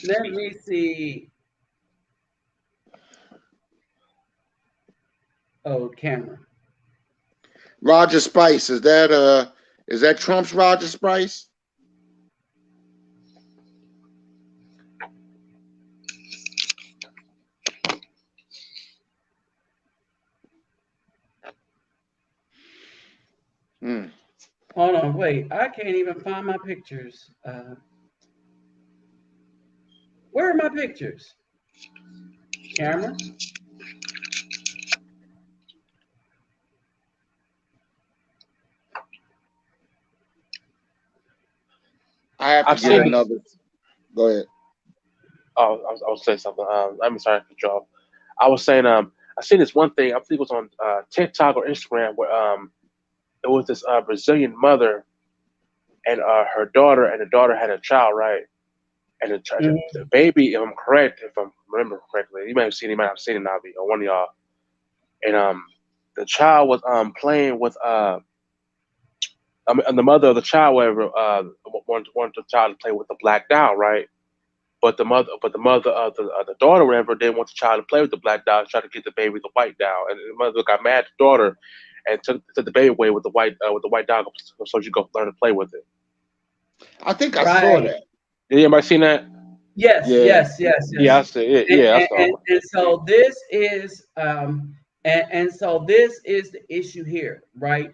Let me see. Oh, camera. Roger Spice, is that Trump's Roger Spice? Hold on, wait. I can't even find my pictures. Where are my pictures? Camera. I have to get another. Go ahead. Oh, I was saying something. I'm sorry for y'all. I was saying, I seen this one thing. I think it was on TikTok or Instagram where it was this Brazilian mother and her daughter, and the daughter had a child, right? And the baby, if I'm correct, if I remember correctly, you might have seen it, Navi, or one of y'all. And the child was playing with and the mother of the child, whatever, wanted the child to play with the black doll, right? But the mother of the daughter, whatever, didn't want the child to play with the black doll. Tried to get the baby the white doll, and the mother got mad at the daughter and took the baby away with the white doll, so she go learn to play with it. I think I saw that. Did anybody seen that? Yes, Yeah. yes. Yeah, I see it. Yeah, I saw it. And so this is and so this is the issue here, right?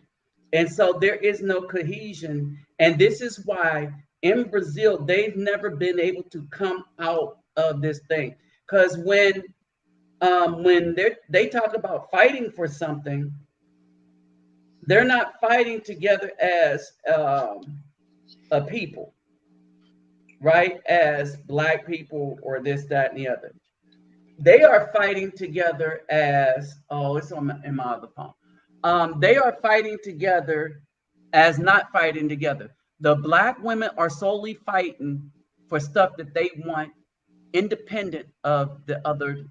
And so there is no cohesion, and this is why in Brazil they've never been able to come out of this thing. Because when they talk about fighting for something, they're not fighting together as a people, right? As Black people or this, that, and the other. They are fighting together as, it's in my other phone. They are fighting together as not fighting together. The Black women are solely fighting for stuff that they want, independent of the other,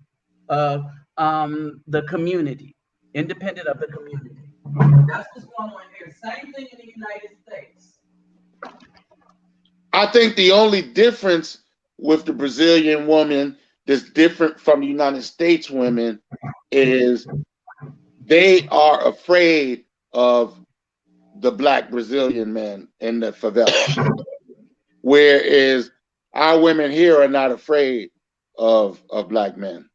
the community, independent of the community. That's what's going on here. Same thing in the United States. I think the only difference with the Brazilian woman that's different from the United States women is they are afraid of the Black Brazilian men in the favela, whereas our women here are not afraid of Black men.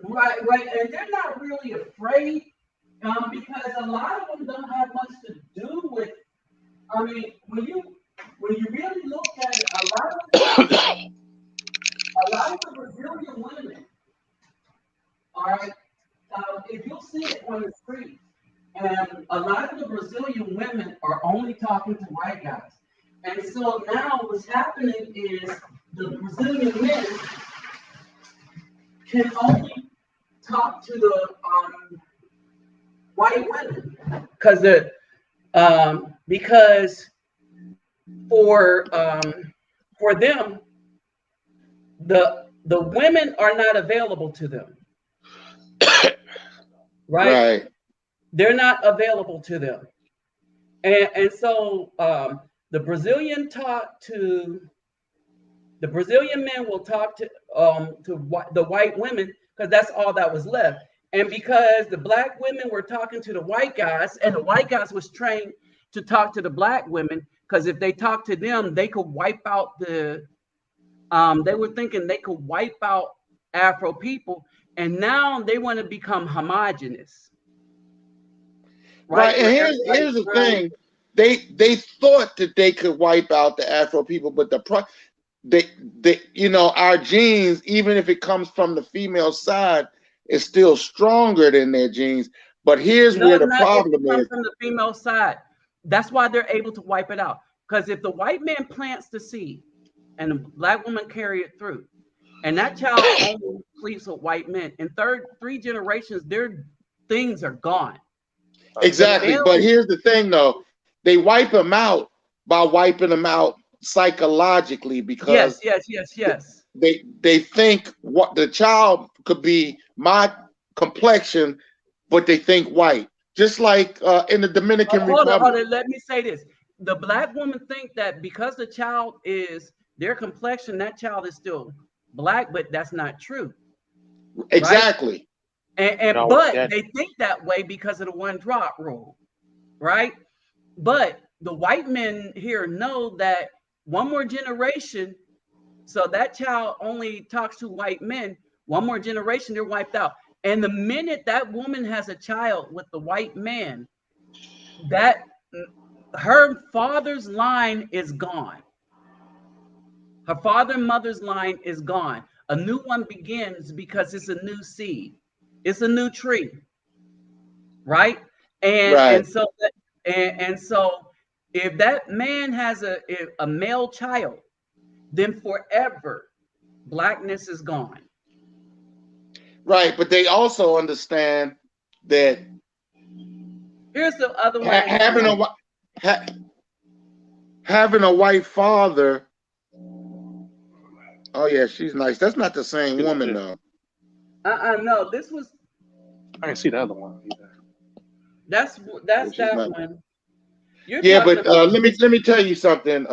Right, and they're not really afraid because a lot of them don't have much to do with. I mean, when you really look at it, a lot of the Brazilian women, all right, if you'll see it on the street, and a lot of the Brazilian women are only talking to white guys. And so now what's happening is the Brazilian men can only talk to the white women because for them the women are not available to them. Right? They're not available to them. And so the Brazilian men will talk to the white women because that's all that was left. And because the Black women were talking to the white guys, and the white guys was trained to talk to the Black women, because if they talked to them, they could wipe out they were thinking they could wipe out Afro people, and now they want to become homogenous. Right, and here's the thing: they thought that they could wipe out the Afro people, but our genes, even if it comes from the female side, is still stronger than their genes. But here's where the problem is: from the female side. That's why they're able to wipe it out. Because if the white man plants the seed, and the Black woman carry it through, and that child only sleeps with white men, in three generations, their things are gone. Exactly. But here's the thing, though. They wipe them out by wiping them out psychologically, because yes. They think what the child could be my complexion, but they think white. Just like in the Dominican Republic. Hold on, let me say this. The Black woman think that because the child is their complexion, that child is still Black, but that's not true. Exactly. Right? But they think that way because of the one drop rule, right? But the white men here know that one more generation, so that child only talks to white men, one more generation, they're wiped out. And the minute that woman has a child with the white man, that her father's line is gone. Her father and mother's line is gone. A new one begins because it's a new seed. It's a new tree, right? And so if that man has a male child, then forever Blackness is gone. Right, but they also understand that here's the other one. Having a white father. Oh yeah, she's nice. That's not the same woman though. No, this was I didn't see the other one either. That's Which is that not. one. You're Yeah, talking but about let me tell you something.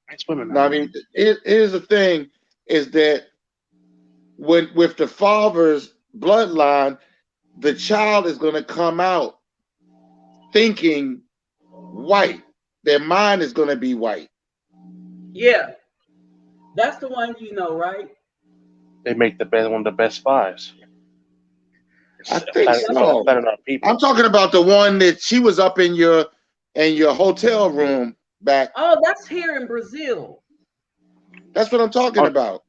It's women No, now. I mean, here's the thing: is that with the father's bloodline, the child is going to come out thinking white. Their mind is going to be white. yeah. That's the one you know, right? They make the best one of the best spies. I think so. Planning on people. I'm talking about the one that she was up in your hotel room back. Oh, that's here in Brazil. That's what I'm talking about.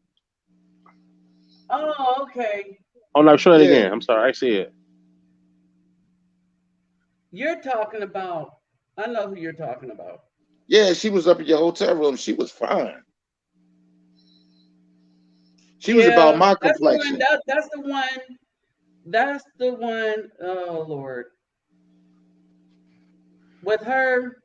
Oh, okay. Oh no, show that Yeah. again. I'm sorry, I see it. You're talking about. I know who you're talking about. Yeah, she was up in your hotel room. She was fine. She was about my that's the one. complexion. That's the one. That's the one. Oh Lord. With her.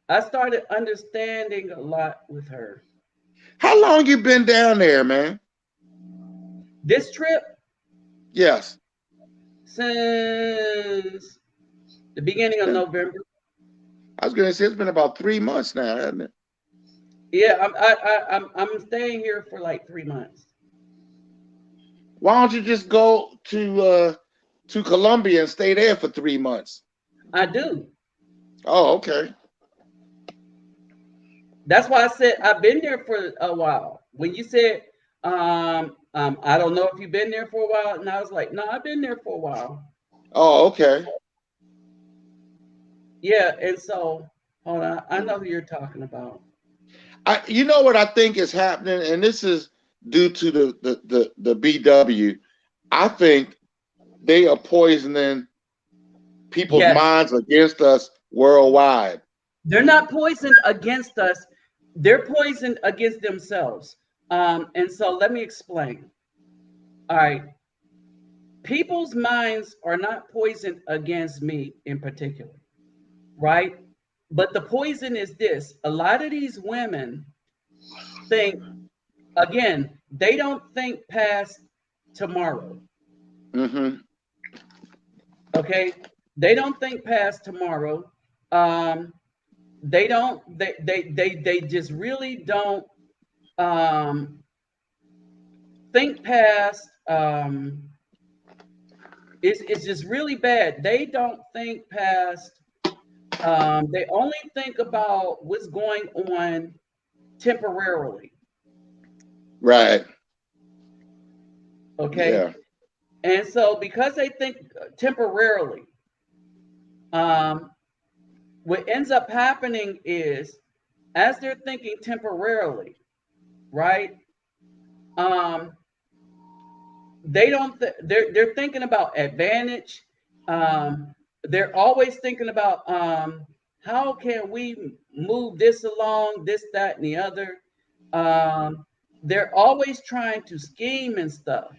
I started understanding a lot with her. How long you been down there, man? This trip? Yes. Since the beginning of November. I was gonna say it's been about 3 months now, hasn't it? Yeah, I'm staying here for like 3 months. Why don't you just go to Colombia and stay there for 3 months? I do. Oh, okay. That's why I said I've been there for a while. When you said, I don't know if you've been there for a while, and I was like, no, I've been there for a while. Oh, okay. Yeah, and so hold on, I know who you're talking about. You know what I think is happening, and this is due to the BW. I think they are poisoning people's minds against us worldwide. They're not poisoned against us. They're poisoned against themselves. And so let me explain. All right. People's minds are not poisoned against me in particular, right? But the poison is this. A lot of these women think, again, they don't think past tomorrow. Mm-hmm. Okay? They don't think past tomorrow. They don't, they just really don't think past, it's just really bad. They don't think past, they only think about what's going on temporarily. Right. Okay. Yeah. And so because they think temporarily, what ends up happening is as they're thinking temporarily, right? They don't they're thinking about advantage. They're always thinking about how can we move this along, this, that, and the other. They're always trying to scheme and stuff,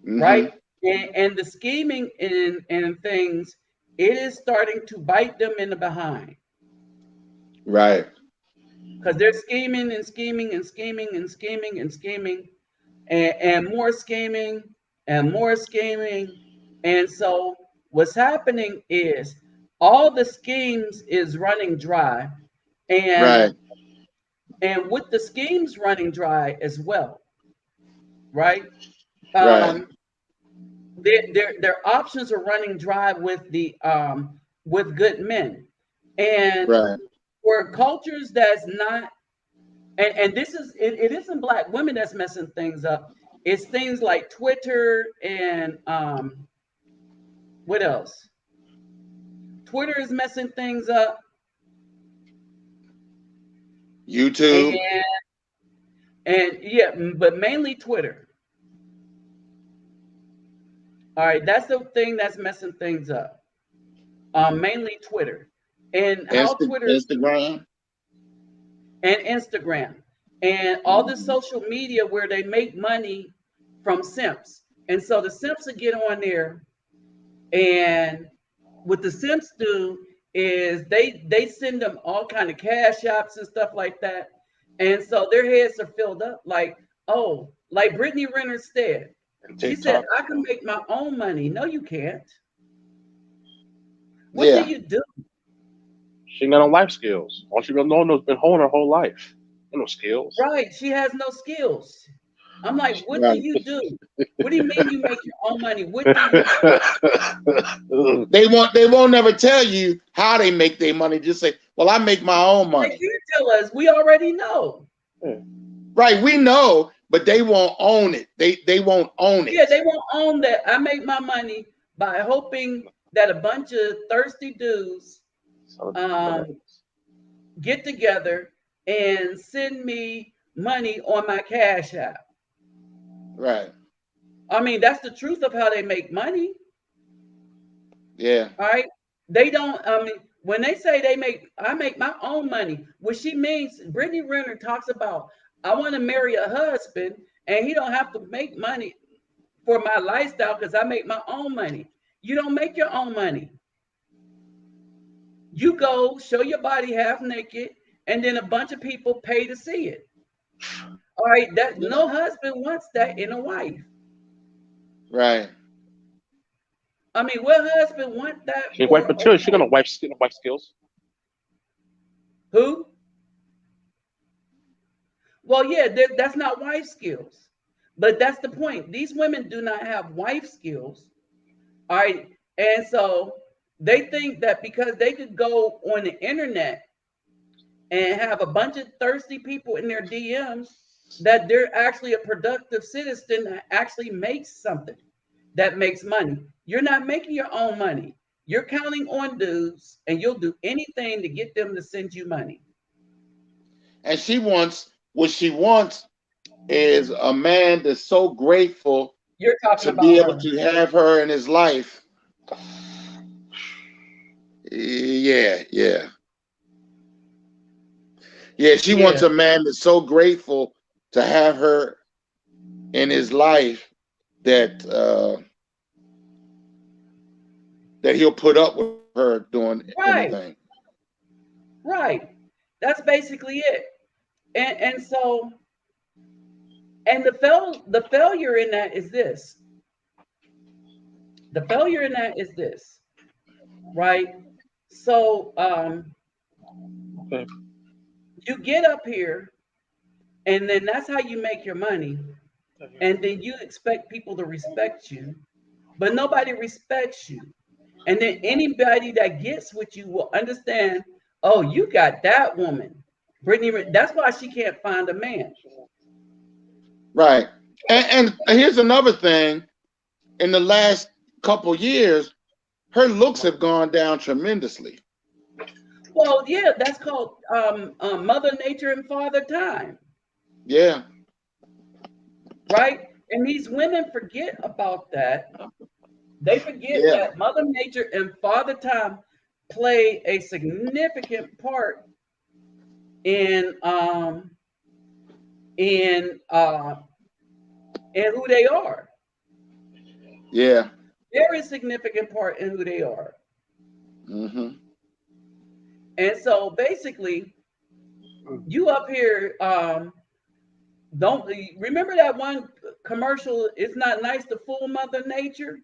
right? And the scheming and things, it is starting to bite them in the behind. Right. Because they're scheming and scheming and scheming and scheming and scheming and more scheming and more scheming. And so what's happening is all the schemes is running dry. And with the schemes running dry as well, right? Right. Their options are running dry with the with good men. And for cultures that's not, and this is it isn't Black women that's messing things up. It's things like Twitter and what else? Twitter is messing things up. YouTube. And yeah, but mainly Twitter. All right, that's the thing that's messing things up. Mainly Twitter. And how Twitter Instagram. And Instagram. And all the social media where they make money from simps. And so the simps will get on there, and what the simps do is they send them all kind of cash apps and stuff like that. And so their heads are filled up like, oh, like Brittany Renner said. She said, I can make my own money. No, you can't. What do you do? She ain't got no life skills. All she gonna know has been holding her whole life. No skills. Right. She has no skills. I'm like, what do you do? What do you mean you make your own money? What do you do? They won't never tell you how they make their money. Just say, well, I make my own money. They can't tell us. We already know. Right, we know, but they won't own it. They won't own it. Yeah, they won't own that. I make my money by hoping that a bunch of thirsty dudes get together and send me money on my Cash App. Right. I mean, that's the truth of how they make money. Yeah. All right. They don't, I mean, when they say I make my own money, what she means, Brittany Renner talks about, I want to marry a husband and he don't have to make money for my lifestyle because I make my own money. You don't make your own money. You go show your body half naked and then a bunch of people pay to see it. All right. No husband wants that in a wife. Right. I mean, what husband want that? She wife material. She gonna wife skills. Who? Well, yeah, that's not wife skills, but that's the point. These women do not have wife skills. All right, and so they think that because they could go on the internet and have a bunch of thirsty people in their DMs, that they're actually a productive citizen that actually makes something, that makes money. You're not making your own money. You're counting on dudes, and you'll do anything to get them to send you money. And what she wants is a man that's so grateful to be able to have her in his life. Yeah. She wants a man that's so grateful to have her in his life that he'll put up with her doing anything. Right. That's basically it. And so, and the failure in that is this. The failure in that is this, right? So you get up here and then that's how you make your money. And then you expect people to respect you, but nobody respects you. And then anybody that gets with you will understand, oh, you got that woman. Brittany, that's why she can't find a man. Right. And here's another thing. In the last couple years, her looks have gone down tremendously. Well, yeah, that's called Mother Nature and Father Time. Yeah. Right? And these women forget about that. They forget that Mother Nature and Father Time play a significant part in who they are. Yeah. Very significant part in who they are. Mm-hmm. And so basically, you up here don't remember that one commercial, it's not nice to fool Mother Nature?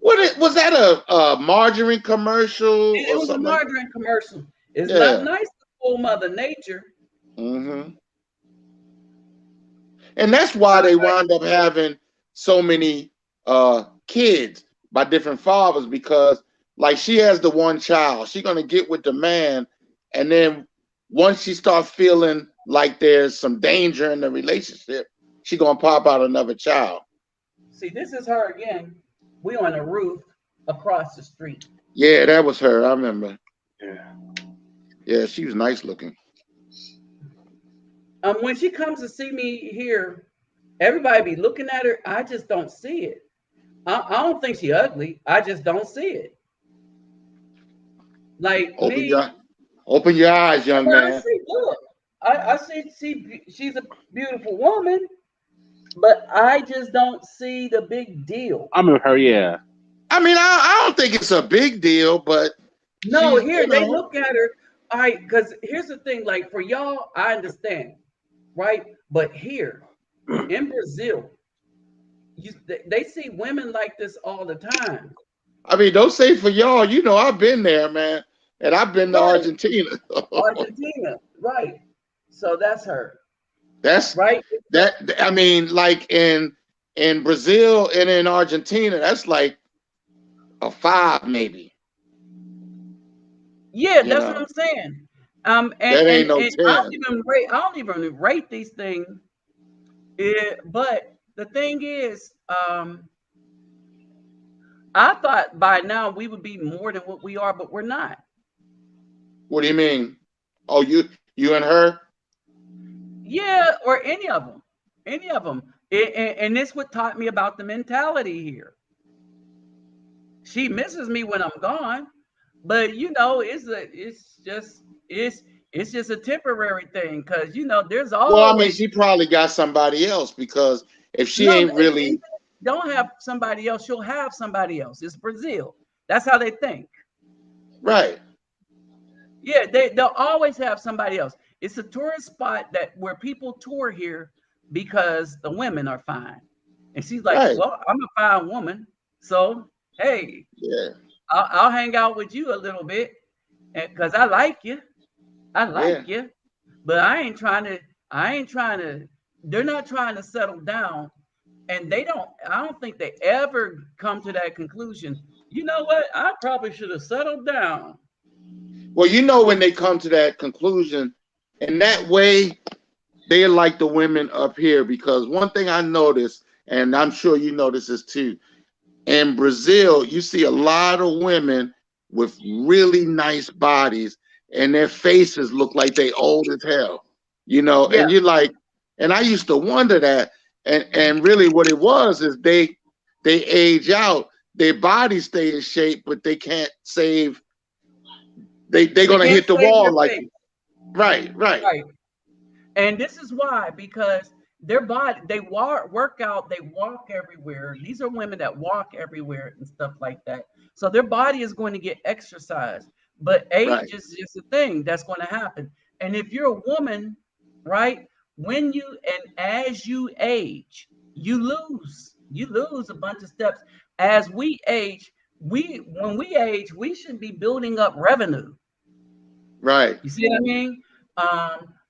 Was that a margarine commercial? It was a margarine commercial. It's not nice to fool Mother Nature. Mm-hmm. And that's why they wound up having so many kids by different fathers, because like she has the one child, she's gonna get with the man, and then once she starts feeling like there's some danger in the relationship, she's gonna pop out another child. See, this is her again. We on a roof across the street. Yeah, that was her. I remember. Yeah, she was nice looking. When she comes to see me here, everybody be looking at her. I just don't see it. I don't think she ugly. I just don't see it. Like open your eyes, young man. I see she's a beautiful woman, but I just don't see the big deal. I'm with her, yeah. I mean, I don't think it's a big deal, but no, here they look at her. all right, because here's the thing, like for y'all, I understand, right? But here in Brazil, they see women like this all the time. I mean, don't say for y'all. You know, I've been there, man, and I've been to Right. Argentina. Argentina, right? So that's her, That's right? that. I mean, like in Brazil and in Argentina, that's like a 5 maybe. Yeah, You that's know, what I'm saying. that And ain't no I 10. I don't even rate these things. But the thing is, I thought by now we would be more than what we are, but we're not. What do you mean? Oh, you and her? Yeah, or any of them, any of them. And this what taught me about the mentality here. She misses me when I'm gone, but you know, it's just a temporary thing because you know there's Well, I mean, always she probably got somebody else because if she no. ain't If really don't have somebody else, she'll have somebody else. It's Brazil. That's how they think. right. Yeah, they'll always have somebody else. It's a tourist spot that where people tour here because the women are fine. And she's like, Right. well, I'm a fine woman, so hey, Yeah. I'll hang out with you a little bit, because I like you. I like Yeah. you, but I ain't trying to. I ain't trying to. They're not trying to settle down, and they don't. I don't think they ever come to that conclusion. You know what? I probably should have settled down. Well, you know when they come to that conclusion, and that way they're like the women up here because one thing I noticed, and I'm sure you notice this too, in Brazil, you see a lot of women with really nice bodies and their faces look like they old as hell, you know, Yeah, and you're like, and I used to wonder that. And really what it was is they age out, their bodies stay in shape, but they can't save, they're they gonna can't hit the save wall their like face. right, right, Right. And this is why, because their body, they work out, they walk everywhere. These are women that walk everywhere and stuff like that. So their body is going to get exercise. But right, age is just a thing that's going to happen. And if you're a woman, right, when you and as you age, you lose a bunch of steps. As we age, when we age, we should be building up revenue. right. You see what I mean?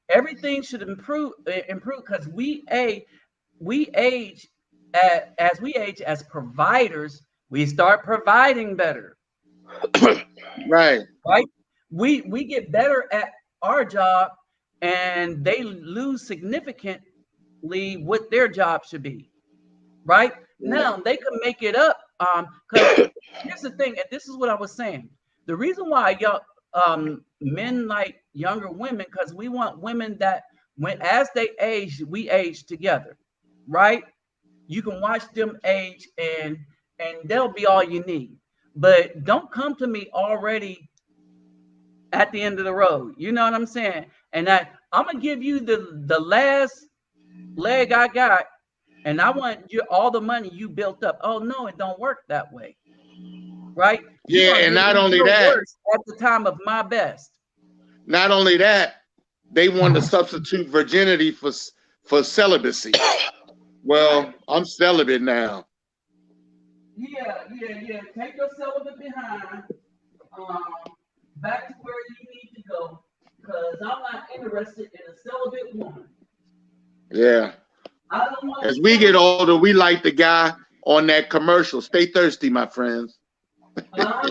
Everything should improve because we age as we age as providers, we start providing better, Right. right? We get better at our job and they lose significantly what their job should be, right? Yeah. Now they can make it up. Because here's the thing, and this is what I was saying. The reason why y'all men like younger women, because we want women that when as they age, we age together, right? You can watch them age and they'll be all you need. But don't come to me already at the end of the road. You know what I'm saying? And I'm gonna give you the last leg I got, and I want you all the money you built up. Oh no, it don't work that way, right? You're Yeah, gonna and give not me only your that, worst at the time of my best. not only that, they want to substitute virginity for celibacy. Well, I'm celibate now. Yeah. Take your celibate behind, um, back to where you need to go, because I'm not interested in a celibate woman. Yeah. I don't want As a we get celibate. older, we like the guy on that commercial. Stay thirsty, my friends. Uh,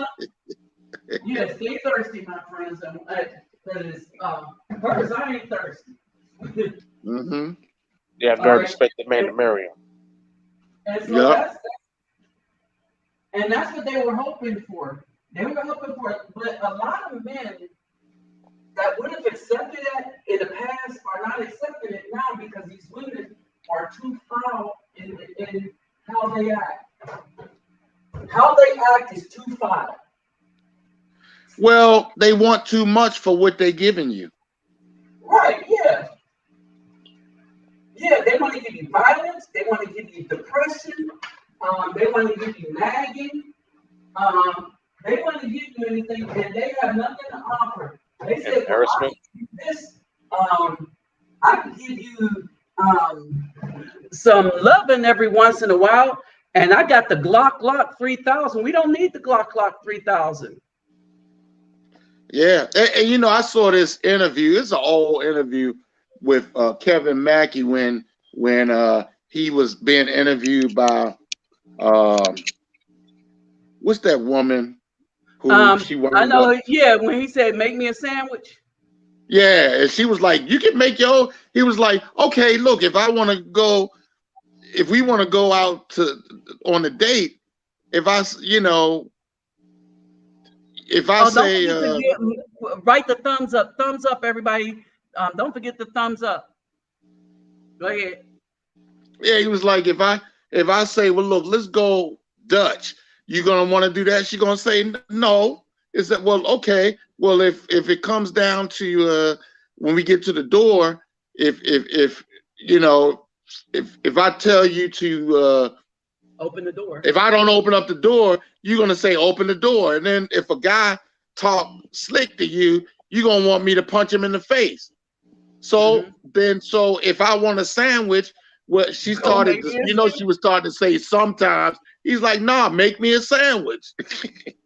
yeah, stay thirsty, my friends. Because first, I ain't thirsty. Mm-hmm. They have All nerve to right. expect the man to marry him. And so Yep. that's what they were hoping for. They were hoping for it. But a lot of men that would have accepted that in the past are not accepting it now because these women are too foul in how they act. How they act is too foul. Well, they want too much for what they're giving you. Right, yeah. Yeah, they want to give you violence. They want to give you depression. They want to give you nagging. They want to give you anything, and they have nothing to offer. They said, Embarrassment. this, I can give you some loving every once in a while, and I got the Glock 3000. We don't need the Glock 3000. Yeah, and you know, I saw this interview. It's an old interview with Kevin Mackey when he was being interviewed by what's that woman who she wound I know, up? yeah, when he said, "Make me a sandwich." Yeah, and she was like, "You can make your." He was like, "Okay, look, if we want to go out on a date, if I, you know, if I say, write the thumbs up, everybody. Don't forget the thumbs up. Go ahead. Yeah, he was like, if I say, well, look, let's go Dutch, you gonna want to do that? She gonna say no. Is that, well, okay. Well, if it comes down to when we get to the door, if you know, if I tell you to open the door, if I don't open up the door, you're gonna say open the door. And then if a guy talk slick to you, you're gonna want me to punch him in the face. So so if I want a sandwich, well, she started to, you know, she was starting to say sometimes. He's like, nah, make me a sandwich.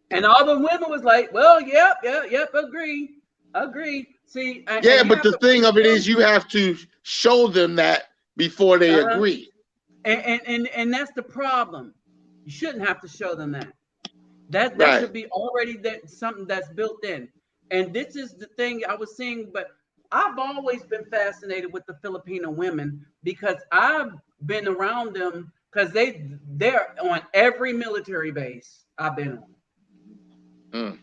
And all the women was like, well, yep, agree. See, yeah, but the thing of it is, you have to show them that before they agree. And that's the problem. You shouldn't have to show them that. That Right. should be already something that's built in. And this is the thing I was seeing, but I've always been fascinated with the Filipino women because I've been around them because they're on every military base I've been on.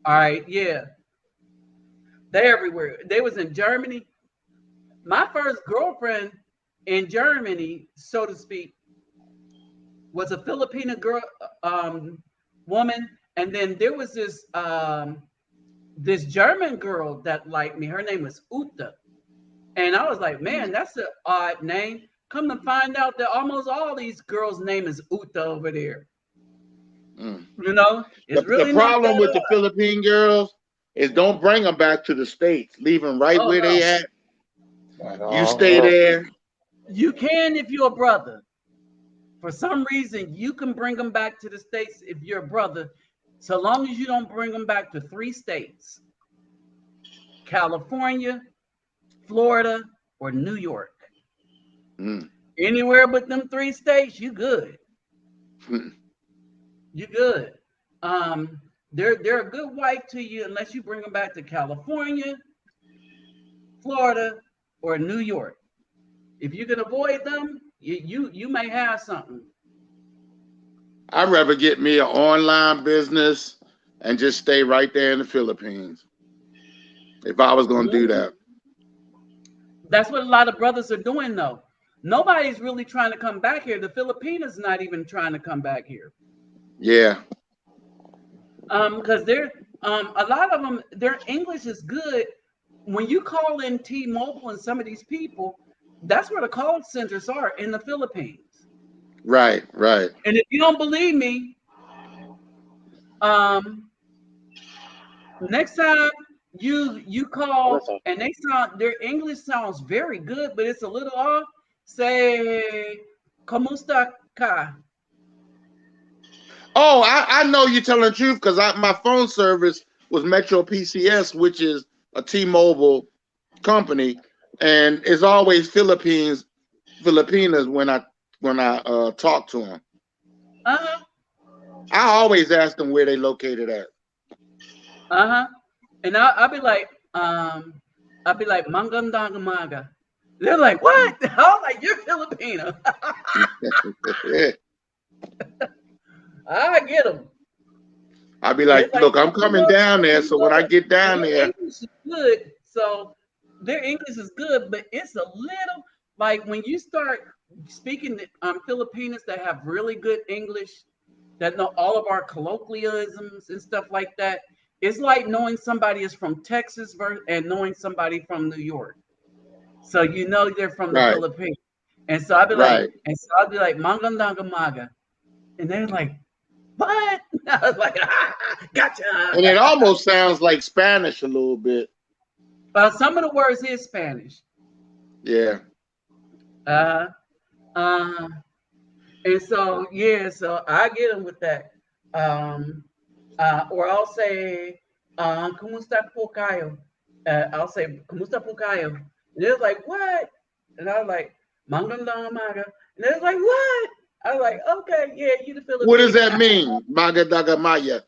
All right, yeah. They're everywhere. They was in Germany. My first girlfriend in Germany, so to speak, was a Filipino girl, woman, and then there was this this German girl that liked me. Her name was Uta, and I was like, man, that's an odd name. Come to find out that almost all these girls' name is Uta over there. You know, it's the problem with the Philippine girls is don't bring them back to the States. Leave them right where they at. You stay there. You can if you're a brother. For some reason, you can bring them back to the States if you're a brother, so long as you don't bring them back to 3 states: California, Florida, or New York. Anywhere but them 3 states, you good. You good. They're a good wife to you unless you bring them back to California, Florida, or New York. If you can avoid them, you may have something. I'd rather get me an online business and just stay right there in the Philippines. If I was going to do that. That's what a lot of brothers are doing, though. Nobody's really trying to come back here. The Filipinos not even trying to come back here. Yeah. Because they're a lot of them, their English is good. When you call in T-Mobile and some of these people, that's where the call centers are, in the Philippines. Right. And if you don't believe me, next time you call and their English sounds very good, but it's a little off. Say, "Kamusta ka?" Oh, I know you're telling the truth because my phone service was Metro PCS, which is a T-Mobile company, and it's always Filipinas when I talk to them. I always ask them where they located at. And I'll be like, Magandang umaga. They're like, what? I was like, you're Filipino. I get them. I'll be like, look, I'm coming down there. So when I get down there, English is good. So their English is good, but it's a little like when you start speaking to Filipinos that have really good English, that know all of our colloquialisms and stuff like that. It's like knowing somebody is from Texas and knowing somebody from New York. So you know they're from the Philippines. And so I'd be like, Magandang umaga. And they're like, what? I was like, gotcha. And it almost sounds like Spanish a little bit. Some of the words is Spanish. Yeah. And so so I get them with that. Or I'll say, "Cómo está Pucayo?" I'll say, "Cómo está Pucayo?" And they're like, "What?" And I was like, "Mangandang maga." And they're like, "What?" I was like, "Okay, yeah, you the Philippines." What does that mean? Maga daga maya.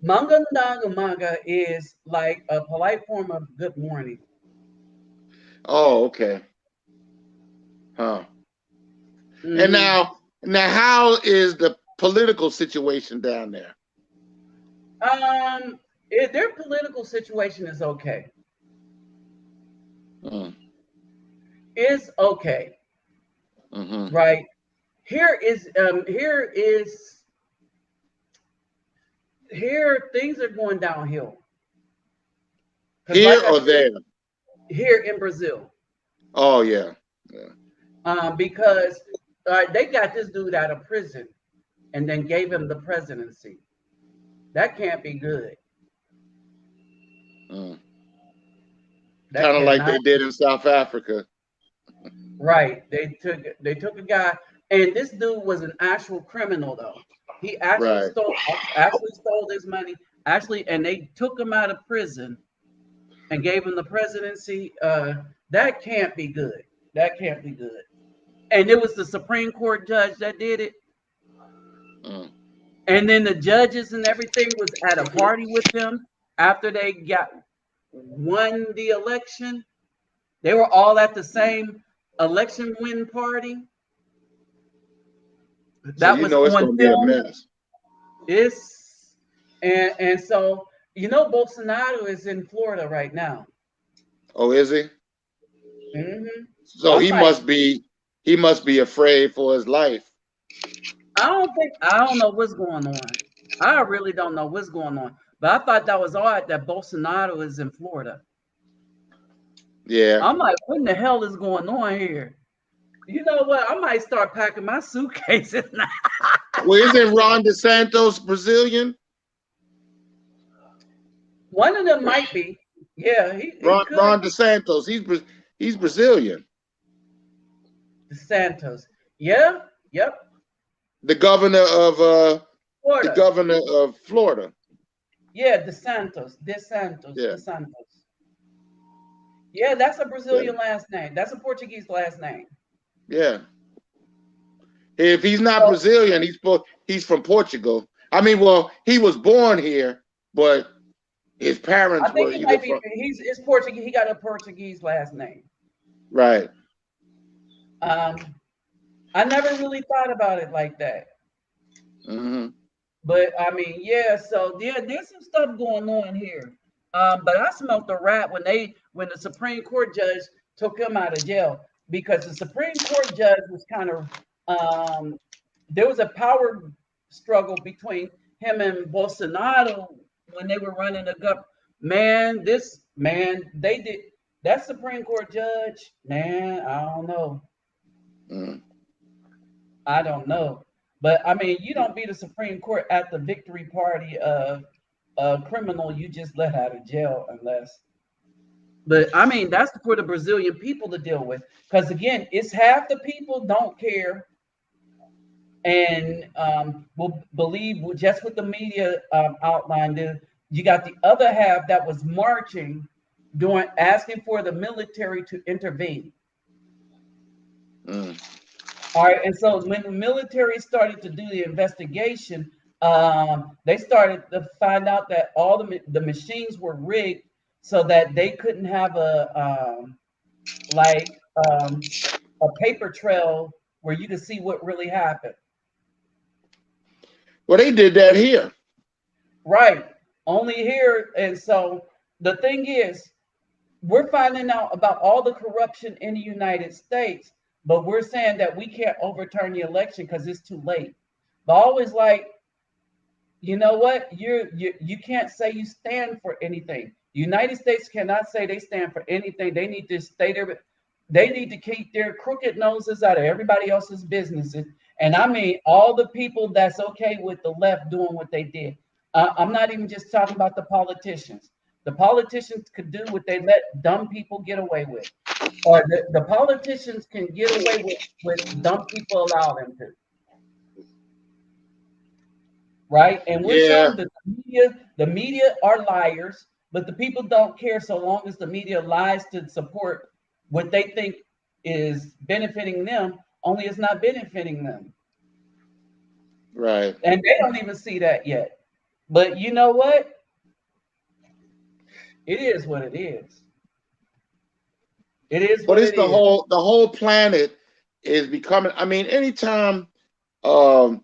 Mangandang maga is like a polite form of good morning. Oh, okay. Huh. And now how is the political situation down there? Their political situation is okay. It's okay. Right. Here things are going downhill. Here or there? Here in Brazil. Oh yeah. Because they got this dude out of prison and then gave him the presidency. That can't be good. Kind of like they did in South Africa. Right. They took a guy, and this dude was an actual criminal though. He actually stole his money. And they took him out of prison and gave him the presidency. That can't be good. That can't be good. And it was the Supreme Court judge that did it. And then the judges and everything was at a party with them after they won the election. They were all at the same election win party. That was it's going to be a mess. And so Bolsonaro is in Florida right now. Oh, is he? So he must be afraid for his life. I don't know what's going on. I really don't know what's going on. But I thought that was odd that Bolsonaro is in Florida. Yeah. I'm like, what in the hell is going on here? You know what? I might start packing my suitcases now. Well, isn't Ron DeSantis Brazilian? One of them might be. Yeah, Ron DeSantis. He's Brazilian. DeSantis. Yeah. Yep. The governor of Florida. Florida. Yeah, DeSantis. Yeah, that's a Brazilian last name. That's a Portuguese last name. Yeah. If he's not Brazilian, he's from Portugal. I mean, well, he was born here, but his parents were either from. He's Portuguese. He got a Portuguese last name. Right. I never really thought about it like that. But I mean, there's some stuff going on here. But I smelled the rat when the Supreme Court judge took him out of jail, because the Supreme Court judge was kind of there was a power struggle between him and Bolsonaro when they were running the government. They did that Supreme Court judge. Man, I don't know. I don't know. But I mean, you don't be the Supreme Court at the victory party of a criminal you just let out of jail unless. But I mean, that's for the Brazilian people to deal with. Because again, it's half the people don't care and will believe just what the media outlined. You got the other half that was marching, asking for the military to intervene. All right, and so when the military started to do the investigation, they started to find out that all the machines were rigged so that they couldn't have a paper trail where you could see what really happened. Well, they did that here. Right, only here. And so the thing is, we're finding out about all the corruption in the United States, but we're saying that we can't overturn the election because it's too late. But always like, you know what? You can't say you stand for anything. The United States cannot say they stand for anything. They need to stay there. They need to keep their crooked noses out of everybody else's businesses. And I mean, all the people that's okay with the left doing what they did. I'm not even just talking about the politicians. The politicians could do what they let dumb people get away with, or the politicians can get away with what dumb people allow them to. Right? And we're Yeah. showing that the media are liars, but the people don't care so long as the media lies to support what they think is benefiting them, only it's not benefiting them. Right. And they don't even see that yet. But you know what? It is what it is. It is But what it's it the is. whole planet is becoming. I mean, anytime who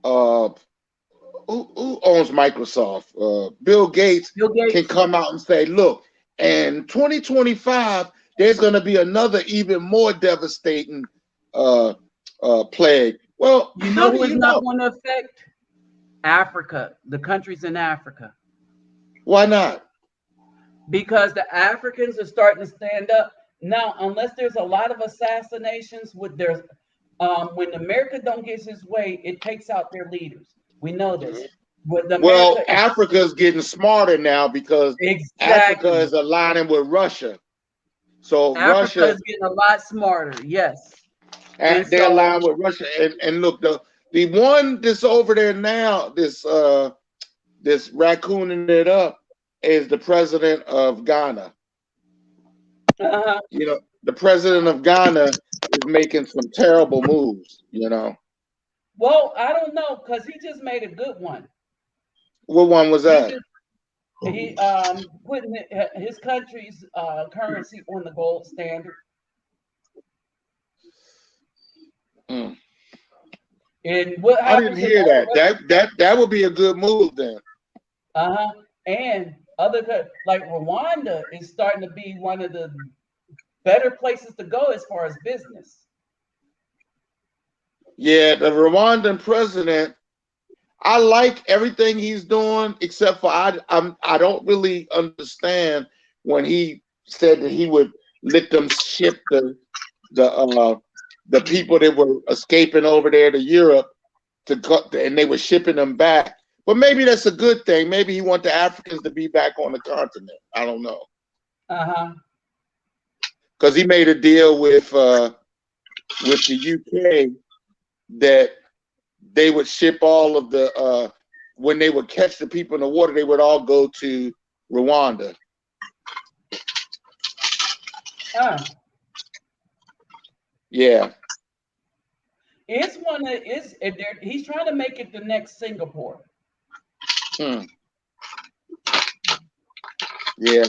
owns Microsoft? Bill Gates can come out and say, look, in 2025, there's going to be another even more devastating plague. Well, You how know do who is you not know? going to affect? Africa, the countries in Africa. Why not? Because the Africans are starting to stand up. Now, unless there's a lot of assassinations with their when America don't get his way, it takes out their leaders. We know this. Well, Africa's getting smarter now because Africa is aligning with Russia. So Africa Russia is getting a lot smarter. Yes. and they're aligned with Russia. And look, the one that's over there now, this raccooning it up, is the president of Ghana. You know, the president of Ghana is making some terrible moves, you know. Well, I don't know, because he just made a good one. What one was that? He putting his country's currency on the gold standard. Mm. And what I didn't hear that. That would be a good move then. And other like Rwanda is starting to be one of the better places to go as far as business. Yeah, the Rwandan president, I like everything he's doing, except for I don't really understand when he said that he would let them ship the people that were escaping over there to Europe and they were shipping them back. But maybe that's a good thing. Maybe he wants the Africans to be back on the continent. I don't know. Because he made a deal with the UK that they would ship all of the when they would catch the people in the water, they would all go to Rwanda. Yeah. It's one that is he's trying to make it the next Singapore. Yeah.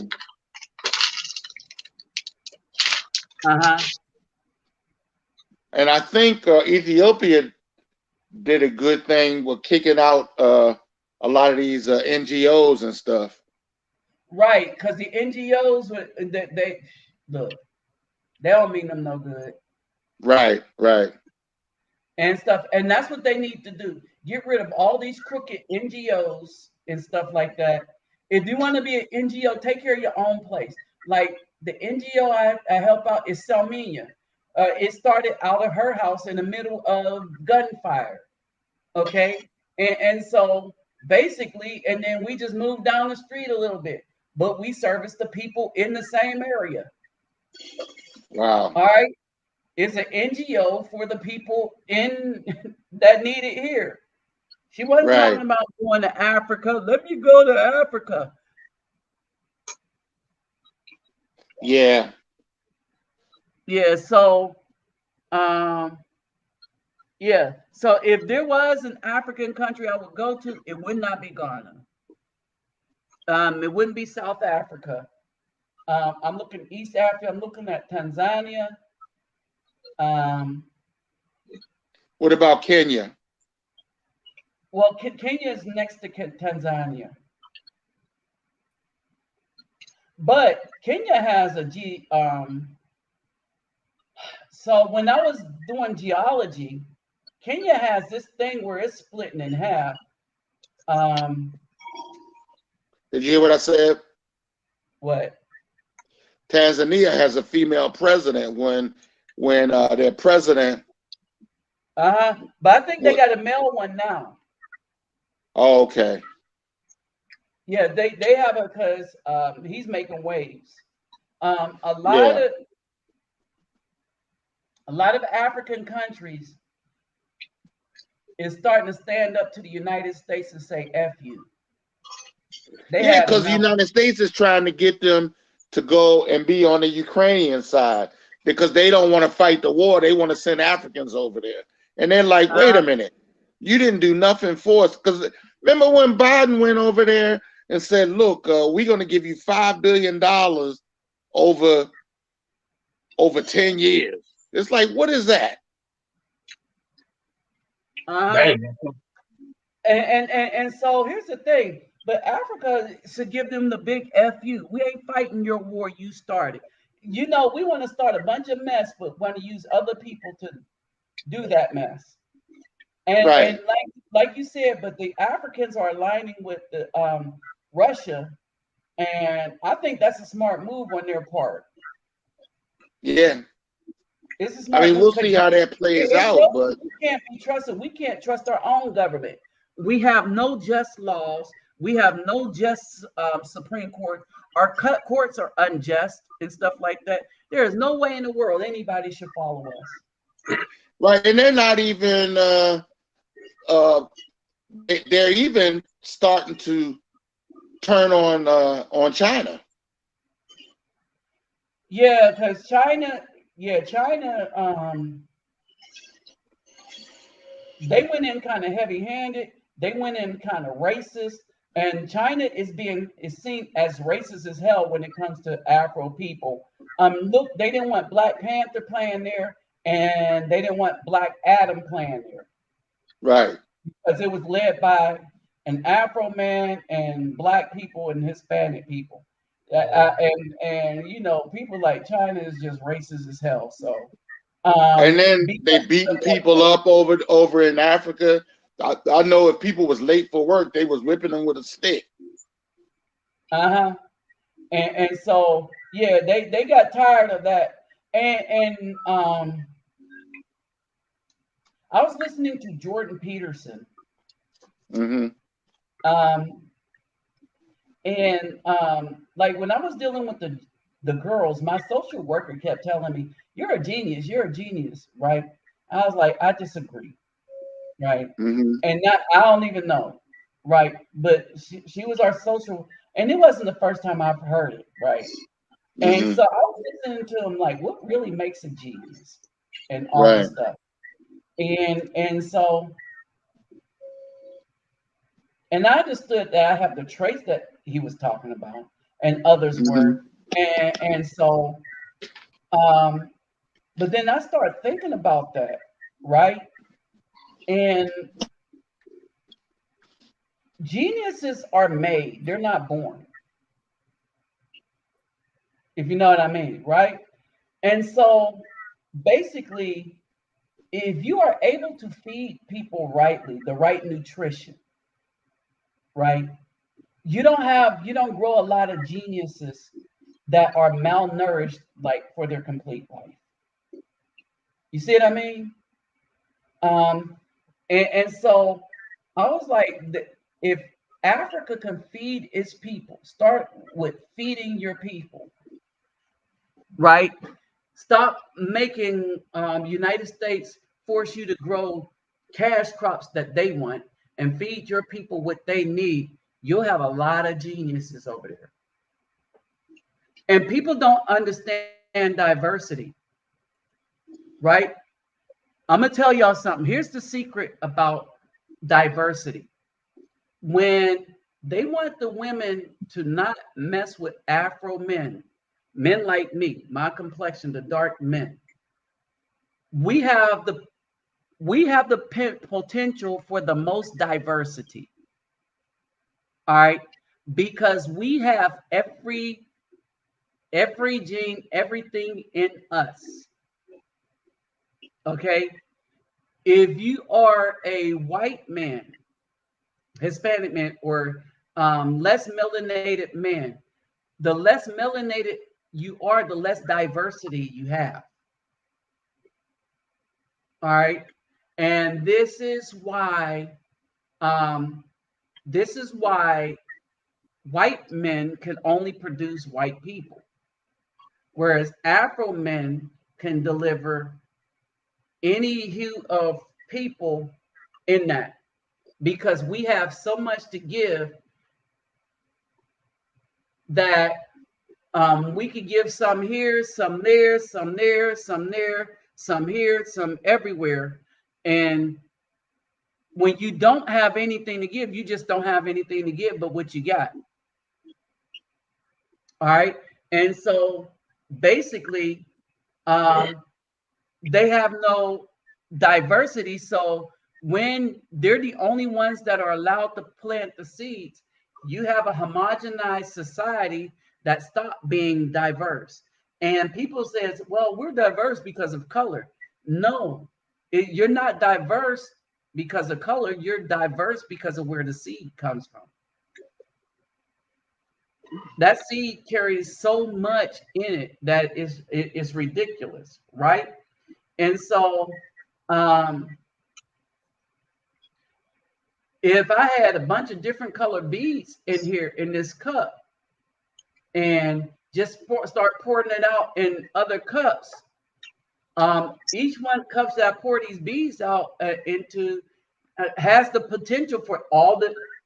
And I think Ethiopia did a good thing with kicking out a lot of these NGOs and stuff. Right, because the NGOs they look, they don't mean them no good. Right. And stuff, and that's what they need to do. Get rid of all these crooked NGOs and stuff like that. If you want to be an NGO, take care of your own place. Like the NGO I help out is Selmenia. It started out of her house in the middle of gunfire. Okay. And so basically, and then we just moved down the street a little bit, but we service the people in the same area. Wow. All right. It's an NGO for the people in that need it here. She wasn't talking about going to Africa. Let me go to Africa. Yeah. Yeah. So, yeah. So if there was an African country I would go to, it would not be Ghana. It wouldn't be South Africa. I'm looking East Africa. I'm looking at Tanzania. What about Kenya? Well, Kenya is next to Tanzania. But Kenya has a so when I was doing geology, Kenya has this thing where it's splitting in half. Did you hear what I said? What? Tanzania has a female president when their president. But I think they got a male one now. Oh, okay. Yeah, they have it because he's making waves. A Yeah. lot of African countries is starting to stand up to the United States and say "F you." They Yeah, had because the enough. United States is trying to get them to go and be on the Ukrainian side because they don't want to fight the war. They want to send Africans over there. And they're like, wait a minute, you didn't do nothing for us. Because remember when Biden went over there and said, look, we're going to give you $5 billion over 10 years. It's like, what is that? And so here's the thing. But Africa should give them the big FU. We ain't fighting your war you started. You know, we want to start a bunch of mess, but want to use other people to do that mess. And Right. like you said, but the Africans are aligning with the Russia, and I think that's a smart move on their part. Yeah. It's a I smart mean, move we'll because see how that plays it out, shows but we can't be trusted. We can't trust our own government. We have no just laws. We have no just Supreme Court. Our courts are unjust and stuff like that. There is no way in the world anybody should follow us. right, and they're not even they're even starting to turn on China. Yeah, because China, they went in kind of heavy-handed. They went in kind of racist, and China is seen as racist as hell when it comes to Afro people. Look, they didn't want Black Panther playing there, and they didn't want Black Adam playing there. Right. Because it was led by an Afro man and Black people and Hispanic people. And you know, people like China is just racist as hell. So And then they beating people up over in Africa. I know if people was late for work, they was whipping them with a stick. And so yeah, they got tired of that. And I was listening to Jordan Peterson. Mm-hmm. Like when I was dealing with the girls, my social worker kept telling me, "You're a genius, right?" I was like, "I disagree, right?" Mm-hmm. And I don't even know, right? But she was our social, and it wasn't the first time I've heard it, right? Mm-hmm. And so I was listening to him, like, what really makes a genius, and all Right. this stuff, and so. And I understood that I have the traits that he was talking about, and others were, and so, but then I started thinking about that, right? And geniuses are made; they're not born. If you know what I mean, right? And so, basically, if you are able to feed people rightly, the right nutrition, right? You don't grow a lot of geniuses that are malnourished like for their complete life. You see what I mean? And so I was like, if Africa can feed its people, start with feeding your people, right? Stop making United States force you to grow cash crops that they want and feed your people what they need. You'll have a lot of geniuses over there. And people don't understand diversity, right? I'm going to tell y'all something. Here's the secret about diversity. When they want the women to not mess with Afro men like me, my complexion, the dark men, we have the potential for the most diversity. All right, because we have every gene, everything in us. Okay, if you are a white man, Hispanic man, or less melanated man, the less melanated you are, the less diversity you have. All right, and this is why white men can only produce white people, whereas Afro men can deliver any hue of people in that, because we have so much to give that we could give some here, some there, some there, some there, some here, some everywhere. And when you don't have anything to give, you just don't have anything to give but what you got. All right. And so basically, they have no diversity. So when they're the only ones that are allowed to plant the seeds, you have a homogenized society that stopped being diverse. And people says, well, we're diverse because of color. No, you're not diverse because of color. You're diverse because of where the seed comes from. That seed carries so much in it that it's ridiculous, right? And so if I had a bunch of different colored beads in here in this cup and just start pouring it out in other cups, each one cups that I pour these beads out into has the potential for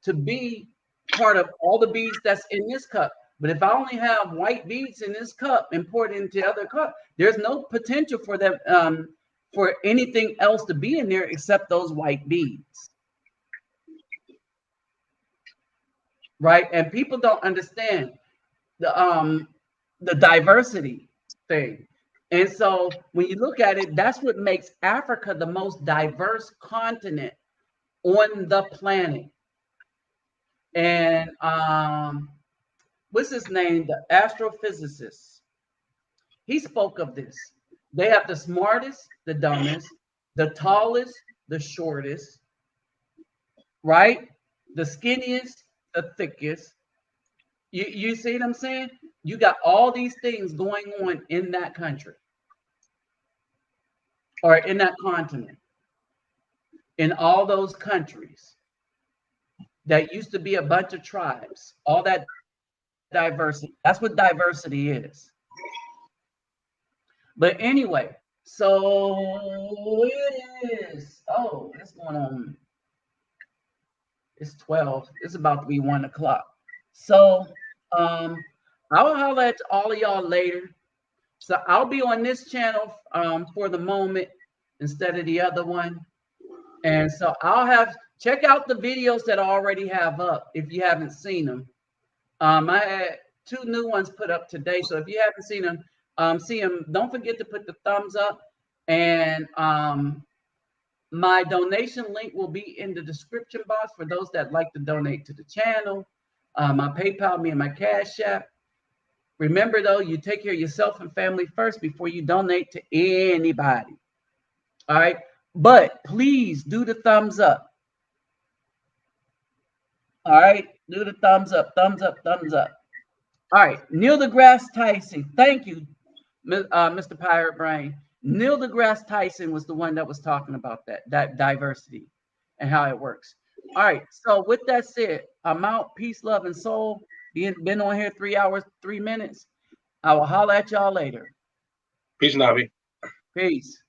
to be part of all the beads that's in this cup. But if I only have white beads in this cup and pour it into other cup, there's no potential for them for anything else to be in there except those white beads. Right? And people don't understand the diversity thing. And so when you look at it, that's what makes Africa the most diverse continent on the planet. And what's his name? The astrophysicist. He spoke of this. They have the smartest, the dumbest, the tallest, the shortest, right? The skinniest, the thickest. You see what I'm saying? You got all these things going on in that country or in that continent, in all those countries that used to be a bunch of tribes, all that diversity. That's what diversity is. But anyway, so it is. Oh, it's going on. It's 12. It's about to be 1 o'clock. So I'll holler at all of y'all later. So I'll be on this channel for the moment instead of the other one. And so check out the videos that I already have up if you haven't seen them. I had 2 new ones put up today. So if you haven't seen them, see them. Don't forget to put the thumbs up. And my donation link will be in the description box for those that like to donate to the channel. My PayPal, me and my Cash App. Remember though, you take care of yourself and family first before you donate to anybody. All right. But please do the thumbs up. All right. Do the thumbs up, thumbs up, thumbs up. All right. Neil deGrasse Tyson. Thank you, Mr. Pirate Brain. Neil deGrasse Tyson was the one that was talking about that diversity and how it works. All right. So with that said, I'm out. Peace, love, and soul. Been on here 3 hours, 3 minutes. I will holler at y'all later. Peace, Nabi. Peace.